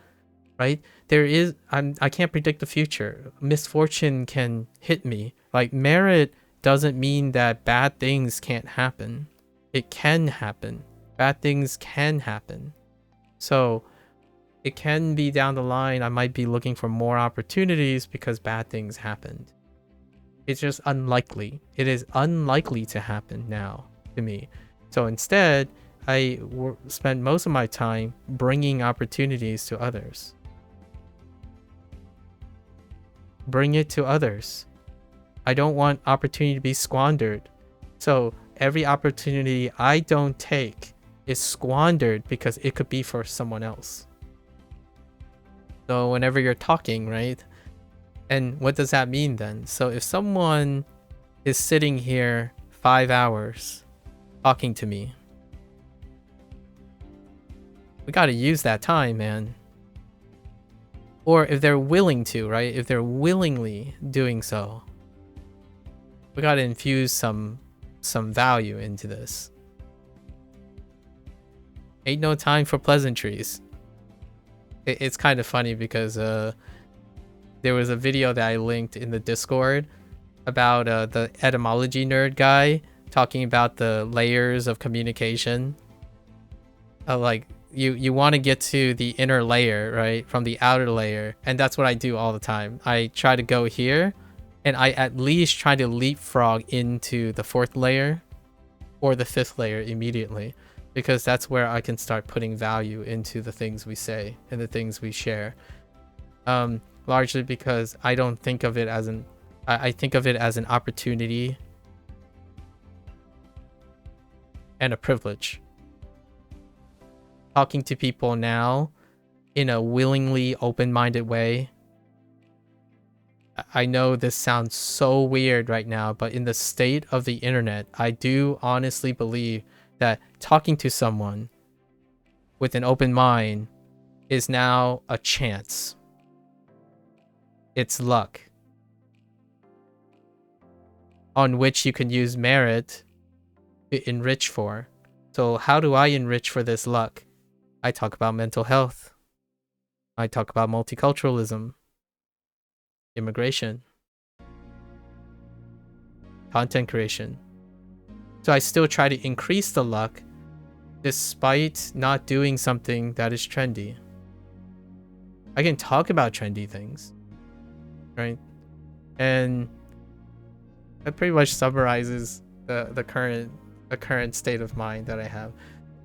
Speaker 4: right? I can't predict the future. Misfortune can hit me. Like, merit doesn't mean that bad things can't happen. It can happen. Bad things can happen. So it can be down the line, I might be looking for more opportunities because bad things happened. It's just unlikely. It is unlikely to happen now to me. So instead, I spend most of my time bringing opportunities to others. Bring it to others. I don't want opportunity to be squandered. So every opportunity I don't take is squandered because it could be for someone else. So whenever you're talking, right? And what does that mean then? So if someone is sitting here 5 hours talking to me, we got to use that time, man. Or if they're willing to, right? If they're willingly doing so, we got to infuse some value into this. Ain't no time for pleasantries. It's kind of funny because there was a video that I linked in the Discord about the etymology nerd guy talking about the layers of communication. Like you want to get to the inner layer, right, from the outer layer, and that's what I do all the time. I try to go here, and I at least try to leapfrog into the 4th layer or the 5th layer immediately, because that's where I can start putting value into the things we say and the things we share. Largely because I don't think of it as I think of it as an opportunity and a privilege. Talking to people now in a willingly open-minded way. I know this sounds so weird right now, but in the state of the internet, I do honestly believe that talking to someone with an open mind is now a chance. It's luck on which you can use merit to enrich for. So how do I enrich for this luck? I talk about mental health. I talk about multiculturalism, immigration, content creation. So I still try to increase the luck despite not doing something that is trendy. I can talk about trendy things, right? And that pretty much summarizes the current state of mind that I have.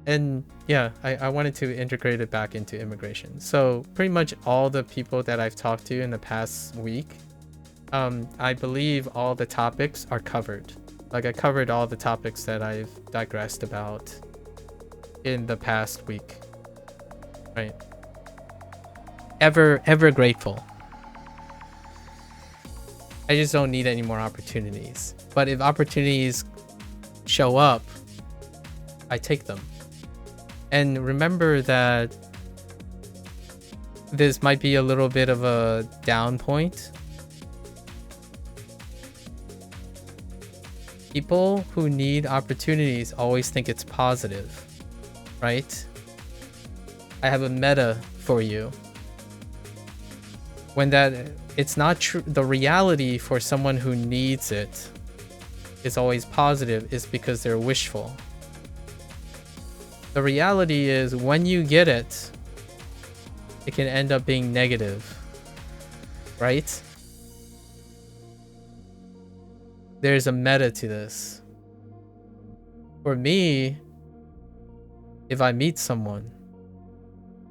Speaker 4: And yeah, I wanted to integrate it back into immigration. So pretty much all the people that I've talked to in the past week, I believe all the topics are covered. Like I covered all the topics that I've digressed about in the past week, right? Ever grateful. I just don't need any more opportunities. But if opportunities show up, I take them. And remember that this might be a little bit of a down point. People who need opportunities always think it's positive, right? I have a meta for you. When it's not true, the reality for someone who needs it is always positive is because they're wishful. The reality is when you get it, it can end up being negative, right? There's a meta to this. For me, if I meet someone,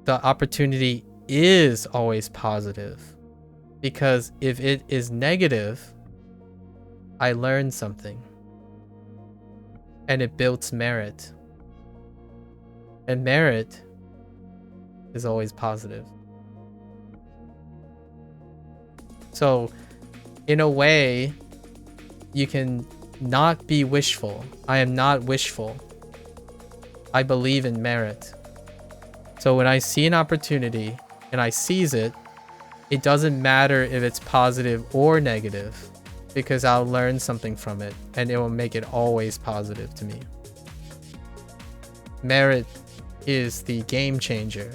Speaker 4: the opportunity is always positive. Because if it is negative, I learn something. And it builds merit. And merit is always positive. So, in a way, you can not be wishful. I am not wishful. I believe in merit. So when I see an opportunity and I seize it, it doesn't matter if it's positive or negative, because I'll learn something from it and it will make it always positive to me. Merit is the game changer.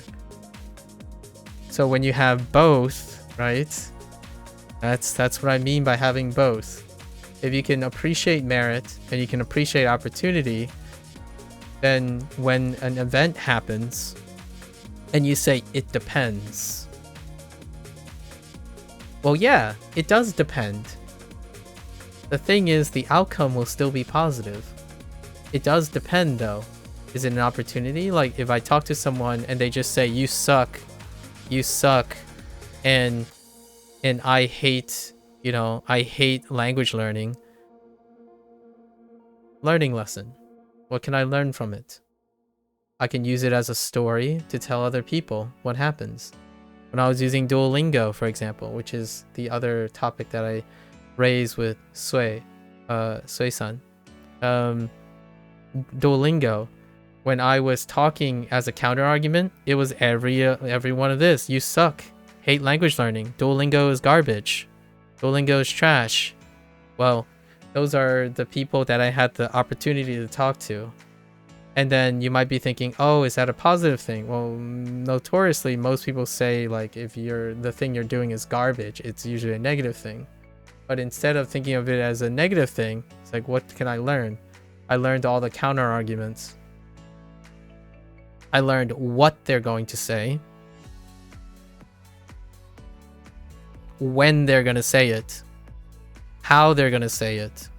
Speaker 4: So when you have both, right? That's what I mean by having both. If you can appreciate merit and you can appreciate opportunity, then when an event happens and you say it depends. Well, yeah, it does depend. The thing is, the outcome will still be positive. It does depend though. Is it an opportunity? Like if I talk to someone and they just say, you suck, and I hate, I hate language learning. Learning lesson. What can I learn from it? I can use it as a story to tell other people what happens. When I was using Duolingo, for example, which is the other topic that I raised with Sui-san. Duolingo, when I was talking as a counter argument, it was every one of this. You suck. Hate language learning. Duolingo is garbage. Duolingo is trash. Well, those are the people that I had the opportunity to talk to. And then you might be thinking, oh, is that a positive thing? Well, notoriously, most people say, like, if the thing you're doing is garbage, it's usually a negative thing. But instead of thinking of it as a negative thing, it's like, what can I learn? I learned all the counter arguments. I learned what they're going to say, when they're going to say it, how they're going to say it.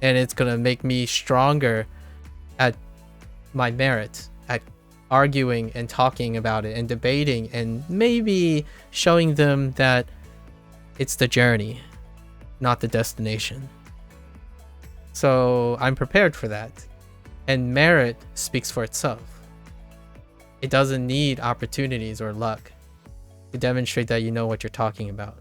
Speaker 4: And it's going to make me stronger at my merit, at arguing and talking about it and debating and maybe showing them that it's the journey, not the destination. So I'm prepared for that. And merit speaks for itself. It doesn't need opportunities or luck to demonstrate that you know what you're talking about.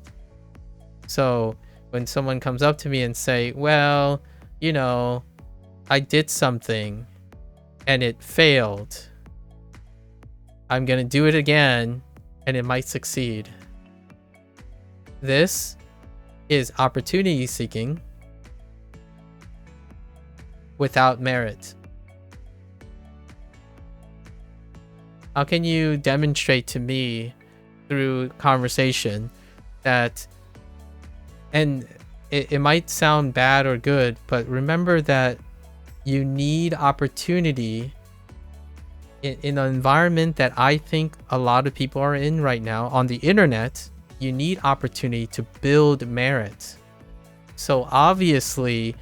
Speaker 4: So when someone comes up to me and say, well, I did something and it failed. I'm going to do it again and it might succeed. This is opportunity seeking without merit. How can you demonstrate to me through conversation that, and it might sound bad or good, but remember that you need opportunity in an environment that I think a lot of people are in right now on the internet. You need opportunity to build merit. So obviously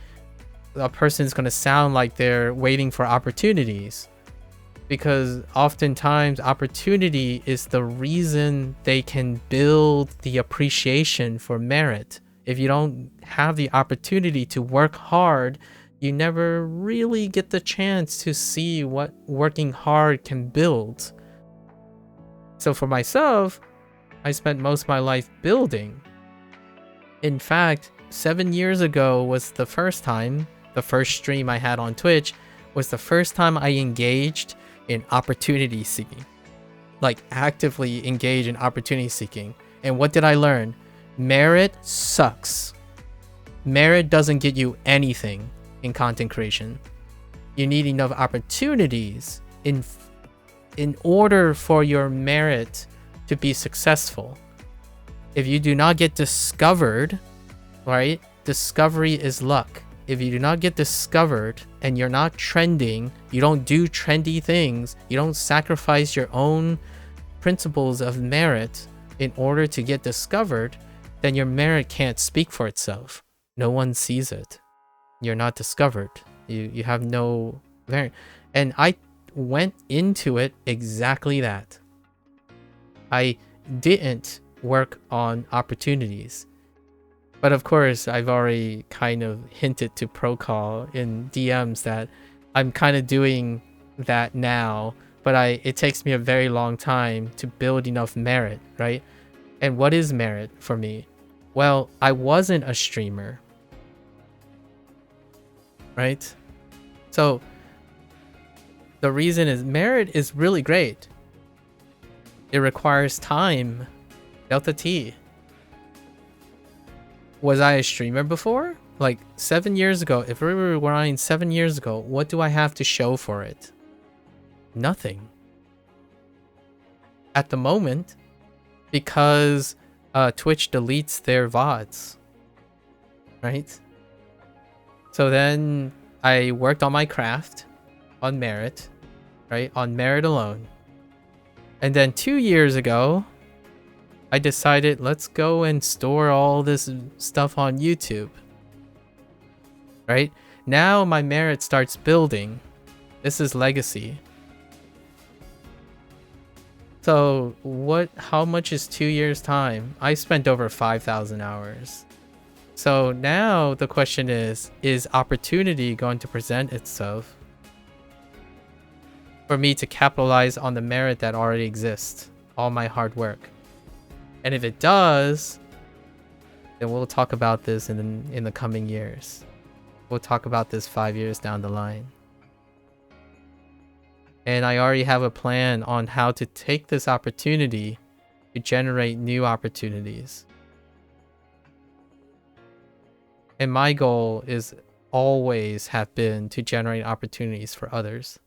Speaker 4: a person is going to sound like they're waiting for opportunities, because oftentimes opportunity is the reason they can build the appreciation for merit. If you don't have the opportunity to work hard, you never really get the chance to see what working hard can build. So for myself, I spent most of my life building. In fact, 7 years ago was the first time, the first stream I had on Twitch was the first time I engaged in opportunity seeking. Like actively engage in opportunity seeking. And what did I learn? Merit sucks. Merit doesn't get you anything. in content creation. You need enough opportunities in order for your merit to be successful. If you do not get discovered, right? Discovery is luck. If you do not get discovered and you're not trending, you don't do trendy things, you don't sacrifice your own principles of merit in order to get discovered, then your merit can't speak for itself. No one sees it. You're not discovered. You have no merit. And I went into it exactly that. I didn't work on opportunities. But of course, I've already kind of hinted to Procall in DMs that I'm kind of doing that now, but it takes me a very long time to build enough merit, right? And what is merit for me? Well, I wasn't a streamer, right? So the reason is merit is really great. It requires time. Delta T. Was I a streamer before? Like 7 years ago, if we were grinding 7 years ago, what do I have to show for it? Nothing. At the moment, because Twitch deletes their VODs, right? So then I worked on my craft, on merit, right? On merit alone. And then 2 years ago, I decided let's go and store all this stuff on YouTube. Right? Now my merit starts building. This is legacy. So how much is 2 years time? I spent over 5,000 hours. So now the question is opportunity going to present itself for me to capitalize on the merit that already exists, all my hard work? And if it does, then we'll talk about this in the coming years. We'll talk about this 5 years down the line. And I already have a plan on how to take this opportunity to generate new opportunities. And my goal is always have been to generate opportunities for others.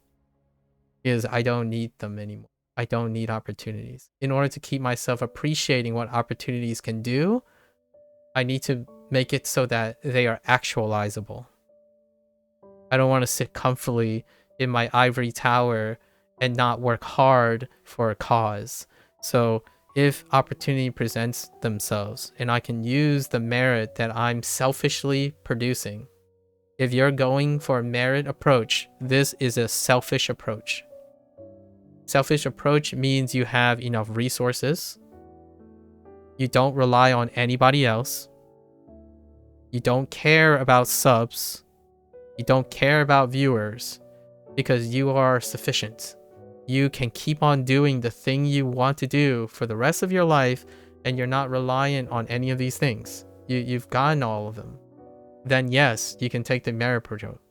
Speaker 4: Because I don't need them anymore. I don't need opportunities. In order to keep myself appreciating what opportunities can do, I need to make it so that they are actualizable. I don't want to sit comfortably in my ivory tower and not work hard for a cause. So if opportunity presents themselves and I can use the merit that I'm selfishly producing, if you're going for a merit approach, this is a selfish approach. Selfish approach means you have enough resources. You don't rely on anybody else. You don't care about subs. You don't care about viewers because you are sufficient. You can keep on doing the thing you want to do for the rest of your life and you're not reliant on any of these things. You've gotten all of them. Then yes, you can take the merit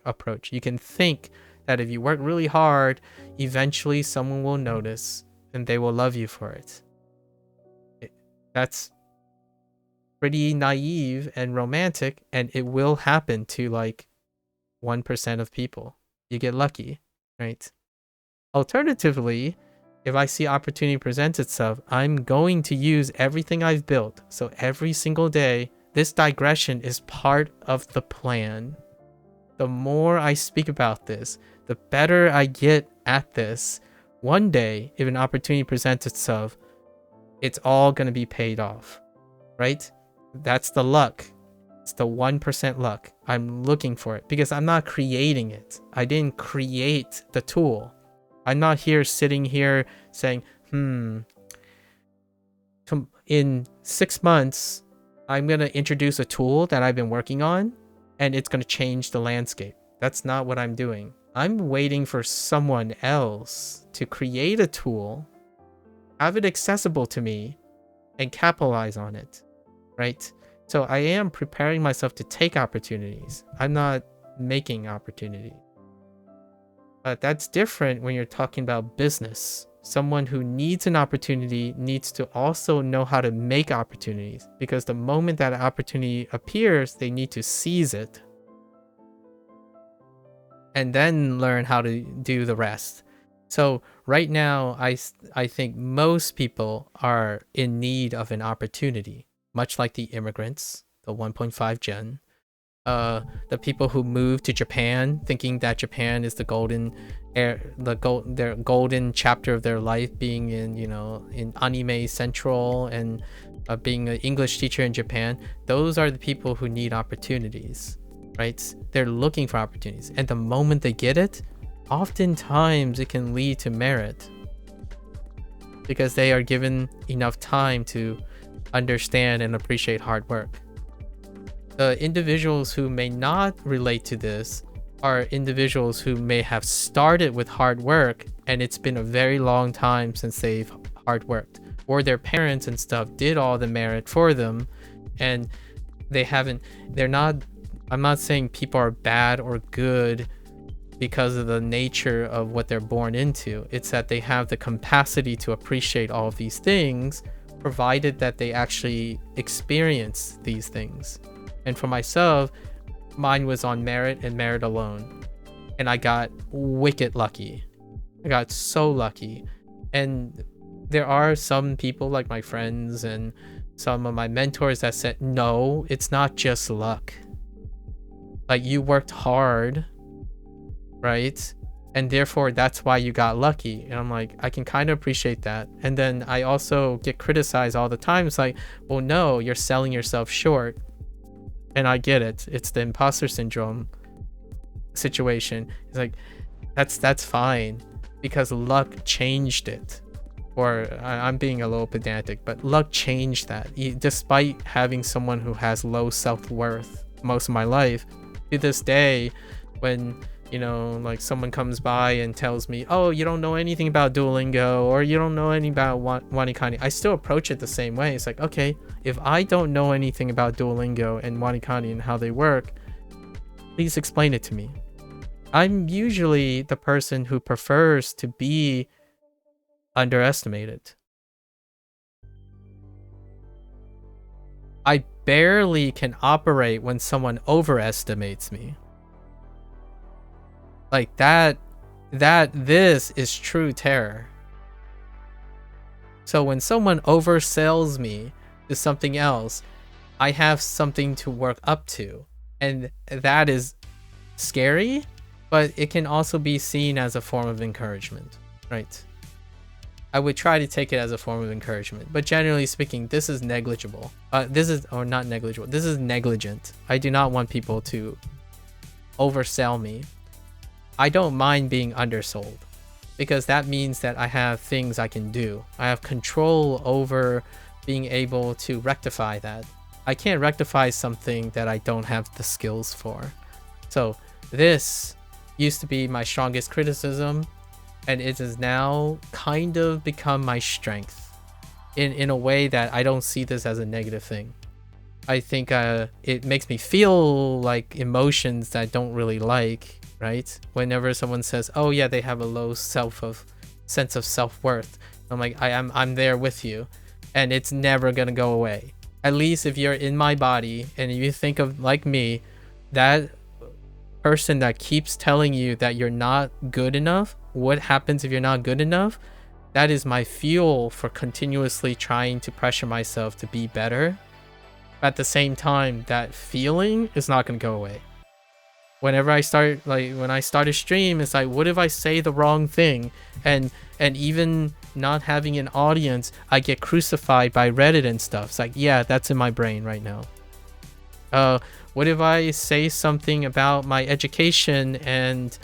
Speaker 4: approach. You can think that if you work really hard, eventually someone will notice and they will love you for it. That's pretty naive and romantic, and it will happen to like 1% of people. You get lucky, right? Alternatively, if I see opportunity present itself, I'm going to use everything I've built. So every single day, this digression is part of the plan. The more I speak about this, the better I get at this. One day, if an opportunity presents itself, it's all going to be paid off, right? That's the luck. It's the 1% luck. I'm looking for it because I'm not creating it. I didn't create the tool. I'm not sitting here saying, in 6 months, I'm going to introduce a tool that I've been working on and it's going to change the landscape. That's not what I'm doing. I'm waiting for someone else to create a tool, have it accessible to me, and capitalize on it, right? So I am preparing myself to take opportunities. I'm not making opportunities. But that's different when you're talking about business. Someone who needs an opportunity needs to also know how to make opportunities, because the moment that opportunity appears, they need to seize it. and then learn how to do the rest. So right now, I think most people are in need of an opportunity, much like the immigrants, the 1.5 gen, the people who moved to Japan thinking that Japan is the golden their golden chapter of their life, being in, you know, in anime central and being an English teacher in Japan. Those are the people who need opportunities, right? They're looking for opportunities, and the moment they get it, oftentimes it can lead to merit because they are given enough time to understand and appreciate hard work. The individuals who may not relate to this are individuals who may have started with hard work and it's been a very long time since they've hard worked, or their parents and stuff did all the merit for them and I'm not saying people are bad or good because of the nature of what they're born into. It's that they have the capacity to appreciate all of these things, provided that they actually experience these things. And for myself, mine was on merit and merit alone. And I got wicked lucky. I got so lucky. And there are some people like my friends and some of my mentors that said, no, it's not just luck. Like, you worked hard, right? And therefore that's why you got lucky. And I'm like, I can kind of appreciate that. And then I also get criticized all the time. It's like, well, no, you're selling yourself short. And I get it. It's the imposter syndrome situation. It's like, that's fine because luck changed it. Or I'm being a little pedantic, but luck changed that. Despite having someone who has low self-worth most of my life, to this day, when, you know, like someone comes by and tells me, oh, you don't know anything about Duolingo, or you don't know anything about WaniKani, I still approach it the same way. It's like, okay, if I don't know anything about Duolingo and WaniKani and how they work, please explain it to me. I'm usually the person who prefers to be underestimated. I barely can operate when someone overestimates me. Like this is true terror. So when someone oversells me to something else, I have something to work up to. And that is scary, but it can also be seen as a form of encouragement, right? I would try to take it as a form of encouragement, but generally speaking, this is negligible. This is negligent. I do not want people to oversell me. I don't mind being undersold because that means that I have things I can do. I have control over being able to rectify that. I can't rectify something that I don't have the skills for. So this used to be my strongest criticism, and it has now kind of become my strength in a way that I don't see this as a negative thing. I think it makes me feel like emotions that I don't really like, right? Whenever someone says, oh yeah, they have a low sense of self-worth, I'm like, I'm there with you, and it's never gonna go away. At least if you're in my body and you think of like me, that person that keeps telling you that you're not good enough, what happens if you're not good enough, that is my fuel for continuously trying to pressure myself to be better. At the same time, that feeling is not going to go away. Whenever I start, like when I start a stream, it's like, what if I say the wrong thing? And even not having an audience, I get crucified by Reddit and stuff. It's like, yeah, that's in my brain right now. What if I say something about my education and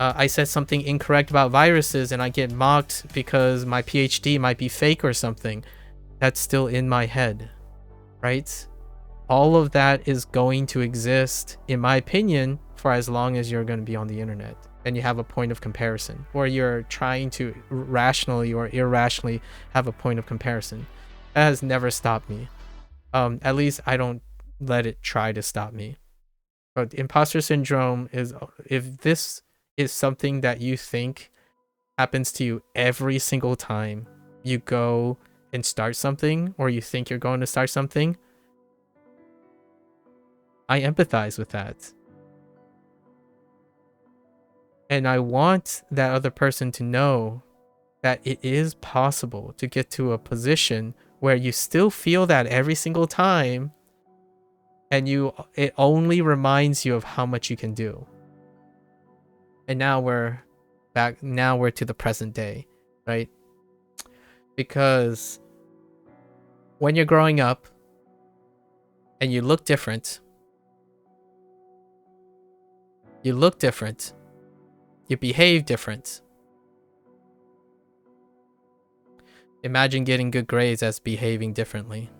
Speaker 4: I said something incorrect about viruses and I get mocked because my PhD might be fake or something? That's still in my head, right? All of that is going to exist, in my opinion, for as long as you're going to be on the internet and you have a point of comparison, or you're trying to rationally or irrationally have a point of comparison. That has never stopped me. At least I don't let it try to stop me. But imposter syndrome is, if this is something that you think happens to you every single time you go and start something, or you think you're going to start something, I empathize with that. And I want that other person to know that it is possible to get to a position where you still feel that every single time, and it only reminds you of how much you can do. And now we're to the present day, right? Because when you're growing up and you look different, you behave different. Imagine getting good grades as behaving differently.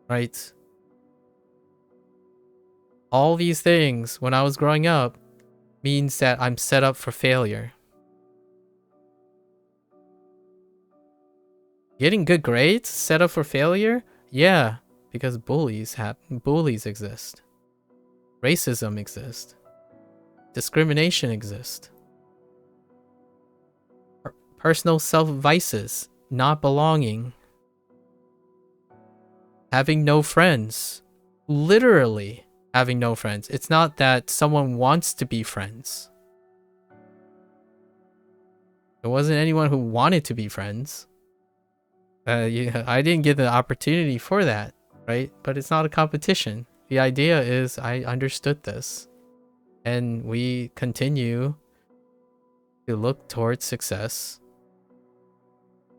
Speaker 4: Right? All these things, when I was growing up, means that I'm set up for failure. Getting good grades set up for failure? Yeah, because bullies exist. Racism exists. Discrimination exists. Personal self-vices, not belonging. Having no friends. Literally having no friends. It's not that someone wants to be friends. There wasn't anyone who wanted to be friends. Yeah, I didn't get the opportunity for that, right? But it's not a competition. The idea is I understood this. And we continue to look towards success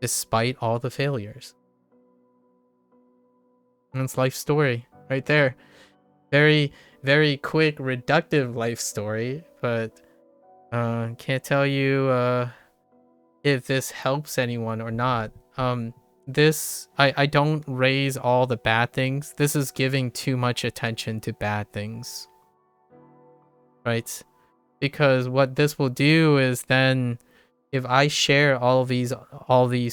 Speaker 4: despite all the failures. And it's life story right there. Very, very quick, reductive life story, but can't tell you if this helps anyone or not. I don't raise all the bad things. This is giving too much attention to bad things. Right? Because what this will do is then if I share all these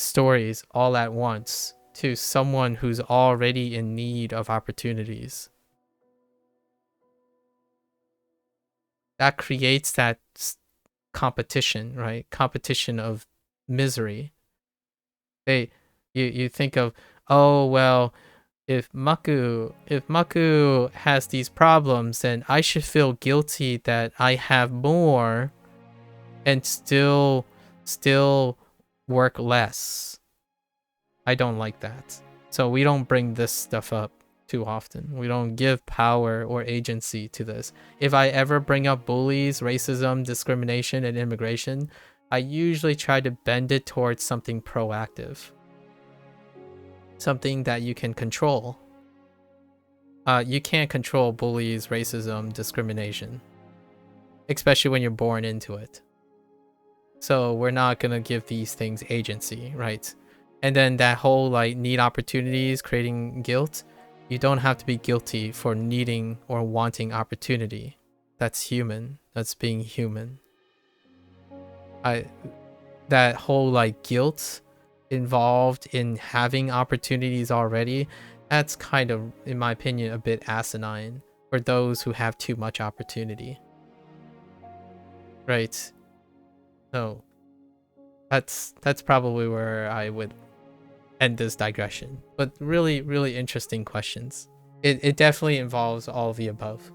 Speaker 4: stories all at once to someone who's already in need of opportunities, that creates that competition, right? Competition of misery. You think of, oh well, if MAKU has these problems, then I should feel guilty that I have more and still work less. I don't like that. So we don't bring this stuff up too often. We don't give power or agency to this. If I ever bring up bullies, racism, discrimination, and immigration, I usually try to bend it towards something proactive. Something that you can control. You can't control bullies, racism, discrimination. Especially when you're born into it. So we're not gonna give these things agency, right? And then that whole like need opportunities, creating guilt. You don't have to be guilty for needing or wanting opportunity. That's human. That's being human. That whole like guilt involved in having opportunities already, that's kind of, in my opinion, a bit asinine for those who have too much opportunity. Right. So that's probably where I would end this digression. But really, really interesting questions. It definitely involves all of the above.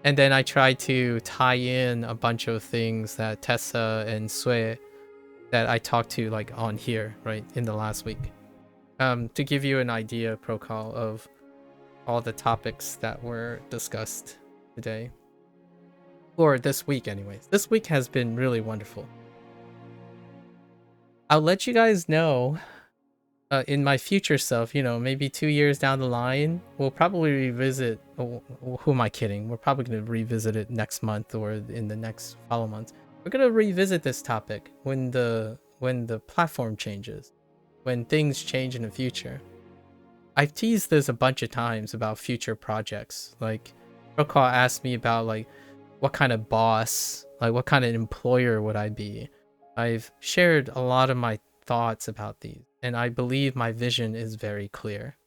Speaker 4: And then I try to tie in a bunch of things that Tessa and Sue that I talked to like on here, right, in the last week. To give you an idea, Procol, of all the topics that were discussed today. Or this week anyways. This week has been really wonderful. I'll let you guys know in my future self, you know, maybe 2 years down the line, we'll probably revisit. Who am I kidding? We're probably going to revisit it next month or in the next follow months. We're going to revisit this topic when the platform changes, when things change in the future. I've teased this a bunch of times about future projects. Like, Rokal asked me about like what kind of boss, like what kind of employer would I be? I've shared a lot of my thoughts about these, and I believe my vision is very clear.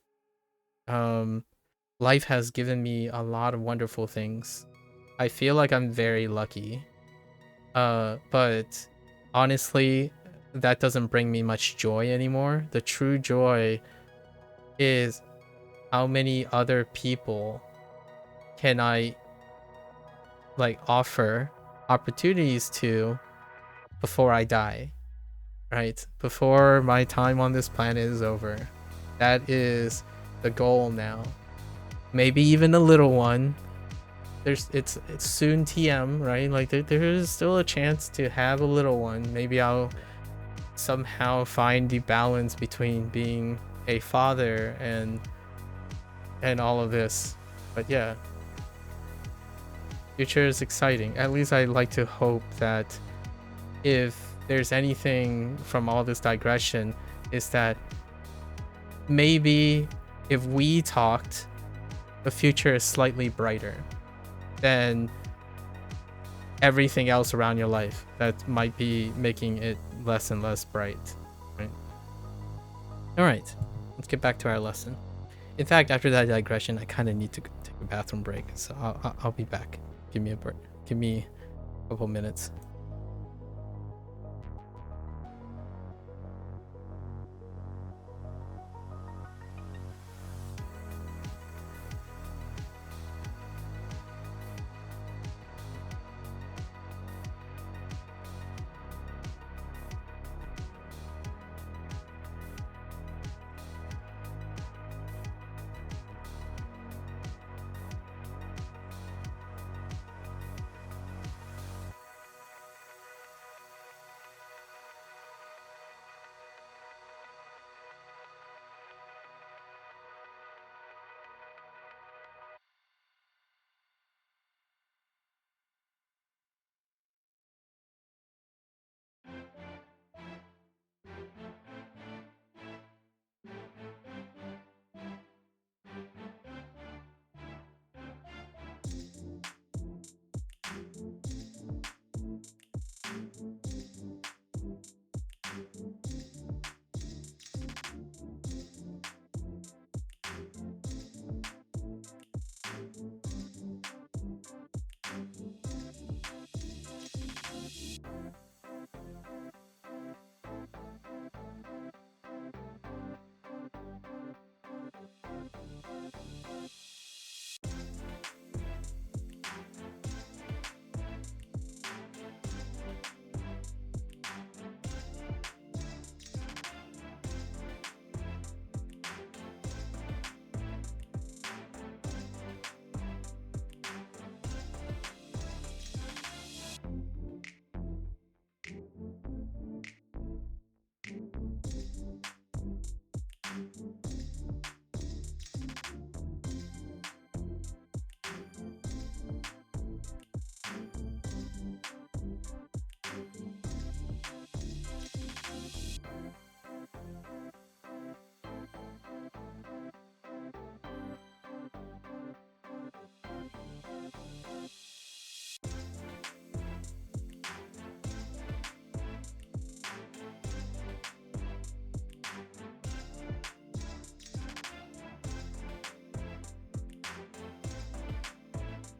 Speaker 4: Life has given me a lot of wonderful things. I feel like I'm very lucky. But honestly, that doesn't bring me much joy anymore. The true joy is how many other people can I like offer opportunities to before I die, right? Before my time on this planet is over. That is the goal now. Maybe even a little one. It's soon TM, right? Like there's still a chance to have a little one. Maybe I'll somehow find the balance between being a father and all of this. But yeah, future is exciting. At least I like to hope that if there's anything from all this digression, is that maybe if we talked, the future is slightly brighter than everything else around your life that might be making it less and less bright, right? All right, let's get back to our lesson. In fact, after that digression, I kind of need to take a bathroom break, so I'll be back. Give me a break. Give me a couple minutes.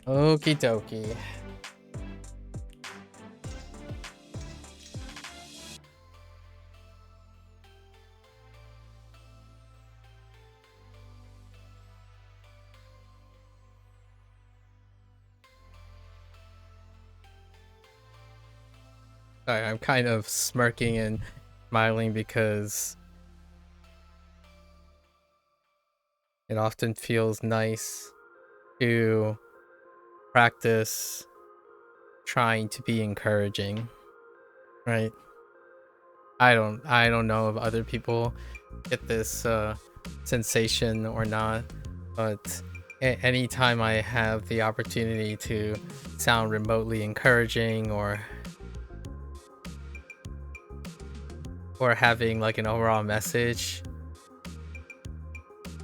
Speaker 4: Okie dokie. Sorry, I'm kind of smirking and smiling because it often feels nice to practice trying to be encouraging, right? I don't know if other people get this sensation or not, but anytime I have the opportunity to sound remotely encouraging or having like an overall message,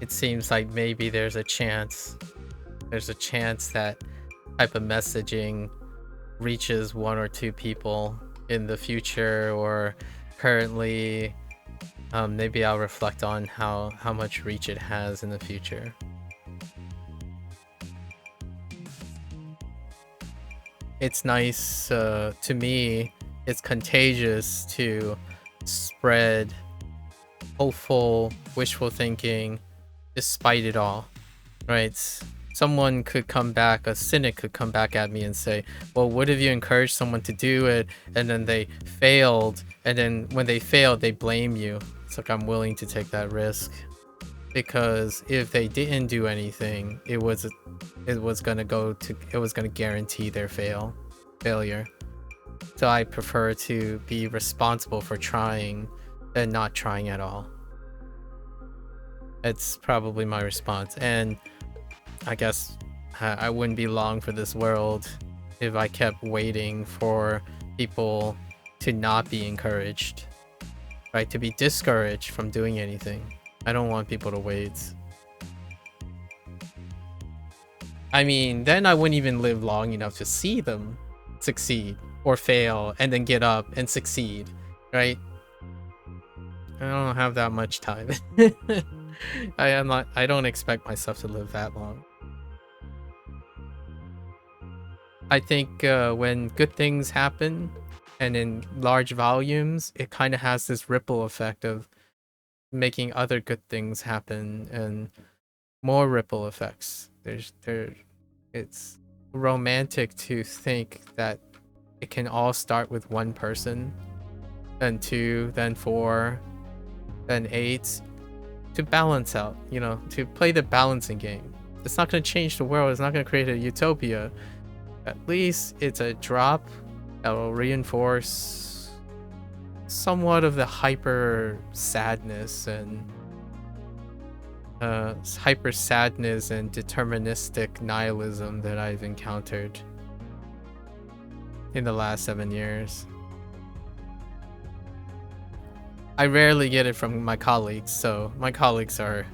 Speaker 4: it seems like maybe there's a chance that type of messaging reaches one or two people in the future or currently. Maybe I'll reflect on how much reach it has in the future. It's nice, to me, it's contagious to spread hopeful, wishful thinking despite it all, right? someone could come back, a cynic could come back at me and say, well, what if you encourage someone to do it and then they failed, and then when they failed they blame you? It's like, I'm willing to take that risk, because if they didn't do anything, it was gonna guarantee their failure. So I prefer to be responsible for trying than not trying at all. It's probably my response. And I guess I wouldn't be long for this world if I kept waiting for people to not be encouraged, right? To be discouraged from doing anything. I don't want people to wait. I mean, then I wouldn't even live long enough to see them succeed or fail and then get up and succeed, right? I don't have that much time. I don't expect myself to live that long. I think when good things happen and in large volumes, it kind of has this ripple effect of making other good things happen and more ripple effects. It's romantic to think that it can all start with one person, then 2, then 4, then 8, to balance out, you know, to play the balancing game. It's not going to change the world. It's not going to create a utopia. At least it's a drop that will reinforce somewhat of the hyper sadness and deterministic nihilism that I've encountered in the last 7 years. I rarely get it from my colleagues, so my colleagues are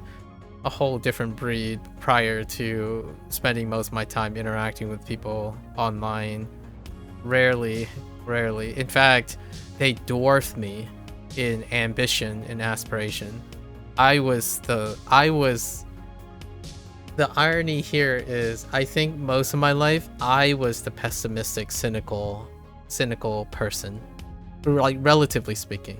Speaker 4: a whole different breed prior to spending most of my time interacting with people online. Rarely. In fact, they dwarf me in ambition and aspiration. The irony here is, I think most of my life I was the pessimistic, cynical person, like, relatively speaking.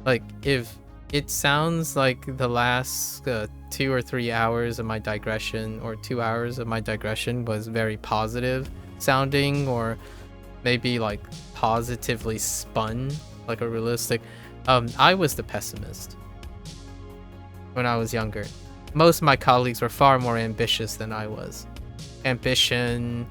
Speaker 4: Like, if it sounds like the last 2 or 3 hours of my digression, or 2 hours of my digression, was very positive sounding, or maybe like positively spun, like a realistic, I was the pessimist when I was younger. Most of my colleagues were far more ambitious than I was. Ambition,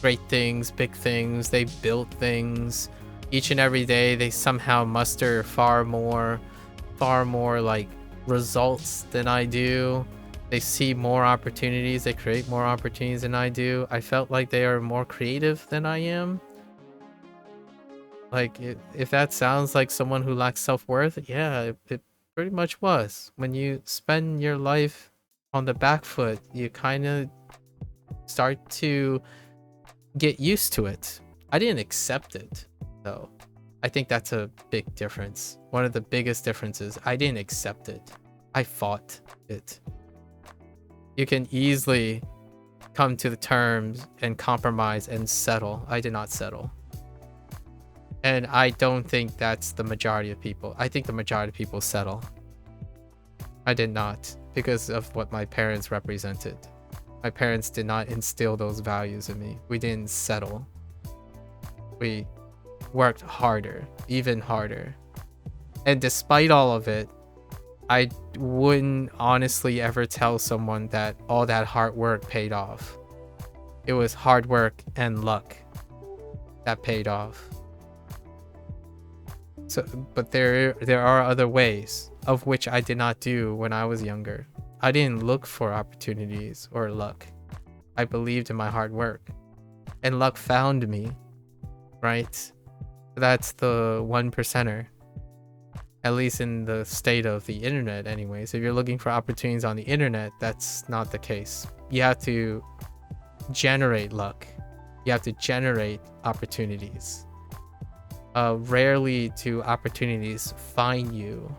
Speaker 4: great things, big things, they built things. Each and every day they somehow muster far more like results than I do. They see more opportunities, they create more opportunities than I do. I felt like they are more creative than I am. Like, if that sounds like someone who lacks self-worth, yeah, it pretty much was. When you spend your life on the back foot, you kind of start to get used to it. I didn't accept it, though. I think that's a big difference. One of the biggest differences. I didn't accept it. I fought it. You can easily come to the terms and compromise and settle. I did not settle. And I don't think that's the majority of people. I think the majority of people settle. I did not, because of what my parents represented. My parents did not instill those values in me. We didn't settle. We worked harder, even harder. And despite all of it, I wouldn't honestly ever tell someone that all that hard work paid off. It was hard work and luck that paid off. So, but there are other ways, of which I did not do when I was younger. I didn't look for opportunities or luck. I believed in my hard work, and luck found me, right? That's the 1%er, at least in the state of the internet anyways. If you're looking for opportunities on the internet, that's not the case. You have to generate luck. You have to generate opportunities. Rarely do opportunities find you,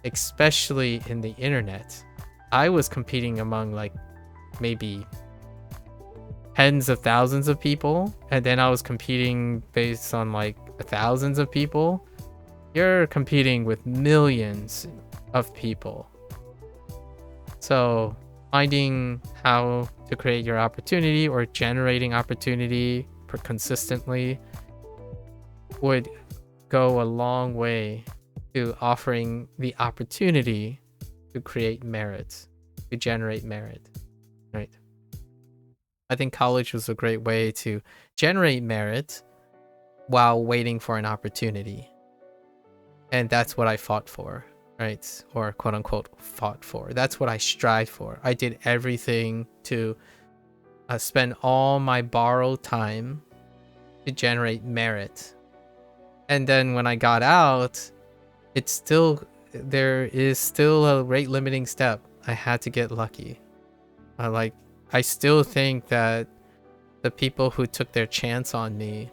Speaker 4: especially in the internet. I was competing among like maybe tens of thousands of people, and then I was competing based on like thousands of people. You're competing with millions of people. So finding how to create your opportunity or generating opportunity consistently would go a long way to offering the opportunity to create merit, to generate merit, right? I think college was a great way to generate merit while waiting for an opportunity. And that's what I fought for, right? Or quote unquote fought for. That's what I strived for. I did everything to spend all my borrowed time to generate merit. And then when I got out, there is still a rate limiting step. I had to get lucky. I still think that the people who took their chance on me,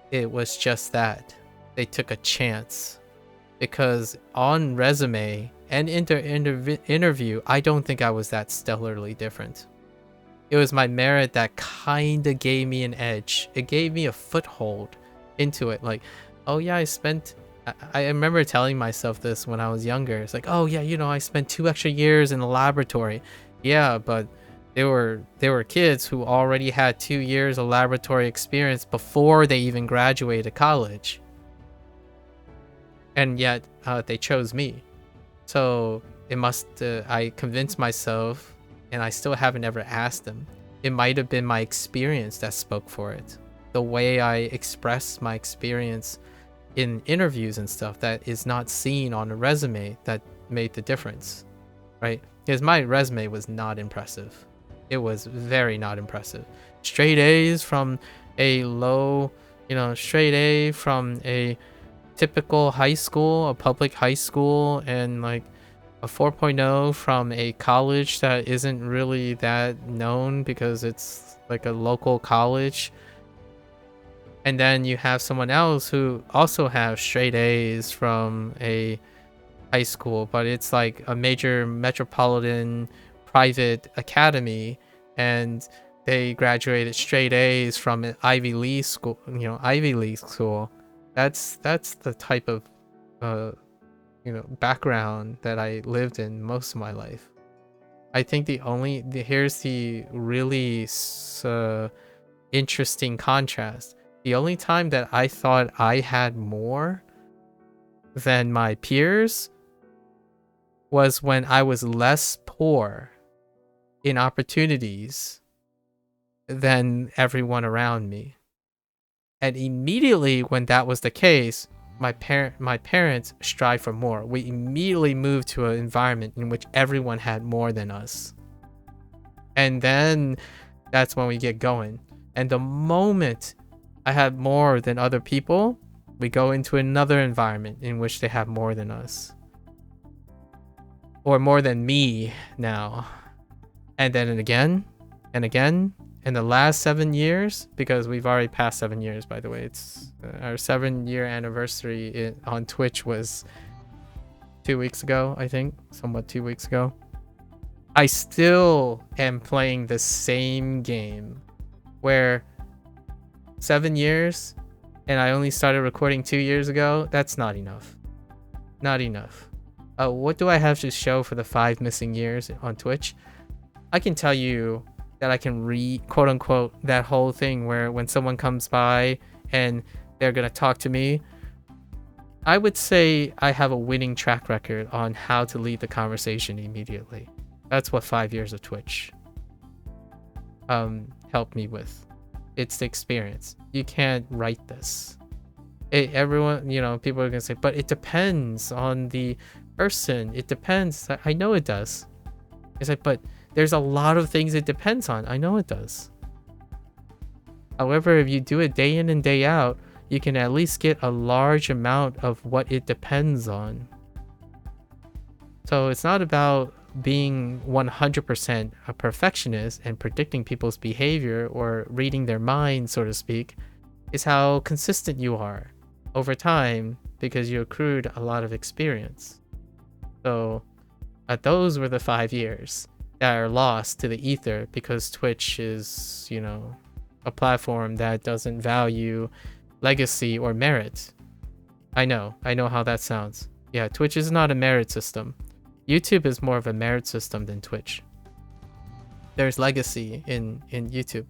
Speaker 4: it was just that. They took a chance. Because on resume and interview, I don't think I was that stellarly different. It was my merit that kind of gave me an edge. It gave me a foothold into it. Like, oh yeah, I remember telling myself this when I was younger. It's like, oh yeah, I spent 2 extra years in the laboratory. Yeah, but there were kids who already had 2 years of laboratory experience before they even graduated college. And yet they chose me. So I convinced myself, and I still haven't ever asked them. It might have been my experience that spoke for it. The way I expressed my experience in interviews and stuff that is not seen on a resume that made the difference, right? Because my resume was not impressive. It was very not impressive. Straight A's from a straight A from a typical high school, a public high school, and like a 4.0 from a college that isn't really that known because it's like a local college. And then you have someone else who also have straight A's from a high school, but it's like a major metropolitan private academy, and they graduated straight A's from an Ivy League school, That's the type of background that I lived in most of my life. I think here's the really interesting contrast. The only time that I thought I had more than my peers was when I was less poor in opportunities than everyone around me. And immediately when that was the case, my parents strive for more. We immediately moved to an environment in which everyone had more than us. And then that's when we get going. And the moment I had more than other people, we go into another environment in which they have more than us. Or more than me now. And then again, and again. In the last 7 years, because we've already passed 7 years, by the way, it's our 7-year anniversary on Twitch was 2 weeks ago, I think, somewhat 2 weeks ago. I still am playing the same game where 7 years and I only started recording 2 years ago. That's not enough. Not enough. What do I have to show for the 5 missing years on Twitch? I can tell you that I can read, quote unquote, that whole thing where when someone comes by and they're gonna talk to me, I would say I have a winning track record on how to lead the conversation immediately. That's what 5 years of Twitch helped me with. It's the experience. You can't write this. Everyone, people are gonna say, but it depends on the person. It depends. I know it does. It's like, but there's a lot of things it depends on. I know it does. However, if you do it day in and day out, you can at least get a large amount of what it depends on. So it's not about being 100% a perfectionist and predicting people's behavior or reading their mind, so to speak. It's how consistent you are over time because you accrued a lot of experience. So those were the 5 years that are lost to the ether because Twitch is, a platform that doesn't value legacy or merit. I know how that sounds. Yeah, Twitch is not a merit system. YouTube is more of a merit system than Twitch. there's legacy in YouTube.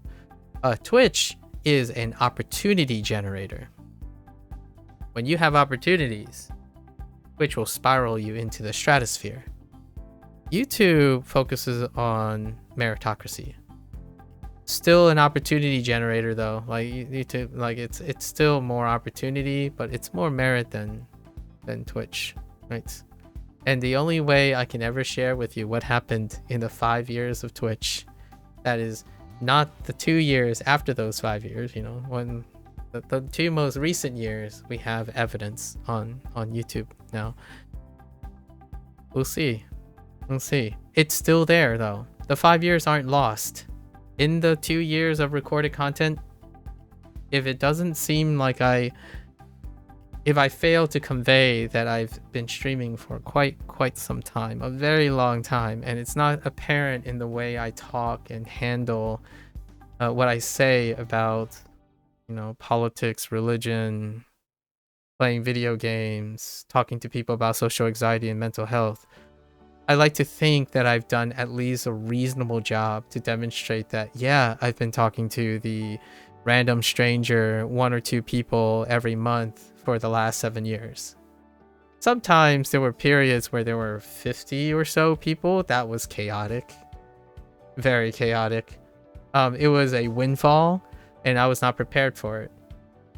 Speaker 4: Twitch is an opportunity generator. When you have opportunities, Twitch will spiral you into the stratosphere. YouTube focuses on meritocracy. Still an opportunity generator though. Like YouTube, like it's still more opportunity, but it's more merit than Twitch, right? And the only way I can ever share with you what happened in the 5 years of Twitch, that is not the 2 years after those 5 years, you know, when the 2 most recent years, we have evidence on YouTube now. We'll see. It's still there though. The 5 years aren't lost. In the 2 years of recorded content, if it doesn't seem like if I fail to convey that I've been streaming for quite some time, a very long time, and it's not apparent in the way I talk and handle what I say about, you know, politics, religion, playing video games, talking to people about social anxiety and mental health, I like to think that I've done at least a reasonable job to demonstrate that, yeah, I've been talking to the random stranger, 1 or 2 people every month for the last 7 years. Sometimes there were periods where there were 50 or so people. That was chaotic. Very chaotic. It was a windfall, and I was not prepared for it.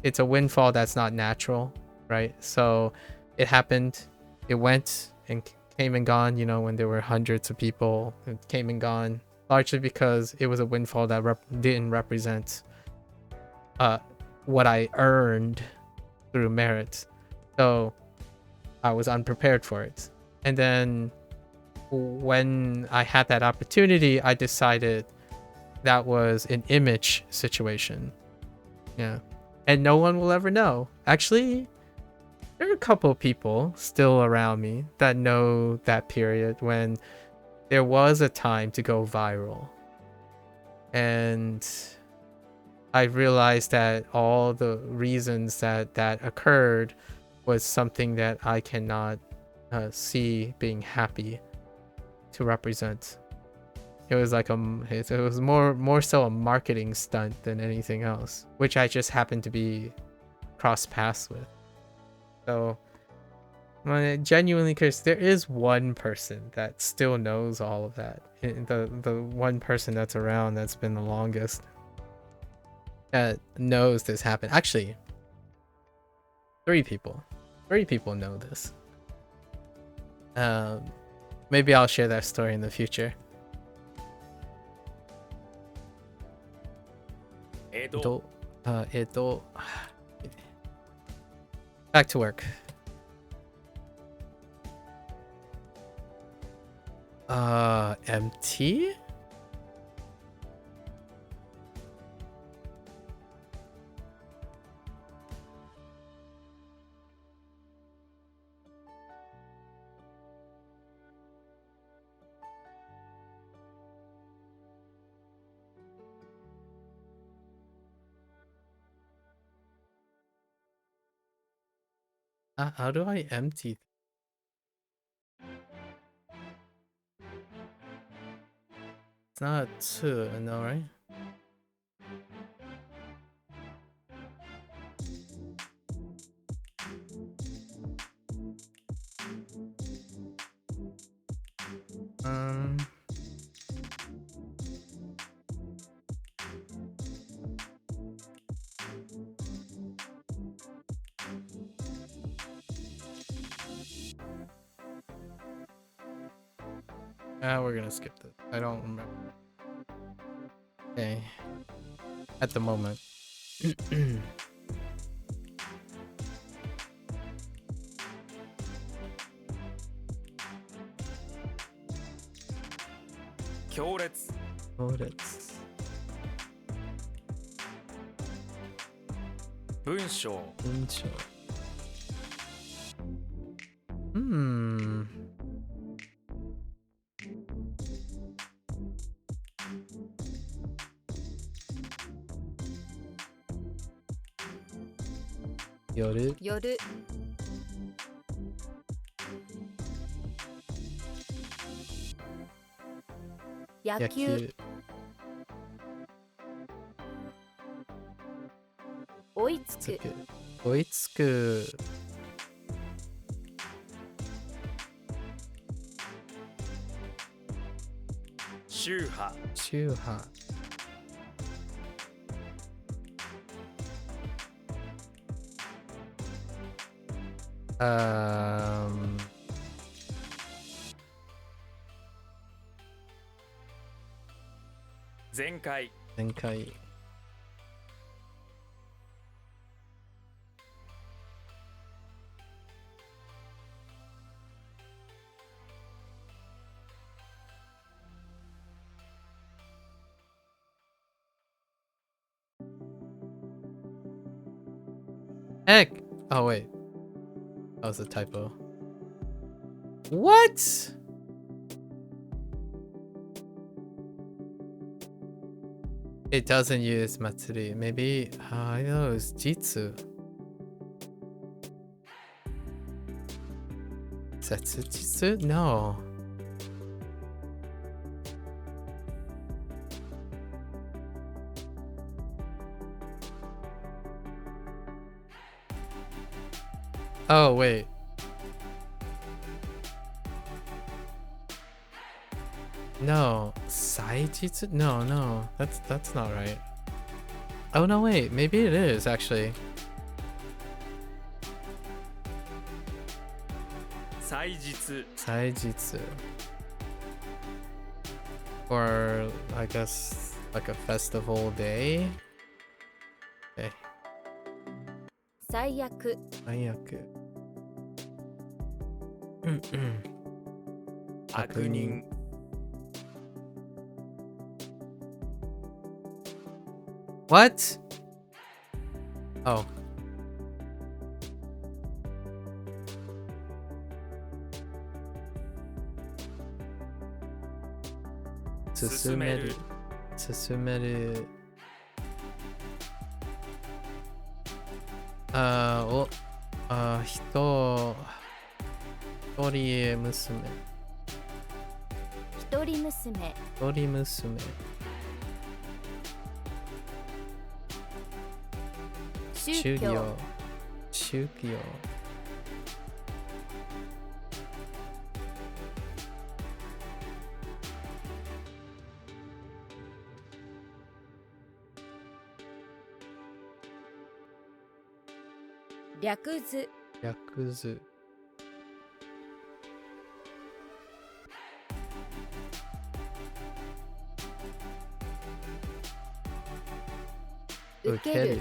Speaker 4: It's a windfall that's not natural, right? So it happened, it went and came and gone, you know, when there were hundreds of people. It came and gone, largely because it was a windfall that didn't represent what I earned through merit. So I was unprepared for it. And then when I had that opportunity, I decided that was an image situation. Yeah. And no one will ever know. Actually, there are a couple of people still around me that know that period when there was a time to go viral. And I realized that all the reasons that occurred was something that I cannot see being happy to represent. It was like it was more so a marketing stunt than anything else, which I just happened to be cross paths with. So I'm genuinely curious. There is one person that still knows all of that. The one person that's around that's been the longest that knows this happened. Actually, 3 people. 3 people know this. Maybe I'll share that story in the future.
Speaker 2: 江戸
Speaker 4: Back to work. Empty? How do I empty? It's not 2, no, right? We're gonna skip this. I don't remember. Okay. At the moment.
Speaker 2: 強烈
Speaker 4: Oh, that's
Speaker 2: 文章
Speaker 4: intro. Yoru.
Speaker 3: 夜 野球
Speaker 4: Yaku.
Speaker 3: 追いつく。
Speaker 4: 追いつく。
Speaker 2: 宗派
Speaker 4: 宗派。
Speaker 2: 前回
Speaker 4: 前回。Heck! Oh wait, that was a typo. What? It doesn't use Matsuri. Maybe I know it's Jitsu. Setsujitsu? No. Oh wait. No, Saijitsu? No, that's not right. Oh no, wait, maybe it is actually.
Speaker 2: 祭日
Speaker 4: Saijitsu. Or I guess like a festival day. Okay.
Speaker 3: 最悪。
Speaker 4: 最悪。
Speaker 2: 悪人
Speaker 4: What? Oh. Susumeru. Susumeru. 一人娘。
Speaker 3: 一人娘。
Speaker 4: 一人娘。
Speaker 3: 宗教。
Speaker 4: 宗教。
Speaker 3: 略図。
Speaker 4: 略図。
Speaker 3: 受ける。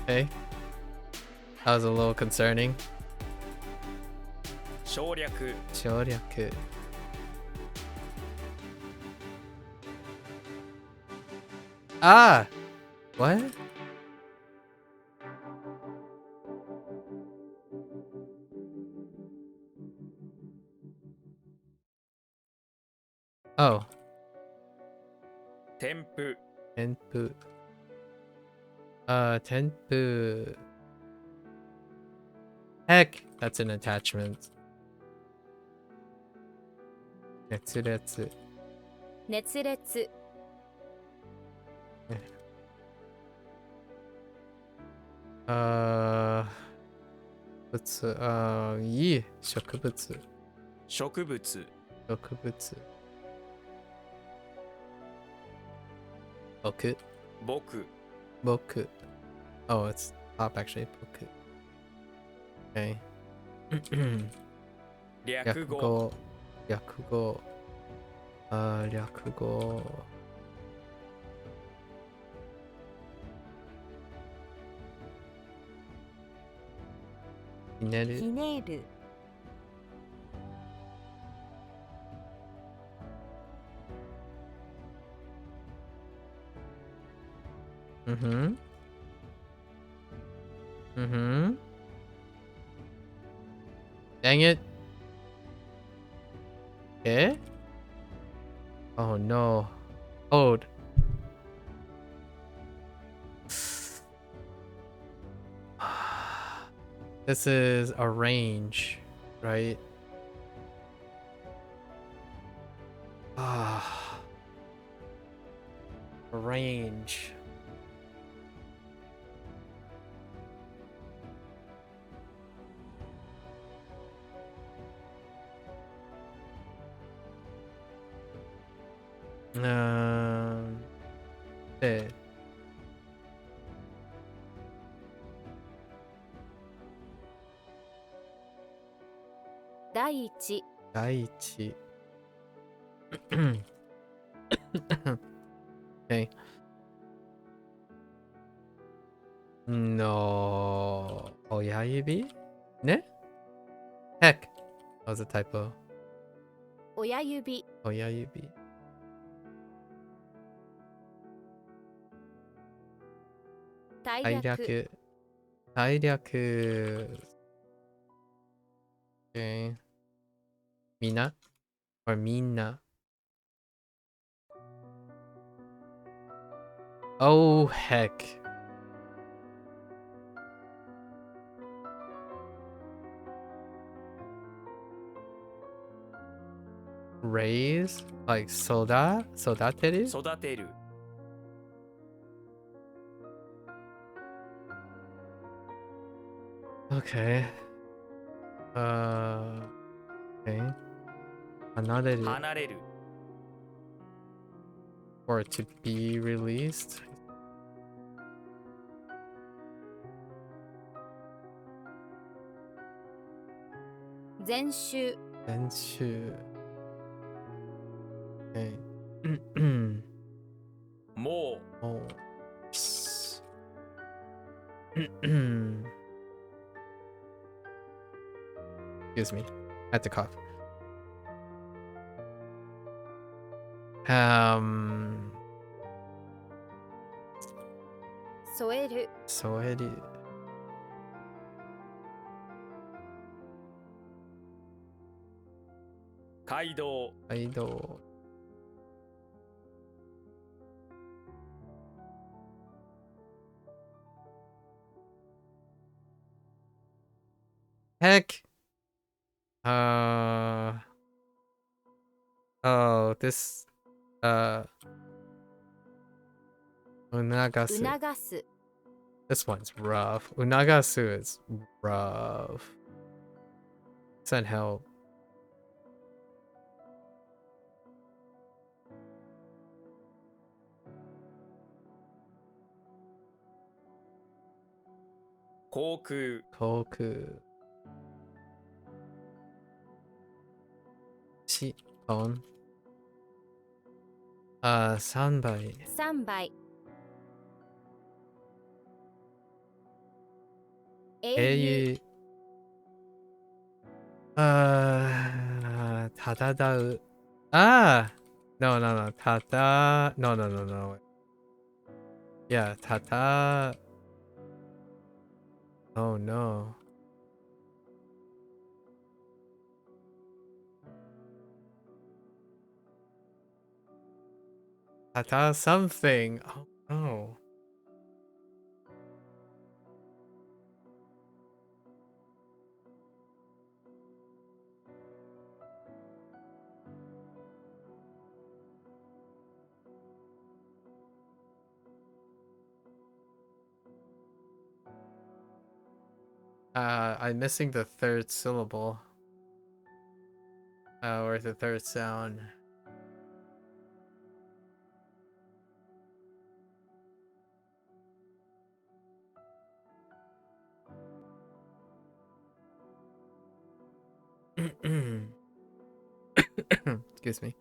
Speaker 4: Okay. That was a little concerning.
Speaker 2: 省略
Speaker 4: 省略。Ah! What? Oh.
Speaker 2: 添付
Speaker 4: 添付。添付。Heck, that's an attachment. 熱烈。
Speaker 3: 熱烈。
Speaker 4: いい。植物。
Speaker 2: 植物
Speaker 4: 植物。僕。
Speaker 2: 僕
Speaker 4: 僕。Oh, it's top actually. 僕。Okay.
Speaker 2: 略語
Speaker 4: 略語。略語。ひねる。
Speaker 3: ひねる。
Speaker 4: Mm-hmm. Mm-hmm. Dang it. Eh? Oh no. Ode. This is arrange. right? Ah, range. 네.
Speaker 3: 第一
Speaker 4: 第一. Okay. No. 오야유비? 네? Heck. That was a typo.
Speaker 3: 親指
Speaker 4: 오야유비.
Speaker 3: 大略
Speaker 4: 다이략. 다이략. Okay. Mina? Or Mina? Oh, heck. Raise? Like soda? Sodateru?
Speaker 2: 育てる
Speaker 4: Okay. Okay. Hanareru.
Speaker 2: 離れる
Speaker 4: Or to be released.
Speaker 3: 「全集
Speaker 4: Denshu. Okay.
Speaker 2: も
Speaker 4: Oh. Excuse me. I had to cough. Um.
Speaker 3: 添える
Speaker 4: Soeru.
Speaker 2: 街道
Speaker 4: Idol. Heck. Oh, this. Unagasu.
Speaker 3: 促す
Speaker 4: This one's rough. Unagasu is rough. Send help.
Speaker 2: Koku
Speaker 4: Koku. On. 3倍.
Speaker 3: 3倍英雄
Speaker 4: Tadadau. Ah! No. Tada. No. Yeah, tata. Oh no. Tata something. Oh no. I'm missing the third syllable. Or the third sound. Excuse me.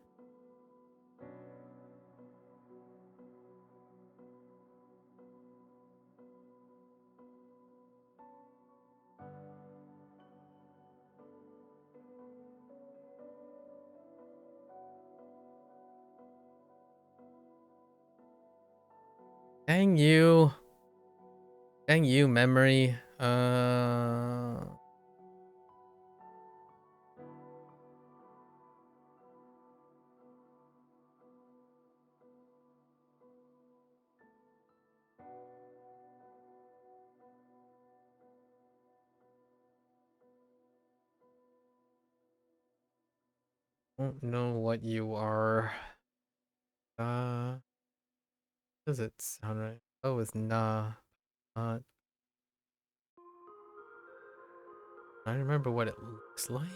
Speaker 4: Dang you. Dang you, memory. don't know what you are. Does it sound right? Oh, it's nah. Not. I don't remember what it looks like.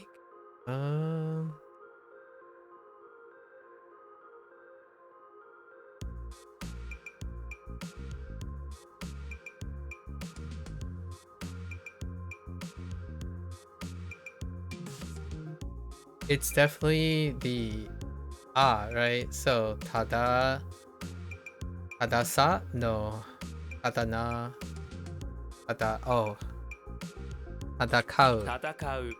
Speaker 4: It's definitely the right? So tadasa? No. Tadana. Tadakau.
Speaker 2: 戦う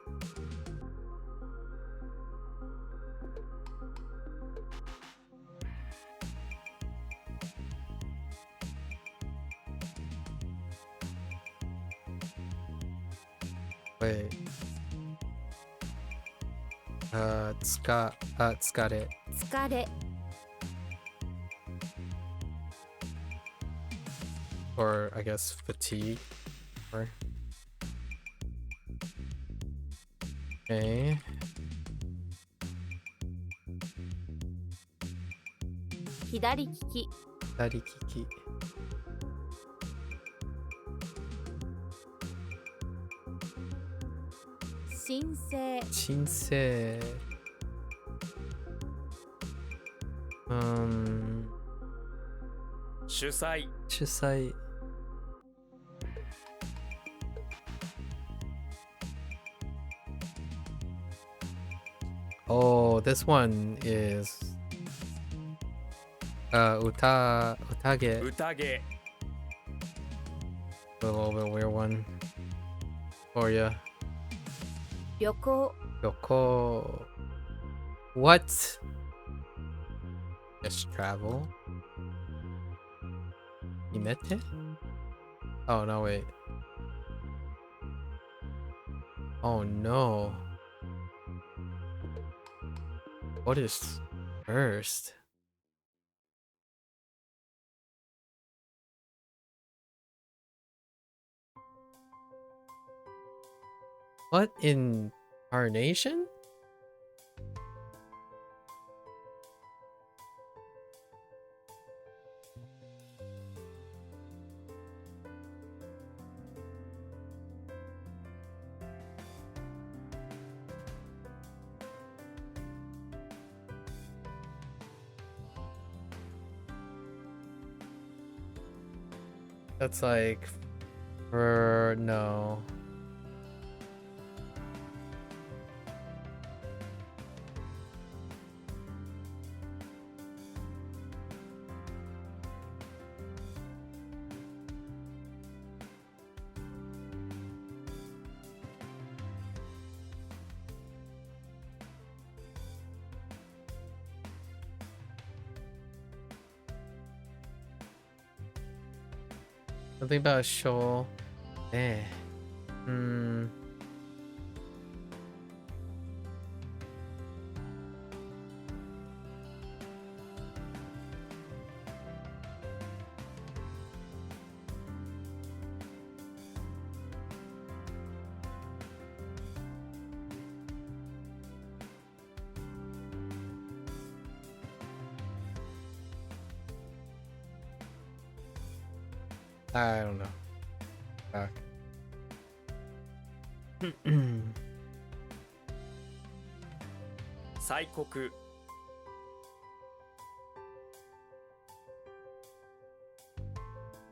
Speaker 4: Wait. Tsukare.
Speaker 3: 疲れ
Speaker 4: Or I guess fatigue. Or okay.
Speaker 3: 左利き
Speaker 4: Darikiki.
Speaker 3: 申請
Speaker 4: Shinsei.
Speaker 2: 主催
Speaker 4: Chisai. Oh, this one is utage.
Speaker 2: 宴
Speaker 4: A little bit weird one for ya.
Speaker 3: 旅行
Speaker 4: Yoko. What? Just travel. Himete? Oh no, wait. Oh no. What is first? What incarnation? That's like for no. Something about a shoal. Eh. Hmm. I don't know. Fuck.
Speaker 2: 催告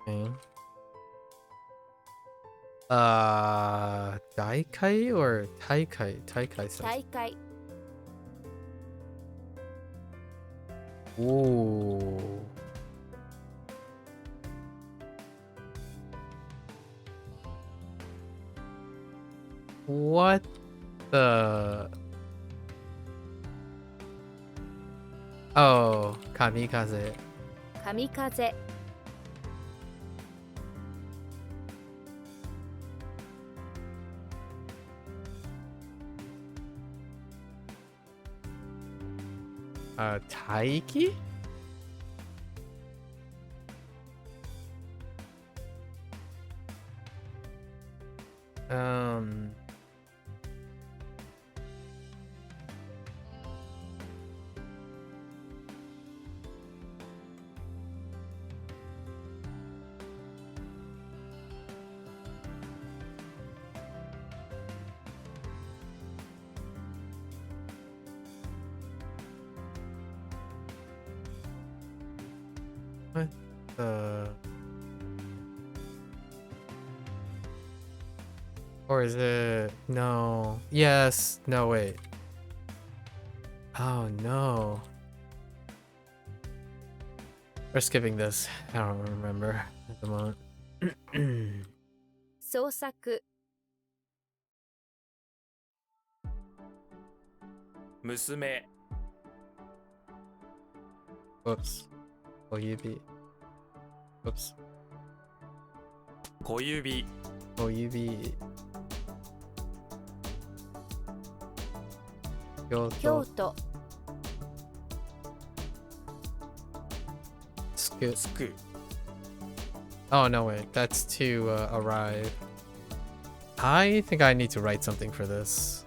Speaker 4: Okay. Daikai or Taikai? Taikai says.
Speaker 3: 大会
Speaker 4: Ooh. What the? Oh, kamikaze.
Speaker 3: 神風
Speaker 4: Taiki? What the? Or is it? No. Yes. No, wait. Oh, no. We're skipping this. I don't remember at the moment.
Speaker 3: 創作
Speaker 2: 娘
Speaker 4: Whoops. Oyubi. Whoops.
Speaker 2: 小指
Speaker 4: Oyubi.
Speaker 3: 京
Speaker 4: Kyoto.
Speaker 3: 都
Speaker 4: Scoot.
Speaker 2: つく
Speaker 4: Oh, no, wait. That's to arrive. I think I need to write something for this.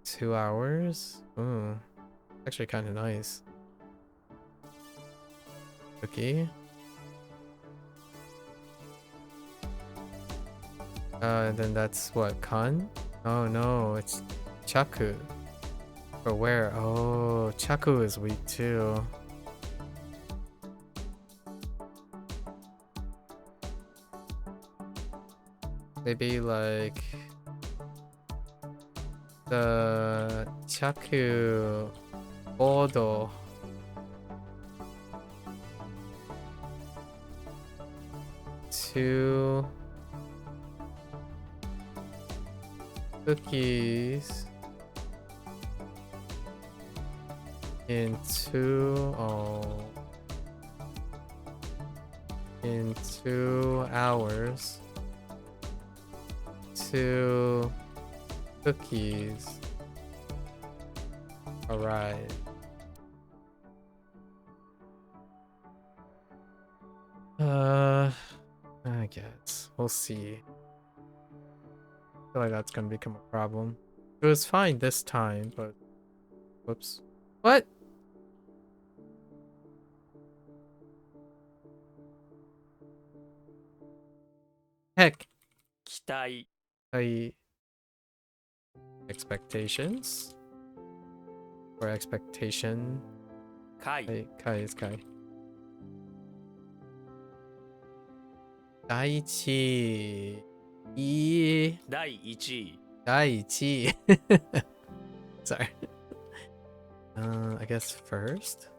Speaker 4: 2 hours? Ooh. Actually kind of nice. Okay. And then that's what? Kan? Oh no, it's Chaku. For where? Oh, Chaku is weak too. Maybe like the Chaku Odo. Two cookies in 2 hours. 2 cookies arrive. I guess we'll see. I feel like that's gonna become a problem. It was fine this time, but whoops. What? Heck.
Speaker 2: 期待
Speaker 4: Expectations? Or expectation?
Speaker 2: 回
Speaker 4: Kai is Kai. Daichi. E.
Speaker 2: 第1位
Speaker 4: Daichi. Sorry. I guess first?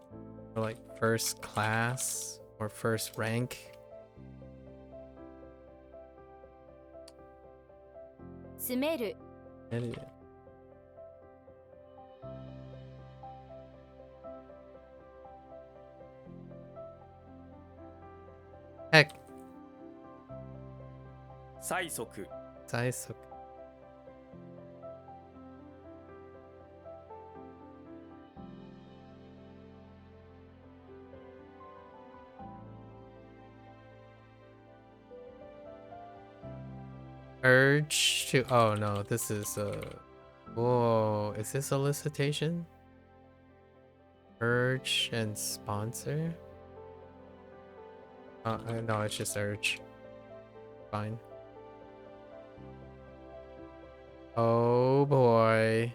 Speaker 4: Or like first class? Or first rank?
Speaker 3: 詰める
Speaker 4: Idiot. Heck.
Speaker 2: 催促
Speaker 4: Saisoku. Urge to. Oh no, this is Whoa, is this solicitation? Urge and sponsor? No, it's just urge. Fine. Oh boy.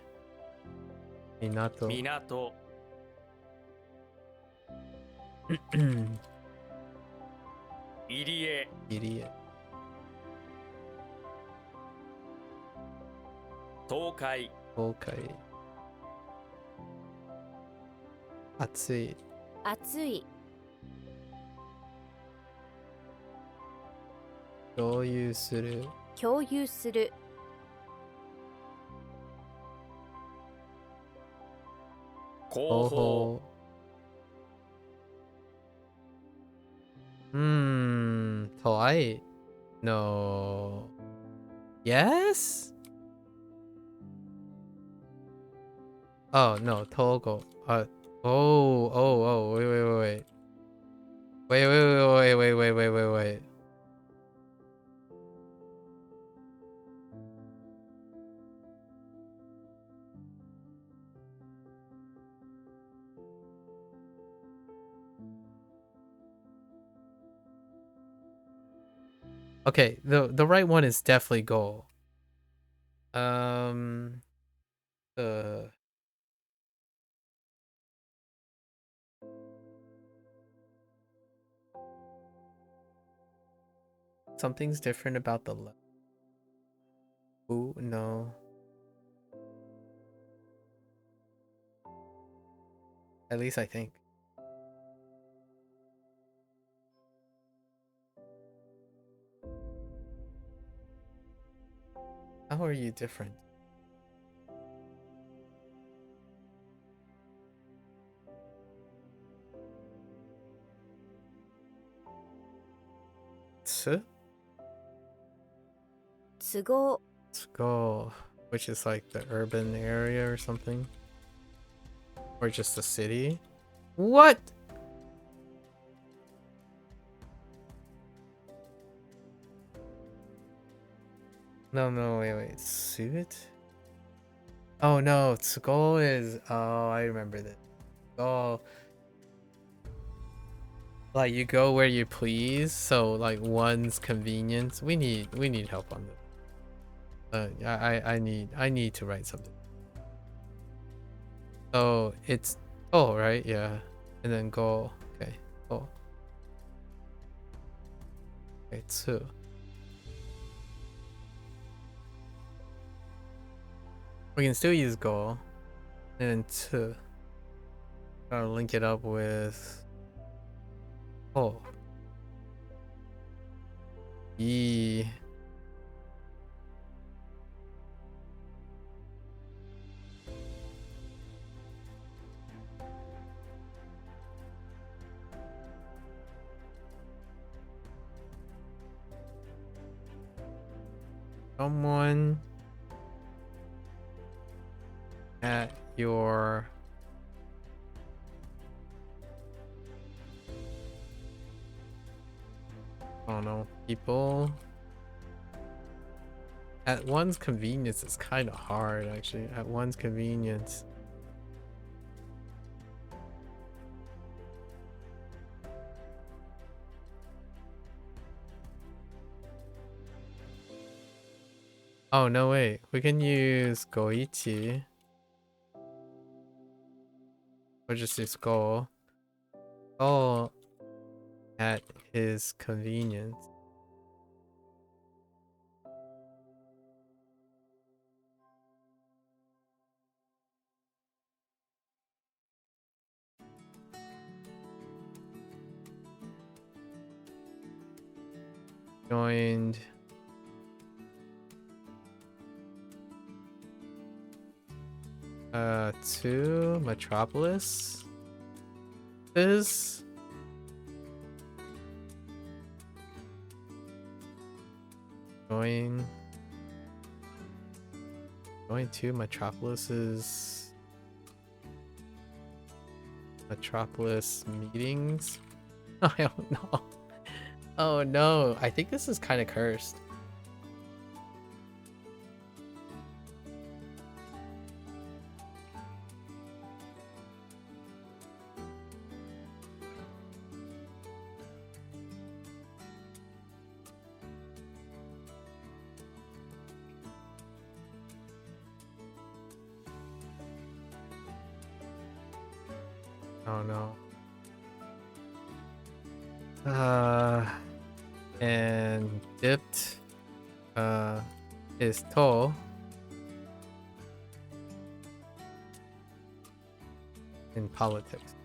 Speaker 4: Minato.
Speaker 2: 港 入江
Speaker 4: Idiot.
Speaker 2: 東海
Speaker 4: Okay. Atsui.
Speaker 3: 熱い
Speaker 4: Doyu suru.
Speaker 3: 共有する
Speaker 2: 後方
Speaker 4: Toai. No. Yes? Oh, no, Togo. Wait. Wait. Okay, the right one is definitely goal. Something's different about the left. Ooh, no. At least I think. How are you different? Tsu?
Speaker 3: 都合
Speaker 4: Let's go. Which is like the urban area or something? Or just the city? What? No, wait. Suit? Oh no, Tsugo is. Oh, I remember this. Oh. Like you go where you please, so like one's convenience. We need help on this. I need to write something. So it's oh right, yeah. And then go. Okay. Go. Okay, two. We can still use go. And then two. Gotta link it up with oh. E. Someone at your I don't know, people at one's convenience is kind of hard actually. At one's convenience. Oh no, wait, we can use Koichi or just use go. Oh, at his convenience. Joined to Metropolis is join to Metropolis's Metropolis meetings. I don't know. Oh no, I think this is kind of cursed. Oh no. And dipped his toe in politics.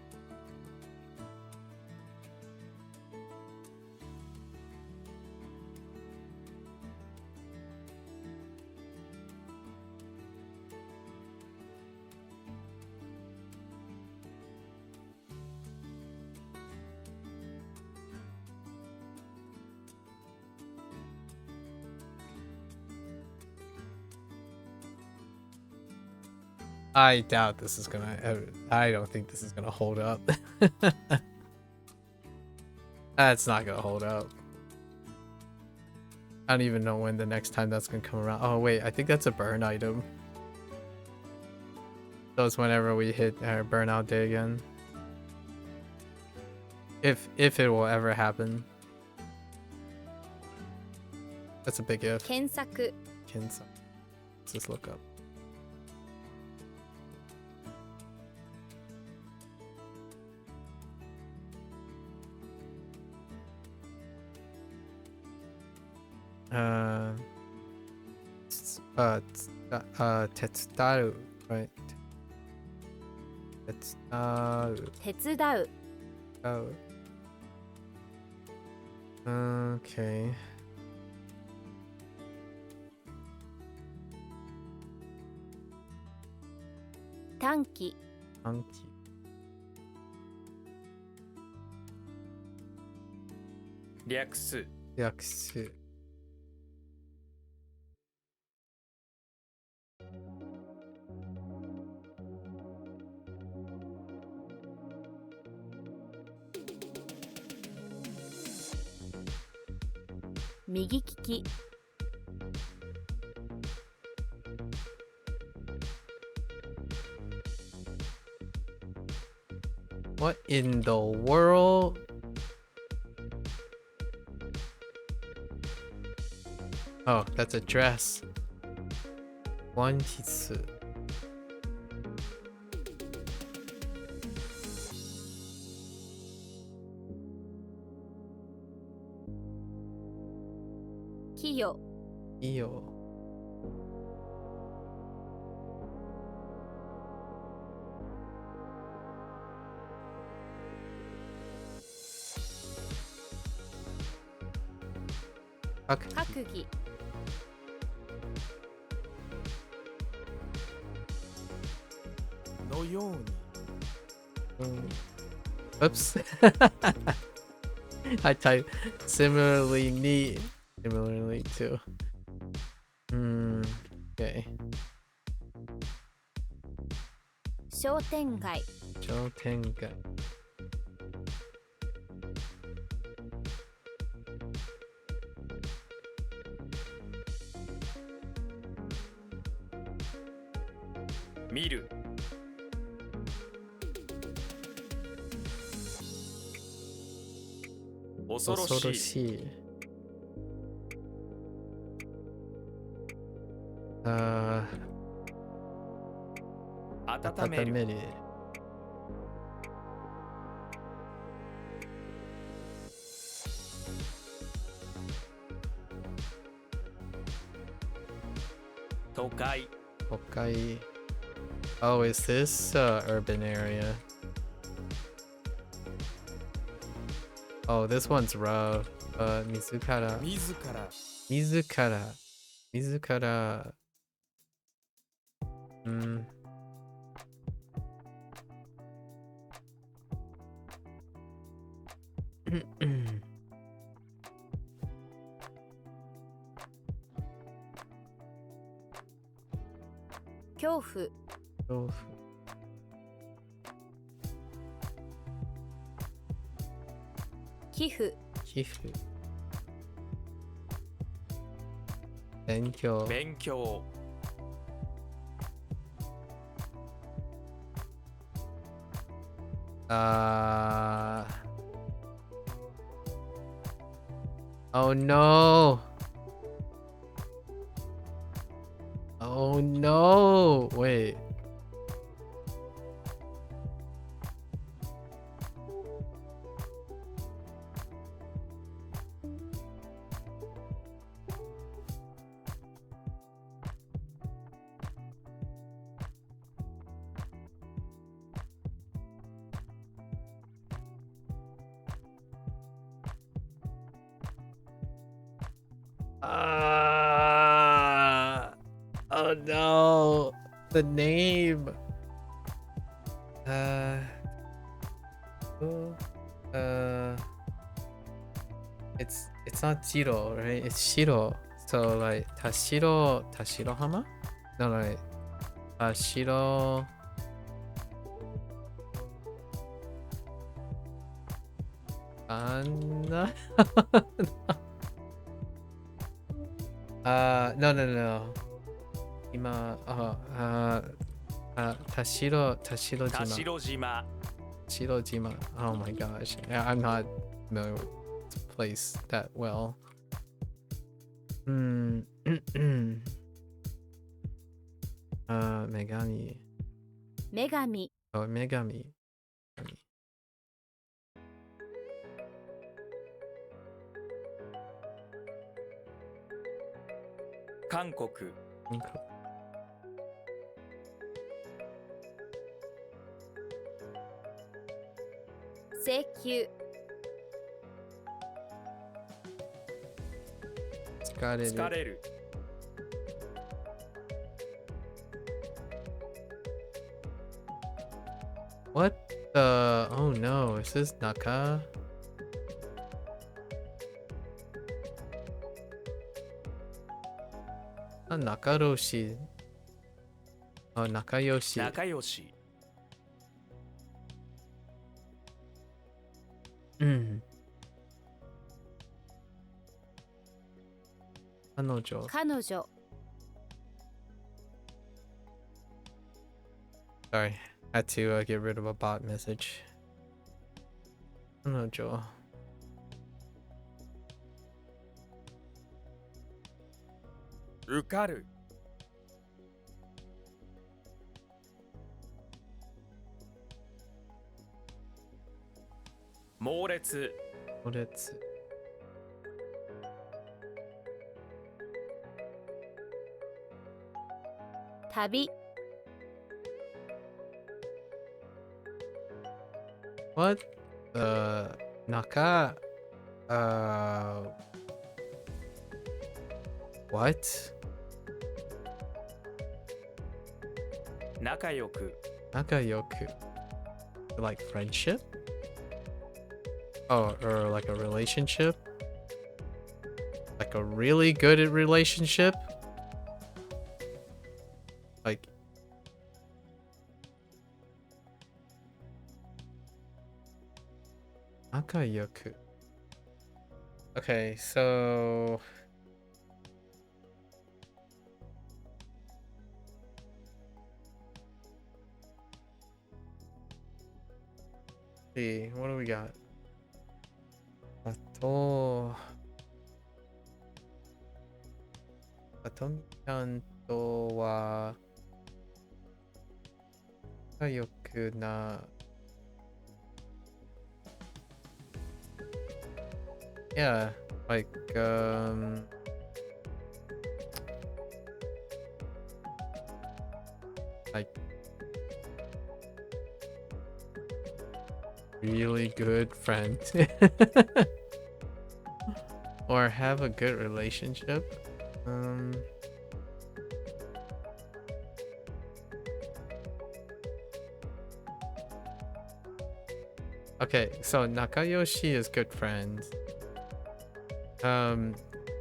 Speaker 4: I doubt this is gonna. I don't think this is gonna hold up. That's not gonna hold up. I don't even know when the next time that's gonna come around. Oh wait, I think that's a burn item. So it's whenever we hit our burnout day again. If it will ever happen. That's a big if.
Speaker 3: 検索
Speaker 4: Kinsa. Let's just look up. Tetsudaru, right? Tetsudaru.
Speaker 3: 手伝う
Speaker 4: Oh. Okay.
Speaker 3: 短期
Speaker 4: Anki.
Speaker 2: 略す
Speaker 4: Yaksu.
Speaker 3: 右利き
Speaker 4: What in the world? Oh, that's a dress. One hitsu.
Speaker 3: Kiyo
Speaker 4: Iyo. Okay.
Speaker 3: 閣議
Speaker 2: のように
Speaker 4: Oops. I type similarly neat. Similarly too. Okay.
Speaker 3: 商店街
Speaker 4: Shotengai.
Speaker 2: 見る恐ろしい
Speaker 4: Osoroshi.
Speaker 2: 温める
Speaker 4: Atatameru.
Speaker 2: 都会
Speaker 4: Hokai. Oh, is this urban area? Oh, this one's rough. Mizukara.
Speaker 2: 自ら
Speaker 4: Mizukara. Mizukara. Hmm.
Speaker 3: Kyofu
Speaker 4: 恐怖
Speaker 3: 寄付
Speaker 4: 寄付勉強
Speaker 2: 勉強
Speaker 4: Oh no. Oh no. Wait. Oh no, the name. It's not Jiro, right? It's Shiro. So like Tashirohama? No, like Tashiro. Anna? No. 今、Tashiro
Speaker 2: 田
Speaker 4: 島。
Speaker 2: 代島
Speaker 4: Tashiro Jima. Oh my gosh. I'm not familiar with this place that well. Megami.
Speaker 3: 女神
Speaker 4: Oh, Megami.
Speaker 2: 韓国
Speaker 3: 請求
Speaker 1: 疲れる。
Speaker 2: 疲れる
Speaker 4: What the? Oh no, is this Naka? Nakaroshi. Oh, Nakayoshi.
Speaker 2: 仲良し
Speaker 4: Mm. 彼女。
Speaker 3: 彼女
Speaker 4: Sorry, had to get rid of a bot message. 彼女。
Speaker 2: 受かる 猛烈
Speaker 4: let's
Speaker 3: 旅
Speaker 4: What? Naka. What?
Speaker 2: 仲良く
Speaker 4: Nakayoku. Like friendship? Oh, or like a relationship? Like a really good relationship? Like. Nakayoku. Okay, so. See, what do we got? Ato. Atomi-chan to wa nakayoku na. Yeah, like like really good friends. Or have a good relationship. Okay, so Nakayoshi is good friends.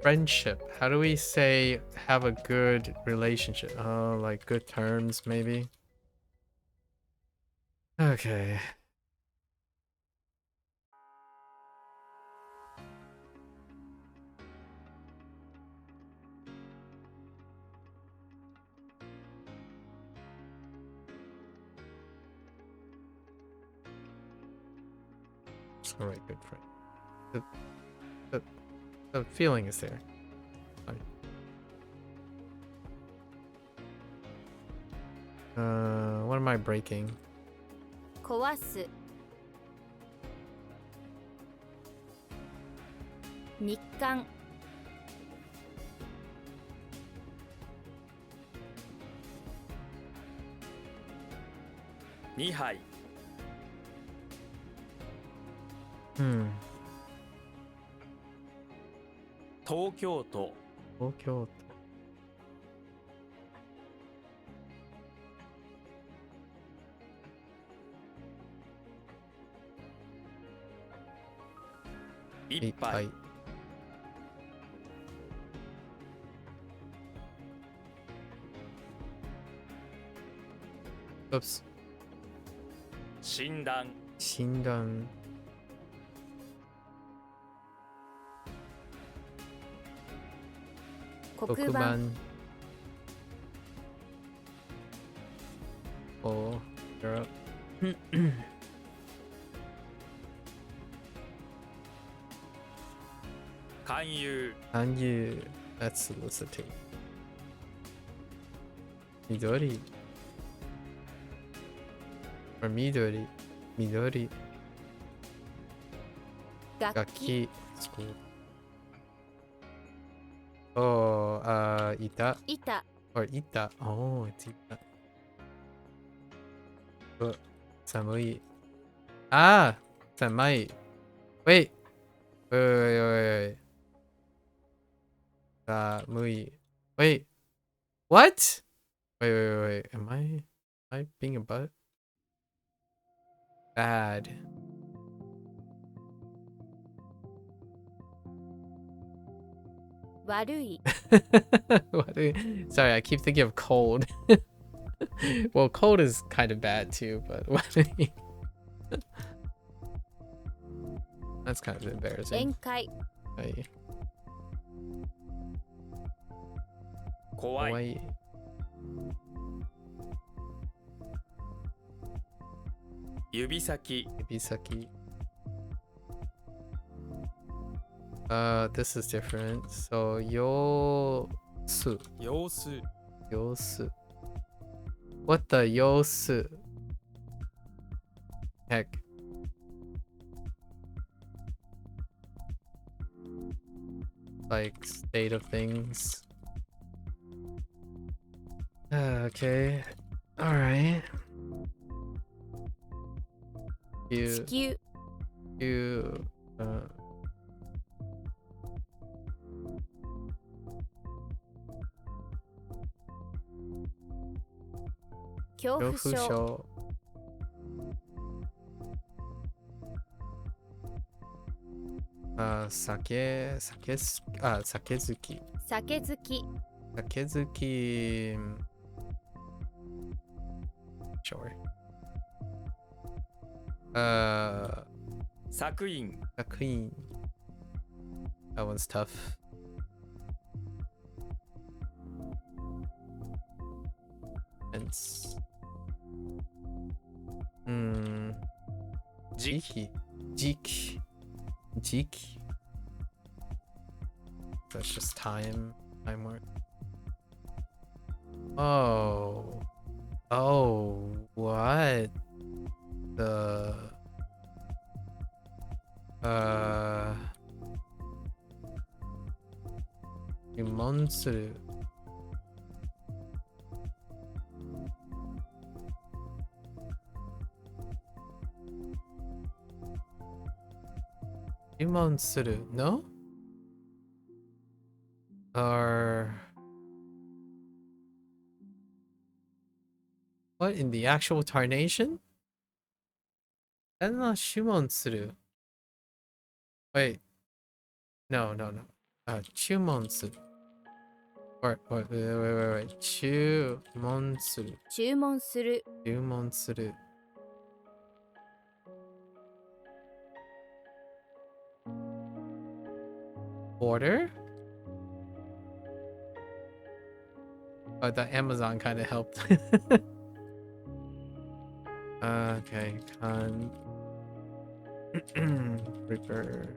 Speaker 4: Friendship. How do we say have a good relationship? Oh, like good terms, maybe. Okay. All right, good friend. The feeling is there. Fine. What am I breaking?
Speaker 3: 壊す日刊
Speaker 2: 2杯 東京都
Speaker 4: 東京都
Speaker 2: 1杯
Speaker 4: Oops.
Speaker 2: 診断
Speaker 4: 診断
Speaker 3: 黒板
Speaker 4: 黒板 Oh, you're up.
Speaker 2: 勧誘
Speaker 4: And you, that's soliciting. Midori. Or Midori. Midori.
Speaker 3: 楽器
Speaker 4: Gaki. School. Oh, ita
Speaker 3: 板
Speaker 4: or ita. Oh, it's ita. Oh, samui. Ah, samai. Wait. Wait. Samui. Wait. What? Wait. Am I being a butt? Bad.
Speaker 3: Warui
Speaker 4: Sorry, I keep thinking of cold. Well, cold is kind of bad too, but that's kind of embarrassing.
Speaker 3: 宴会
Speaker 4: Hey,
Speaker 2: 怖い
Speaker 4: kawaii.
Speaker 2: Yubisaki
Speaker 4: Ibisaki. This is different. So yosu.
Speaker 2: 様子
Speaker 4: Yosu. What the yosu? Heck. Like state of things. Okay. Alright.
Speaker 3: 地球
Speaker 4: You
Speaker 3: 恐怖症
Speaker 4: Shokusho. Sakezuki.
Speaker 3: 酒好き
Speaker 4: Sakezuki. Sure.
Speaker 2: 作員
Speaker 4: Queen. That one's tough. Hence.
Speaker 2: Jiki
Speaker 4: Jiki. That's just time work. Oh. What the Monster. No? Or what in the actual tarnation? That's not Shumonsuru. Wait. No. Chumonsuru. Wait. Chumonsuru.
Speaker 3: 注文する
Speaker 4: Chumonsuru. Order? Oh, the Amazon kind of helped. Okay, Reaper.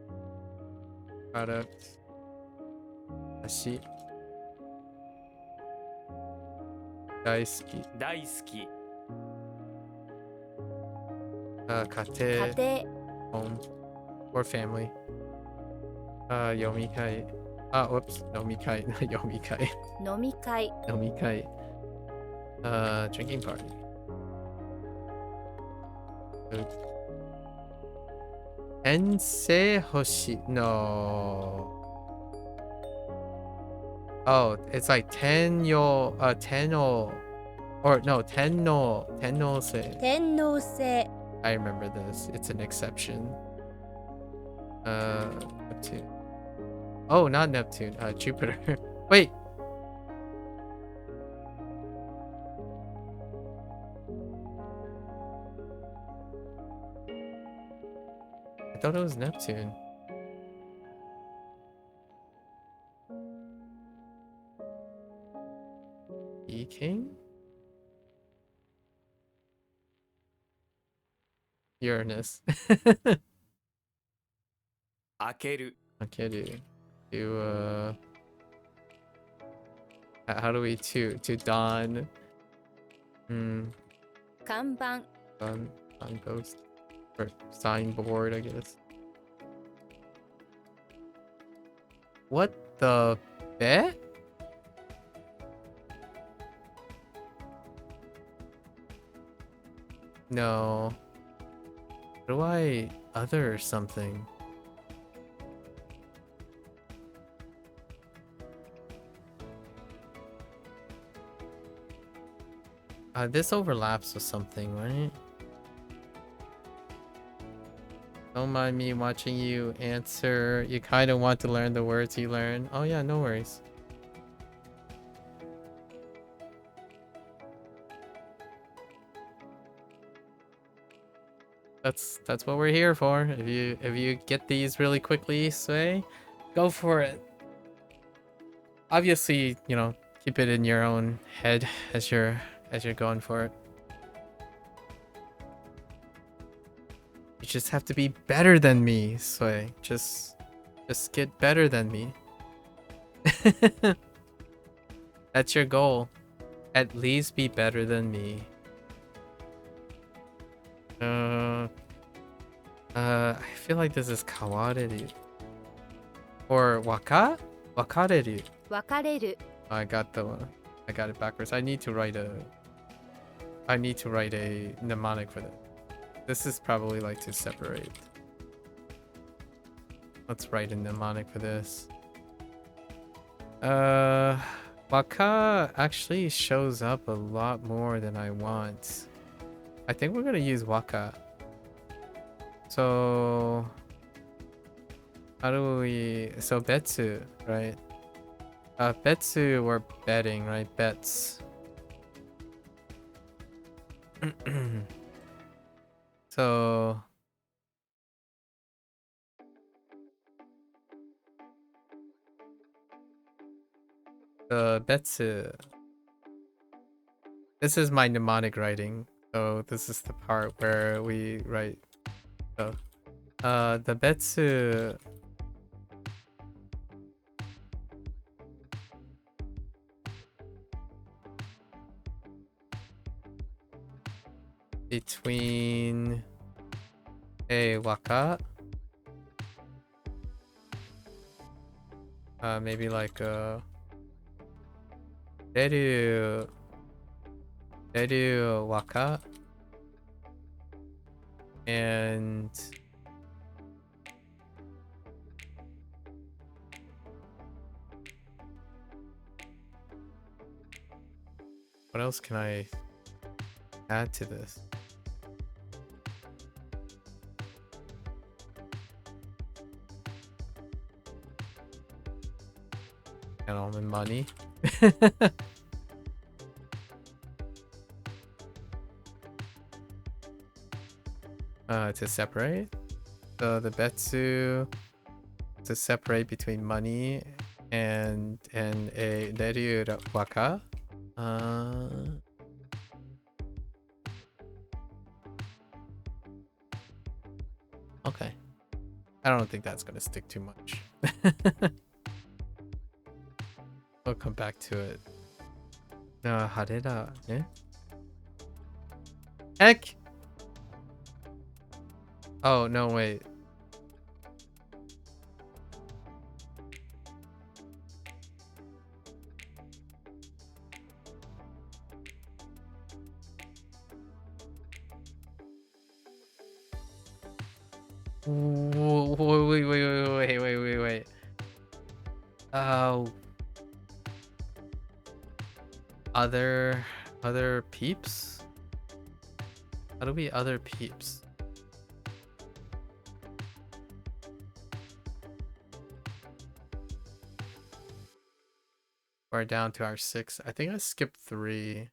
Speaker 4: Product. Ashi. Daisuki.
Speaker 2: 大好き
Speaker 3: 家
Speaker 4: Kate.
Speaker 3: 庭
Speaker 4: Home. Or family. Yomikai. Whoops. Nomikai. Not Yomikai.
Speaker 3: 飲み会
Speaker 4: Nomikai. Drinking party. Ensei Hoshi. No. Oh, it's like Tenyo. Tenno. Or no, Tenno-se.
Speaker 3: 天皇制
Speaker 4: I remember this. It's an exception. Neptune. Oh, not Neptune. Jupiter. Wait. I thought it was Neptune. E-King? Uranus.
Speaker 2: 開ける
Speaker 4: Okay, dude. How do we to Dawn?
Speaker 3: 看板
Speaker 4: On ghost or signboard, I guess. What the Bet? No. How do I other something? This overlaps with something, right? Don't mind me watching you answer. You kind of want to learn the words you learn. Oh yeah, no worries. That's what we're here for. If you get these really quickly, Sway, go for it. Obviously, you know, keep it in your own head as you're going for it. You just have to be better than me, Sway. Just get better than me. That's your goal. At least be better than me. I feel like this is kawareru. Or waka? Wakareru.
Speaker 3: 別れる
Speaker 4: I got it backwards. I need to write a mnemonic for that. This is probably like to separate. Let's write a mnemonic for this. Waka actually shows up a lot more than I want. I think we're gonna use waka. So how do we, so betsu, right? Betsu, we're betting, right? Bets. So the betsu. This is my mnemonic writing. So this is the part where we write. So the betsu. Between a waka, maybe like deru waka, and what else can I add to this? And all the money. To separate. So the betsu to separate between money and a deru waka. Okay. I don't think that's gonna stick too much. We'll come back to it. Hareda, eh? Heck! Oh, no, wait. Wait. Oh. Other peeps? How do we other peeps? We're down to our 6. I think I skipped 3.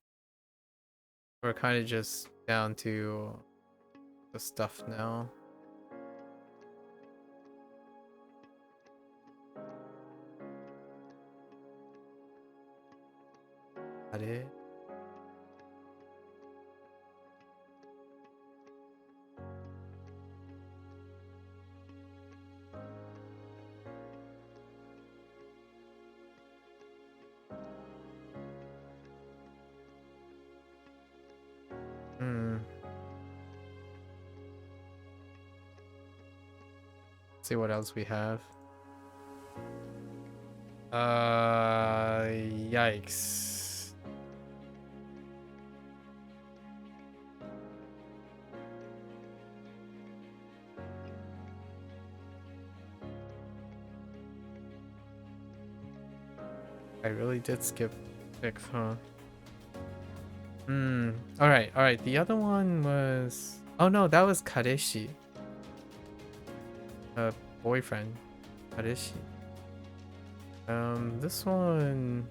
Speaker 4: We're kind of just down to the stuff now. Got it. See what else we have. Yikes. I really did skip 6, huh? Alright, alright. The other one was... Oh no, that was Kareshi. Boyfriend. Kareshi. This one...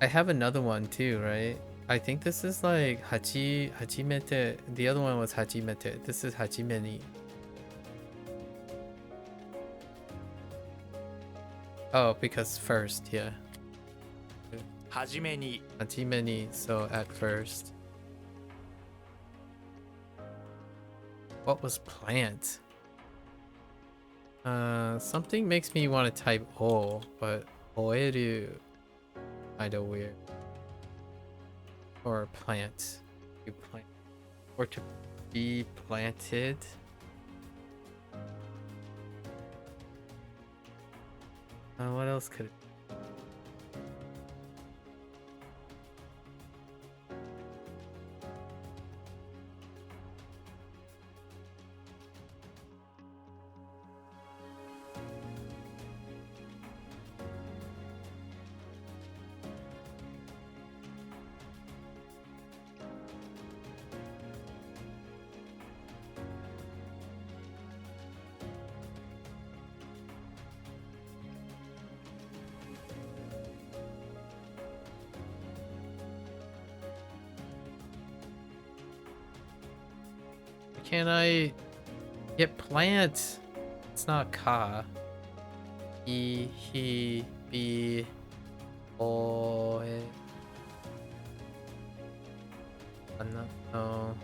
Speaker 4: I have another one too, right? I think this is like Hajimete. The other one was Hajimete. This is Hajimeni. Oh, because first, yeah.
Speaker 2: はじめに
Speaker 4: Hajimeni, so at first. What was plant? Something makes me want to type O, but oeru kinda weird. Or plant. To plant. Or to be planted. What else could it be? Can I get plant? It's not ka. He, be, boy. No.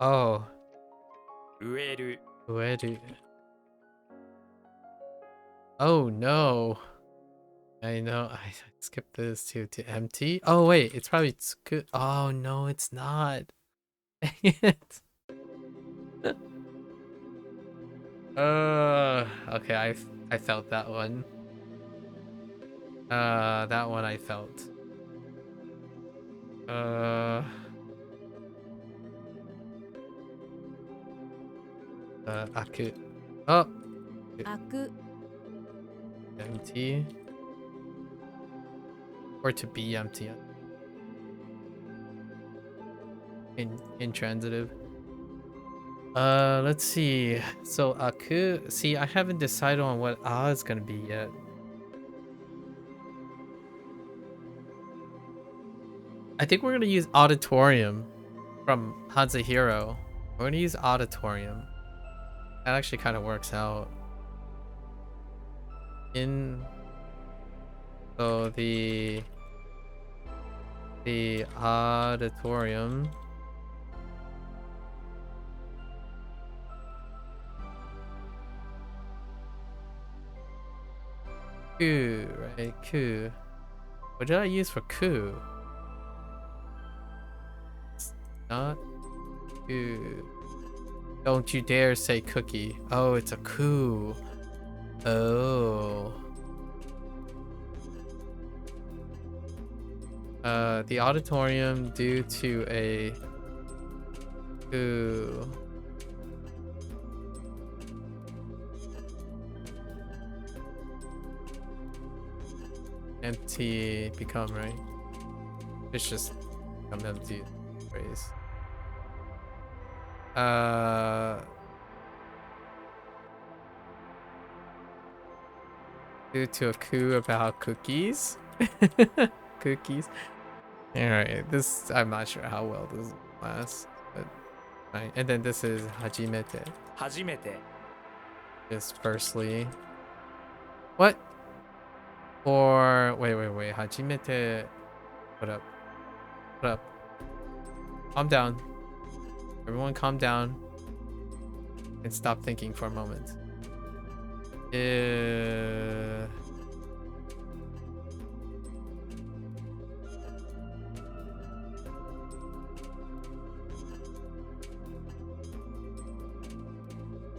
Speaker 4: Oh,
Speaker 2: 植える
Speaker 4: where do? Oh no. I know. I skipped this too. To empty. Oh wait, it's probably good. Oh no, it's not. Dang it. Okay. I felt that one. That one I felt. Aku. Oh,
Speaker 3: 開く
Speaker 4: empty. Or to be empty. Intransitive. Let's see. So aku. See, I haven't decided on what ah is gonna be yet. I think we're gonna use auditorium from Hanzahiro. We're gonna use auditorium. That actually kind of works out. So the auditorium. Ku, right? Ku. What did I use for ku? It's not ku. Don't you dare say cookie. Oh, it's a ku. Oh. The auditorium due to a ku. Empty become, right? It's just become empty phrase. Due to a coup about cookies. Cookies. Alright, this I'm not sure how well this lasts. But right. And then this is Hajimete.
Speaker 2: 初めて
Speaker 4: Just firstly. What? Or wait. Hajimete. What up? What up? Calm down. Everyone calm down. And stop thinking for a moment.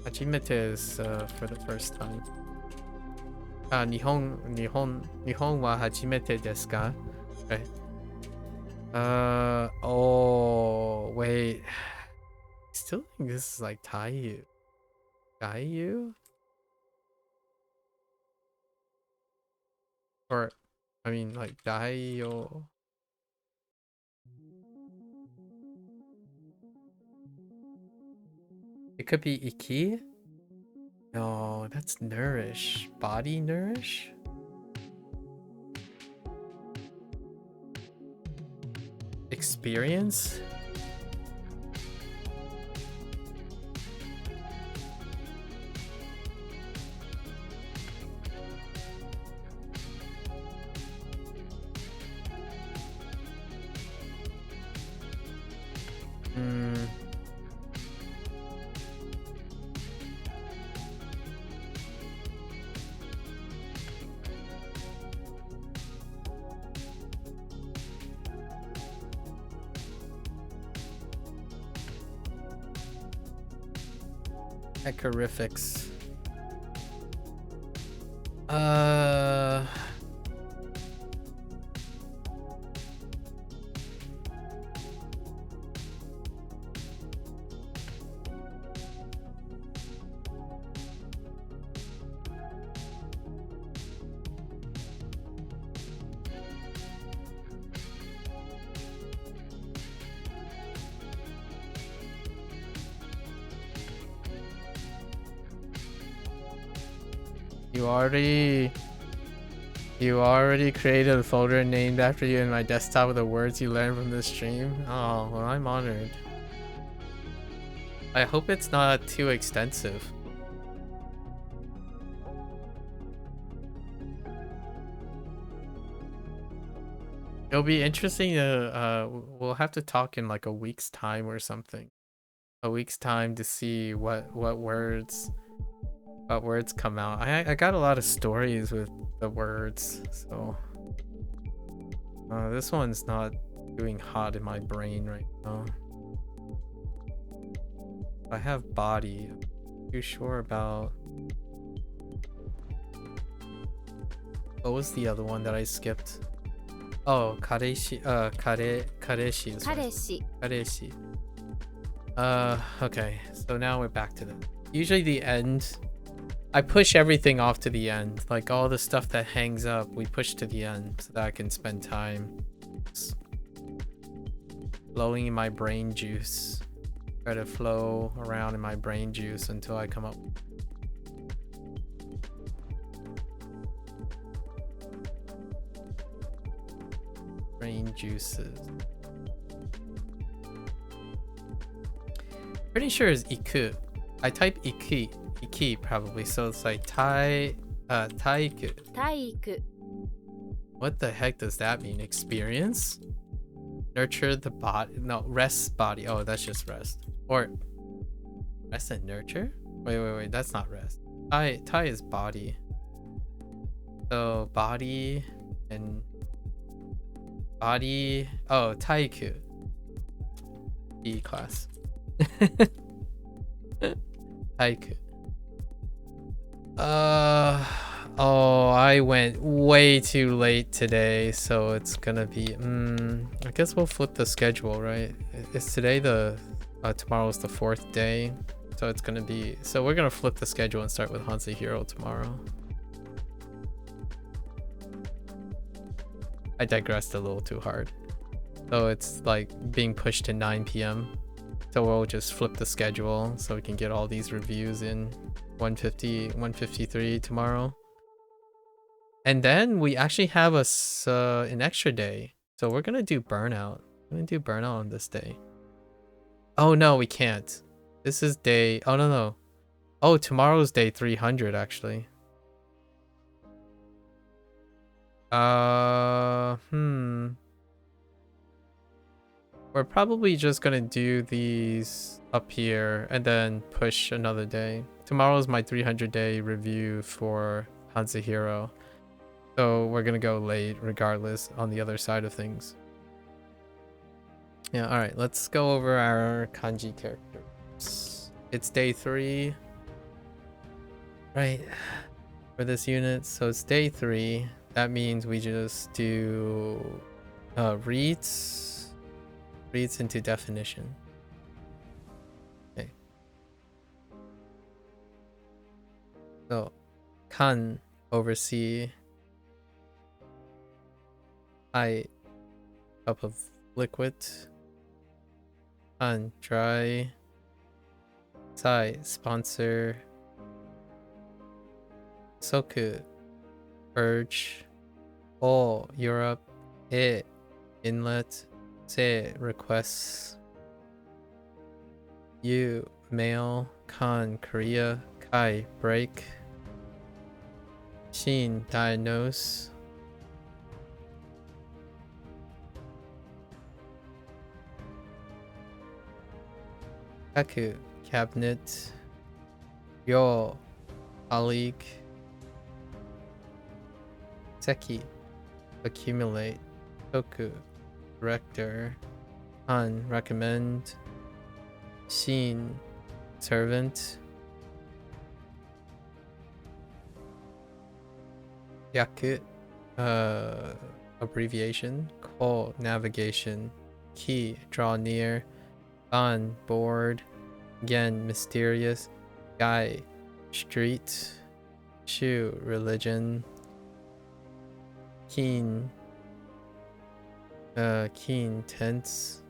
Speaker 4: Hajimete is for the first time. 日本は初めてですか? Okay. Oh, wait. I still think this is like Taiyu. Taiyu? Or, I mean, like Daio. It could be Iki? No, that's nourish. Body nourish? Experience? Echorifics. You already created a folder named after you in my desktop with the words you learned from this stream? Oh, well, I'm honored. I hope it's not too extensive. It'll be interesting to, we'll have to talk in like a week's time or something. A week's time to see what words come out. I got a lot of stories with the words, so this one's not doing hot in my brain right now. I have body. I'm not too sure about. What was the other one that I skipped? Oh, kareshi. Kareshi. is right. Kareshi. Okay. So now we're back to that. Usually the end. I push everything off to the end. Like all the stuff that hangs up, we push to the end so that I can spend time flowing in my brain juice. Try to flow around in my brain juice until I come up. Brain juices. Pretty sure it's iku. I type iki probably, so it's like taiku.
Speaker 3: Taiku.
Speaker 4: What the heck does that mean? Experience? Nurture the body. No, rest body. Oh, that's just rest. Or rest and nurture? Wait. That's not rest. Tai is body. So body and body. Oh, taiku. E class. Taiku. Oh, I went way too late today, so it's gonna be I guess we'll flip the schedule, right? Is today the tomorrow's the 4th day, so it's gonna be, so we're gonna flip the schedule and start with Hanse Hero tomorrow. I digressed a little too hard. So it's like being pushed to 9 p.m. So we'll just flip the schedule so we can get all these reviews in 150, 153 tomorrow. And then we actually have an extra day. So we're gonna do burnout. We're gonna do burnout on this day. Oh no, we can't. This is day, oh no. Oh, tomorrow's day 300 actually. We're probably just gonna do these up here and then push another day. Tomorrow's my 300 day review for Hanzahiro. So we're gonna go late regardless on the other side of things. Yeah, alright, let's go over our kanji characters. It's day 3. Right. For this unit. So it's day 3. That means we just do reads into definition. Okay. So kan, oversee. I, cup of liquid. Kan, dry. Sai, sponsor. Soku, urge. O, Europe. E, inlet. Se, requests. U, mail. Kan, Korea. Kai, break. Shin, diagnose. Kaku, cabinet. Yo, colleague. Seki, accumulate. Toku, director. Han, recommend. Shin, servant. Yaku, abbreviation. Ko, navigation. Ki, draw near. Ban, board. Gen, mysterious. Gai, street. Shu, religion. Keen, tense.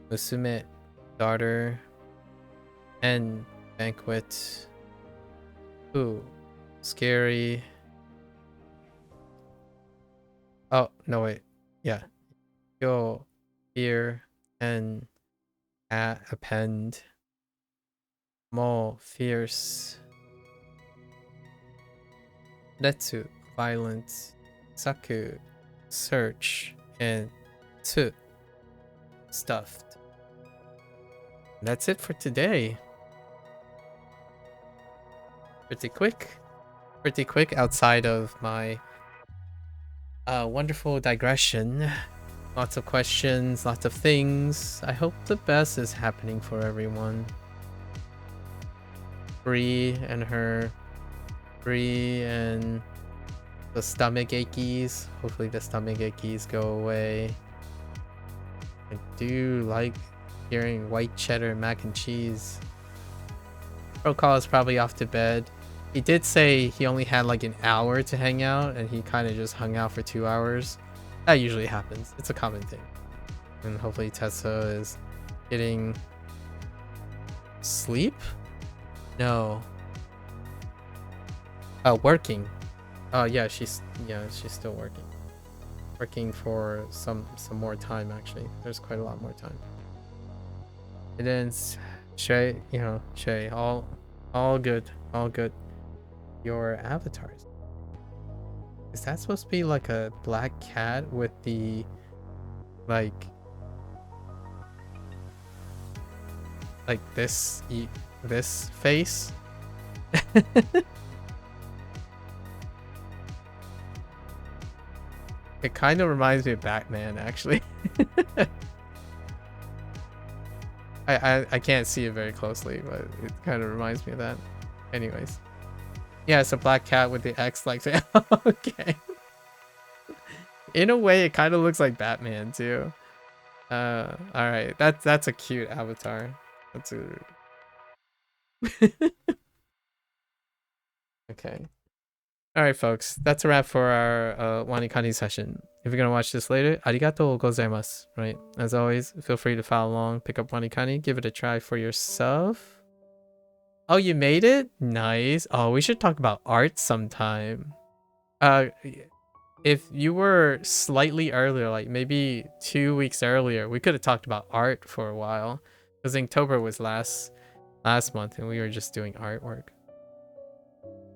Speaker 4: Musume, daughter. En, banquet. Ooh, scary. Oh, no, wait. Yeah. Yo, fear. En, append. Mo, fierce. Netsu, violence. Saku, search. And tsu, stuffed. And that's it for today. Pretty quick outside of my wonderful digression. Lots of questions, lots of things. I hope the best is happening for everyone. Bree and the stomach achies. Hopefully the stomach achies go away. I do like hearing white cheddar mac and cheese. Protocol is probably off to bed. He did say he only had like an hour to hang out and he kind of just hung out for 2 hours. That usually happens. It's a common thing. And hopefully Tessa is getting sleep? No. Working. Oh yeah, she's still working. Working for some more time actually. There's quite a lot more time. And then Shay, Shay, all good. Your avatars. Is that supposed to be like a black cat with the like this face? It kind of reminds me of Batman, actually. I can't see it very closely, but it kind of reminds me of that. Anyways. Yeah, it's a black cat with the X like that. Okay. In a way, it kind of looks like Batman, too. Alright. That's a cute avatar. That's a... Okay. All right, folks. That's a wrap for our WaniKani session. If you're gonna watch this later, arigatou gozaimasu. Right? As always, feel free to follow along, pick up WaniKani, give it a try for yourself. Oh, you made it? Nice. Oh, we should talk about art sometime. If you were slightly earlier, like maybe 2 weeks earlier, we could have talked about art for a while. Because Inktober was last month, and we were just doing artwork.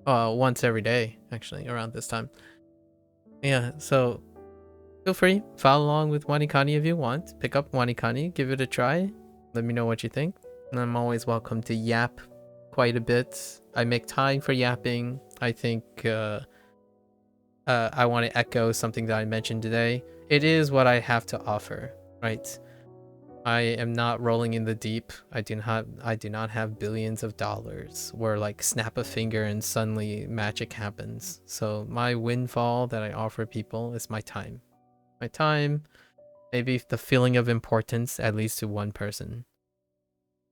Speaker 4: Once every day, actually, around this time. Yeah, so feel free, follow along with WaniKani if you want. Pick up WaniKani, give it a try. Let me know what you think. And I'm always welcome to yap quite a bit. I make time for yapping. I think I want to echo something that I mentioned today. It is what I have to offer, right? I am not rolling in the deep. I do not have billions of dollars where like snap a finger and suddenly magic happens. So my windfall that I offer people is my time. My time, maybe the feeling of importance, at least to one person.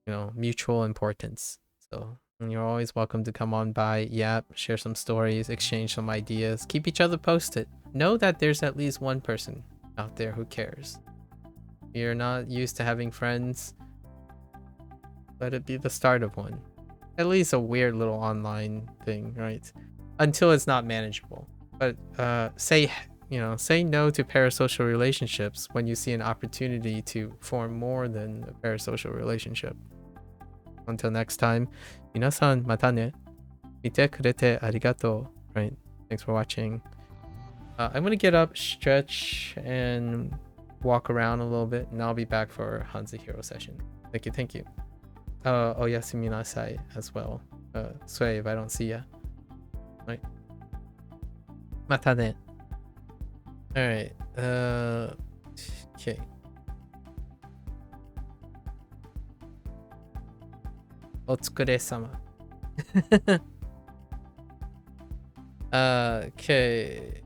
Speaker 4: You know, mutual importance. So you're always welcome to come on by, yap, share some stories, exchange some ideas, keep each other posted. Know that there's at least one person out there who cares. You're not used to having friends, let it be the start of one. At least a weird little online thing, right? Until it's not manageable. But say no to parasocial relationships when you see an opportunity to form more than a parasocial relationship. Until next time, minasan mata ne. Mite kurete arigato. Right? Thanks for watching. I'm gonna get up, stretch, and walk around a little bit, and I'll be back for Hanzo Hero session. Thank you. Oyasumi nasai as well. Sway if I don't see ya. Right. Mata ne. Alright. Okay. Otsukure-sama. Okay.